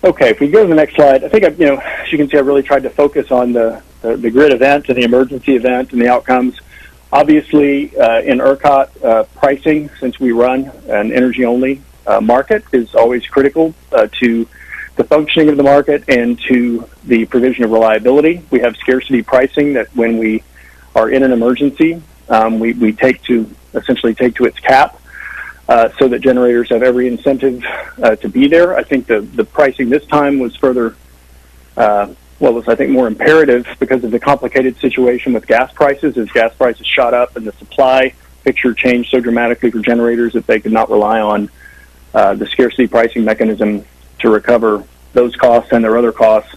Okay, if we go to the next slide, I think as you can see, I really tried to focus on the grid event and the emergency event and the outcomes. Obviously, in ERCOT, pricing, since we run an energy-only market, is always critical to the functioning of the market and to the provision of reliability. We have scarcity pricing that when we are in an emergency, we essentially take to its cap, so that generators have every incentive to be there. I think the pricing this time was further, was I think more imperative because of the complicated situation with gas prices. As gas prices shot up and the supply picture changed so dramatically for generators that they could not rely on the scarcity pricing mechanism to recover those costs and their other costs,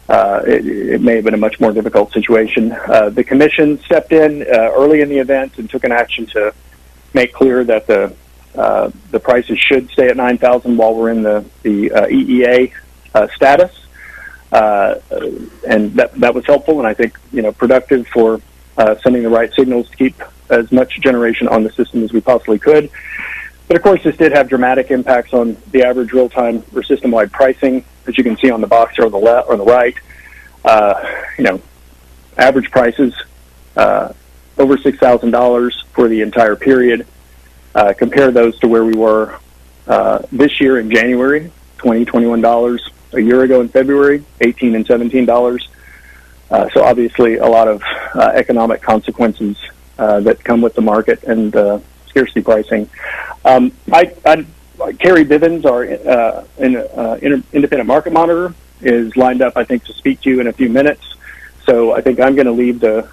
it may have been a much more difficult situation. The Commission stepped in early in the event and took an action to make clear that the prices should stay at $9,000 while we're in the EEA status, and that was helpful, and I think productive for sending the right signals to keep as much generation on the system as we possibly could. But of course, this did have dramatic impacts on the average real-time or system-wide pricing, as you can see on the box here on the left or the right. Average prices over $6,000 for the entire period. Compare those to where we were this year in January, $21 a year ago in February, $18 and $17. So obviously, a lot of economic consequences that come with the market and scarcity pricing. Carrie Bivens, our independent market monitor, is lined up, I think, to speak to you in a few minutes. So I think I'm going to leave the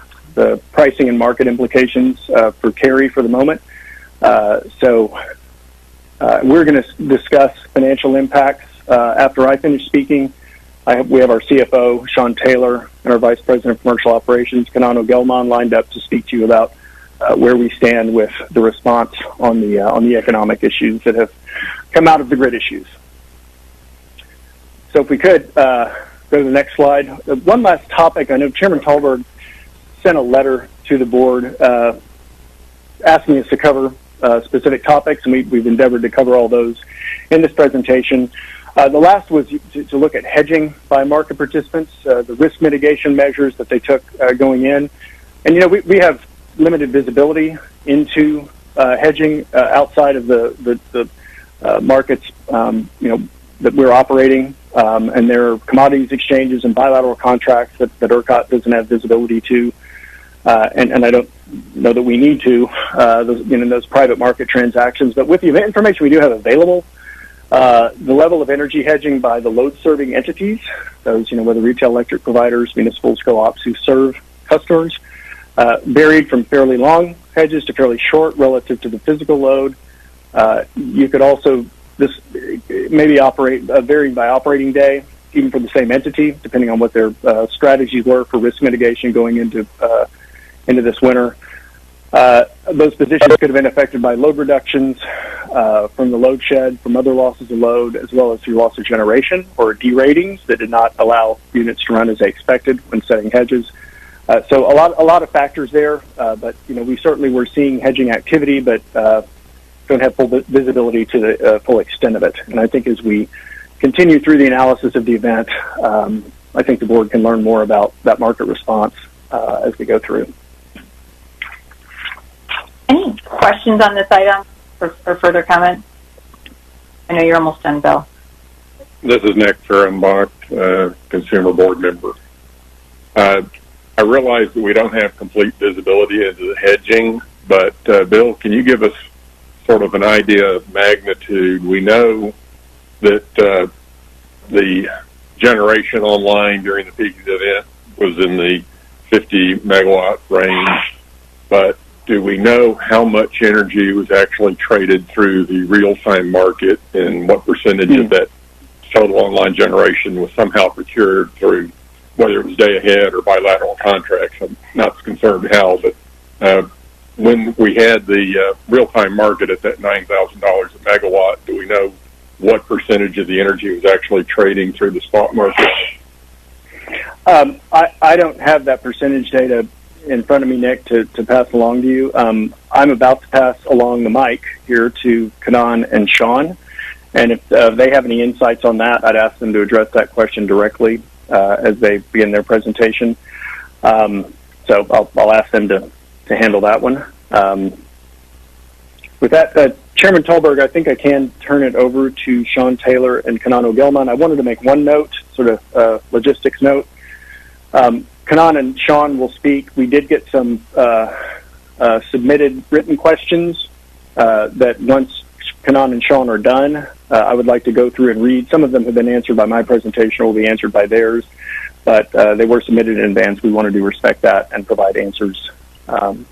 pricing and market implications for Carrie for the moment. So we're going to discuss financial impacts after I finish speaking. we have our CFO, Sean Taylor, and our Vice President of Commercial Operations, Kanano Gelman, lined up to speak to you about where we stand with the response on the economic issues that have come out of the grid issues. So if we could go to the next slide. One last topic. I know Chairman Tallberg sent a letter to the board asking us to cover specific topics, and we've endeavored to cover all those in this presentation. The last was to look at hedging by market participants, the risk mitigation measures that they took going in. And, we have limited visibility into hedging outside of the markets, that we're operating, and there are commodities exchanges and bilateral contracts that ERCOT doesn't have visibility to, and I don't know that we need to, those private market transactions. But with the information we do have available, the level of energy hedging by the load-serving entities, those, whether retail electric providers, municipals, co-ops who serve customers, varied from fairly long hedges to fairly short relative to the physical load. You could also, this maybe varying by operating day, even for the same entity, depending on what their strategies were for risk mitigation going into this winter. Those positions could have been affected by load reductions from the load shed, from other losses of load, as well as through loss of generation or deratings that did not allow units to run as they expected when setting hedges. So a lot of factors there, but we certainly were seeing hedging activity, but don't have full visibility to the full extent of it. And I think as we continue through the analysis of the event, I think the board can learn more about that market response as we go through. Any questions on this item or further comments? I know you're almost done, Bill. This is Nick Fehrenbach, Consumer Board member. I realize that we don't have complete visibility into the hedging, but Bill, can you give us sort of an idea of magnitude? We know that the generation online during the peak event was in the 50 megawatt range, but do we know how much energy was actually traded through the real-time market, and what percentage of that total online generation was somehow procured through, whether it was day ahead or bilateral contracts? I'm not concerned how, but when we had the real-time market at that $9,000 a megawatt, do we know what percentage of the energy was actually trading through the spot market? I don't have that percentage data in front of me, Nick, to pass along to you. I'm about to pass along the mic here to Kanan and Sean, and if they have any insights on that, I'd ask them to address that question directly as they begin their presentation. So I'll ask them to handle that one. With that, Chairman Tallberg, I think I can turn it over to Sean Taylor and Kanano Gelman. I wanted to make one note, sort of logistics note. Kanan and Sean will speak. We did get some submitted written questions that once Kanan and Sean are done, I would like to go through and read. Some of them have been answered by my presentation or will be answered by theirs, but they were submitted in advance. We wanted to respect that and provide answers to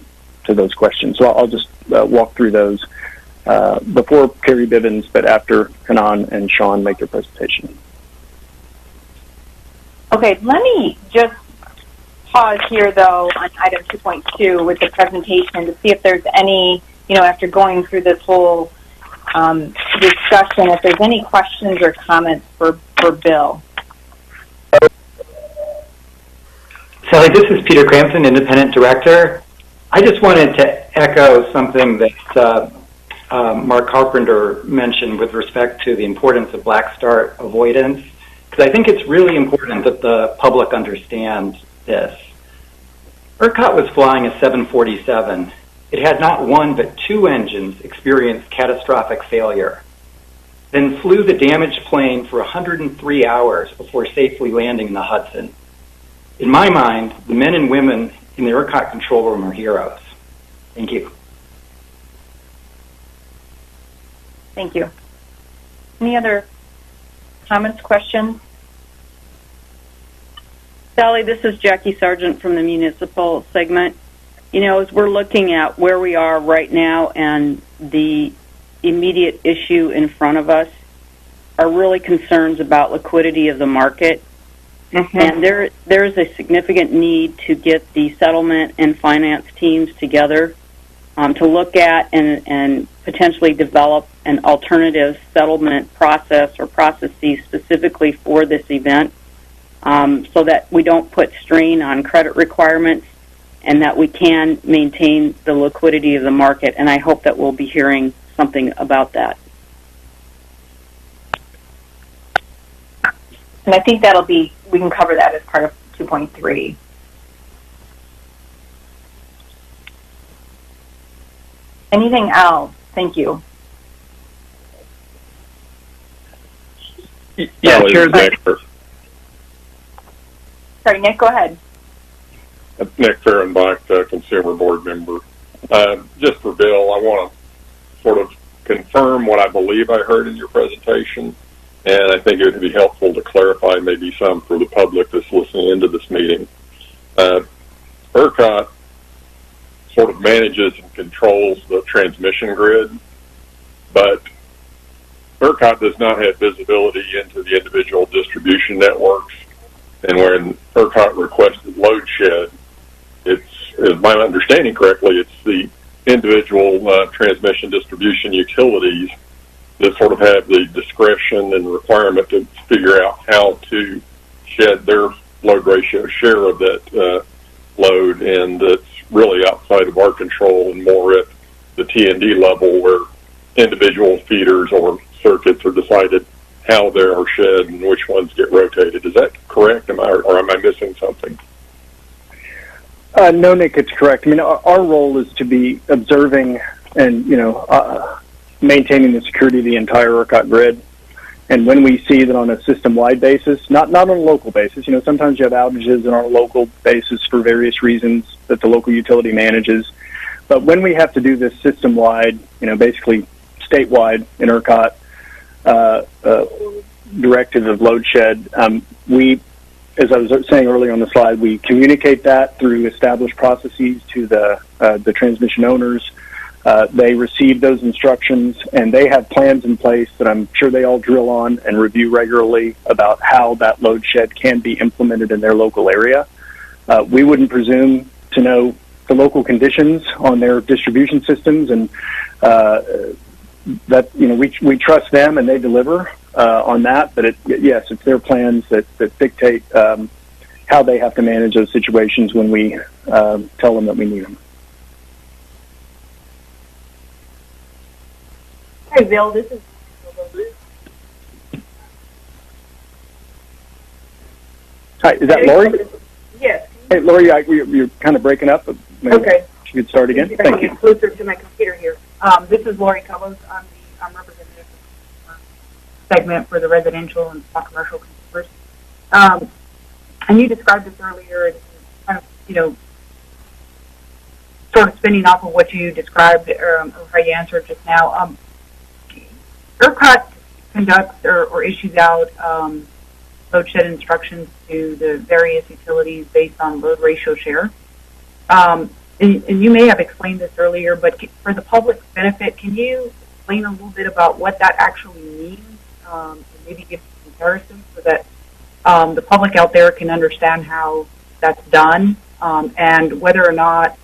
those questions. So I'll just walk through those before Carrie Bivens, but after Kanan and Sean make their presentation. Okay, let me just pause here, though, on item 2.2 with the presentation to see if there's any, after going through this whole discussion, if there's any questions or comments for Bill. Sally, this is Peter Crampton, Independent Director. I just wanted to echo something that Mark Carpenter mentioned with respect to the importance of black start avoidance, because I think it's really important that the public understand this. ERCOT was flying a 747. It had not one but two engines experience catastrophic failure, then flew the damaged plane for 103 hours before safely landing in the Hudson. In my mind, the men and women in the ERCOT control room are heroes. Thank you. Thank you. Any other comments, questions? Sally, this is Jackie Sargent from the municipal segment. As we're looking at where we are right now and the immediate issue in front of us, are really concerns about liquidity of the market Mm-hmm. And there is a significant need to get the settlement and finance teams together to look at and potentially develop an alternative settlement process or processes specifically for this event, so that we don't put strain on credit requirements and that we can maintain the liquidity of the market. And I hope that we'll be hearing something about that. And I think we can cover that as part of 2.3. Anything else? Thank you. Yeah, Chair. Sorry, Nick, go ahead. Nick Fehrenbach, Consumer Board member. Just for Bill, I want to sort of confirm what I believe I heard in your presentation, and I think it would be helpful to clarify maybe some for the public that's listening into this meeting. ERCOT sort of manages and controls the transmission grid, but ERCOT does not have visibility into the individual distribution networks. And when ERCOT requested load shed, if my understanding correctly, it's the individual transmission distribution utilities that sort of have the discretion and requirement to figure out how to shed their load ratio share of that load, and it's really outside of our control and more at the T&D level where individual feeders or circuits are decided how they are shed and which ones get rotated. Is that correct? Am I missing something? No, Nick, it's correct. I mean, our role is to be observing and, maintaining the security of the entire ERCOT grid. And when we see that on a system-wide basis, not on a local basis, sometimes you have outages on a local basis for various reasons that the local utility manages. But when we have to do this system-wide, basically statewide in ERCOT, directive of load shed, we, as I was saying earlier on the slide, we communicate that through established processes to the transmission owners. They receive those instructions, and they have plans in place that I'm sure they all drill on and review regularly about how that load shed can be implemented in their local area. We wouldn't presume to know the local conditions on their distribution systems, and that we trust them and they deliver on that. But yes, it's their plans that dictate how they have to manage those situations when we tell them that we need them. Hi, Bill. This is. Hi, is that Lori? Yes. Hey, Lori, you're kind of breaking up. But Okay. You could start again. Thank you. Get closer to my computer here. This is Lori Cubbles. I'm representative of the segment for the residential and small commercial consumers. And you described this earlier, and kind of, sort of spinning off of what you described or how you answered just now. ERCOT conducts or issues out load shed instructions to the various utilities based on load ratio share. And you may have explained this earlier, but for the public's benefit, can you explain a little bit about what that actually means, and maybe give some comparisons so that the public out there can understand how that's done, and whether or not,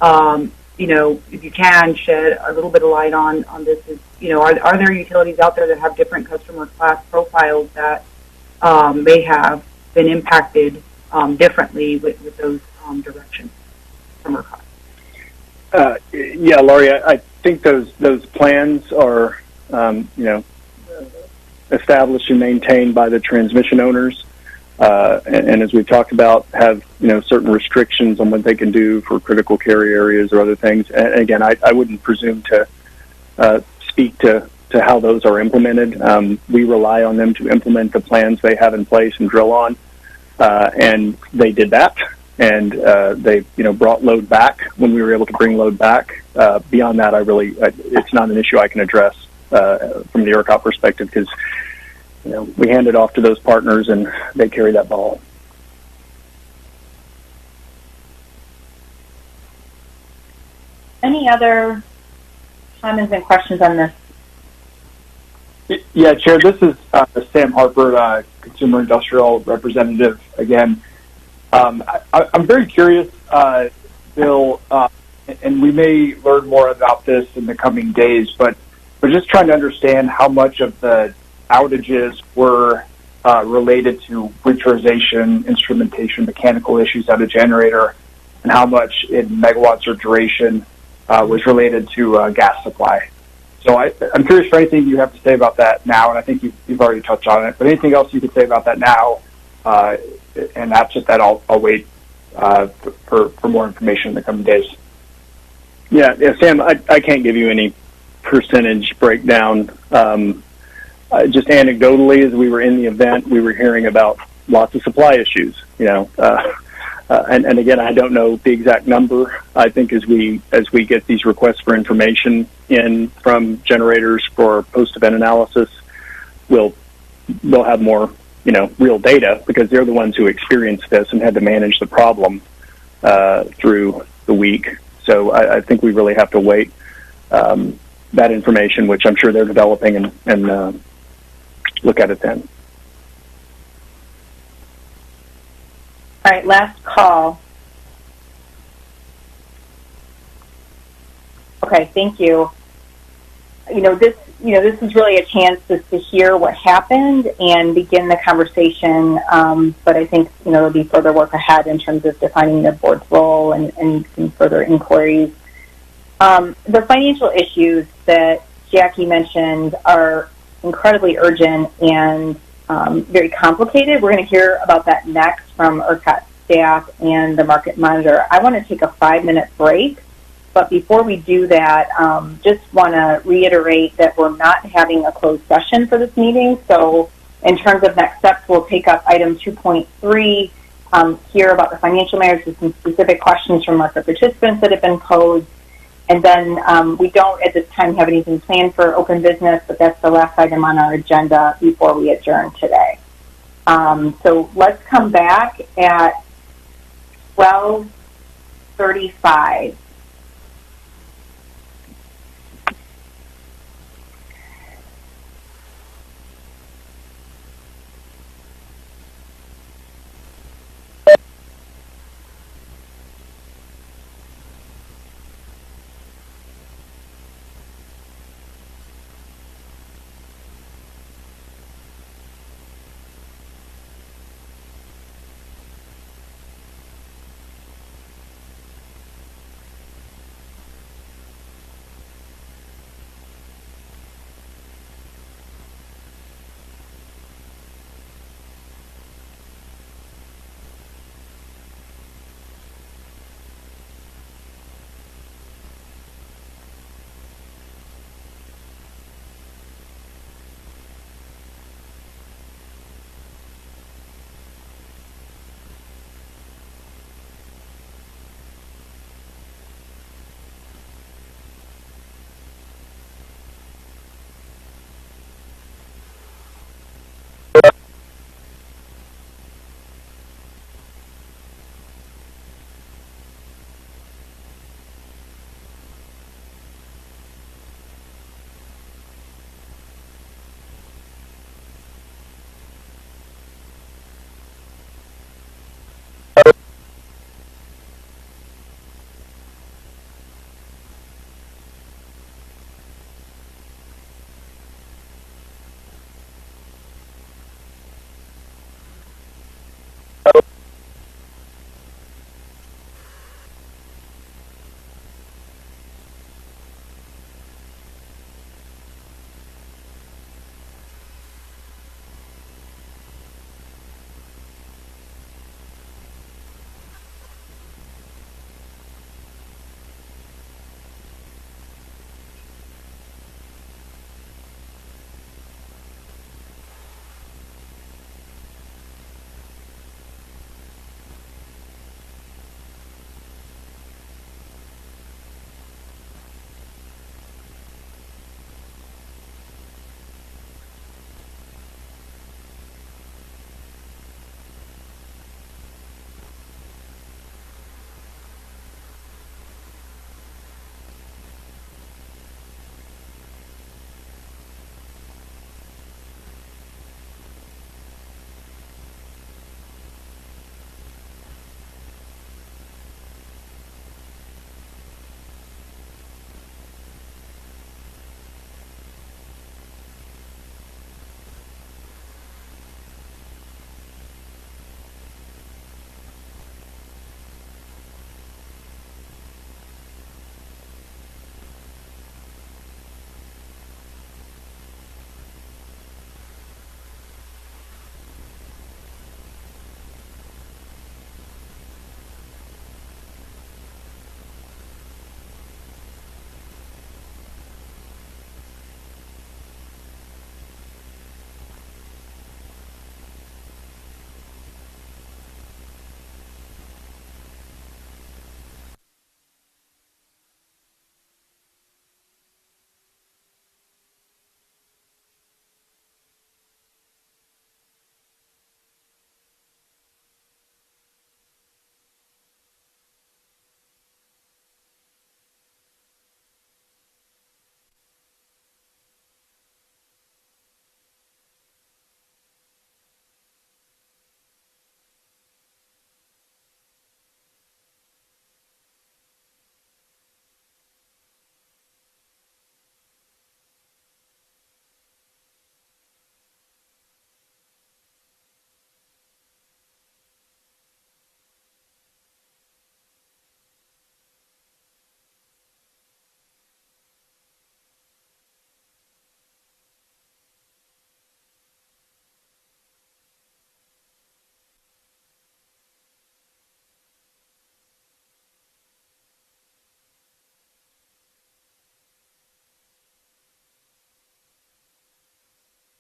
if you can shed a little bit of light on this, are there utilities out there that have different customer class profiles that may have been impacted differently with those directions from ERCOT? Yeah, Laurie, I think those plans are, established and maintained by the transmission owners, and as we've talked about, have certain restrictions on what they can do for critical carry areas or other things. And again, I wouldn't presume to speak to how those are implemented. We rely on them to implement the plans they have in place and drill on, and they did that. And they, brought load back when we were able to bring load back. Beyond that, it's not an issue I can address from the ERCOT perspective because, we hand it off to those partners and they carry that ball. Any other comments and questions on this? Yeah, Chair, this is Sam Harper, Consumer Industrial Representative again. I'm very curious, Bill, and we may learn more about this in the coming days, but we're just trying to understand how much of the outages were related to winterization, instrumentation, mechanical issues at a generator, and how much in megawatts or duration was related to gas supply. So I'm curious for anything you have to say about that now, and I think you've already touched on it, but anything else you could say about that now, and absent that, I'll wait for more information in the coming days. Yeah, Sam, I can't give you any percentage breakdown. Just anecdotally, as we were in the event, we were hearing about lots of supply issues, and again, I don't know the exact number. I think as we get these requests for information in from generators for post-event analysis, we'll have more, real data, because they're the ones who experienced this and had to manage the problem through the week. So I think we really have to wait that information, which I'm sure they're developing, and look at it then. All right, last call. Okay, thank you. This is really a chance to hear what happened and begin the conversation. But I think, there'll be further work ahead in terms of defining the board's role and some further inquiries. The financial issues that Jackie mentioned are incredibly urgent and very complicated. We're going to hear about that next from ERCOT staff and the market monitor. I want to take a 5-minute break, but before we do that, just want to reiterate that we're not having a closed session for this meeting. So in terms of next steps, we'll take up item 2.3, hear about the financial matters with some specific questions from market participants that have been posed. And then we don't at this time have anything planned for open business, but that's the last item on our agenda before we adjourn today. So let's come back at 12:35.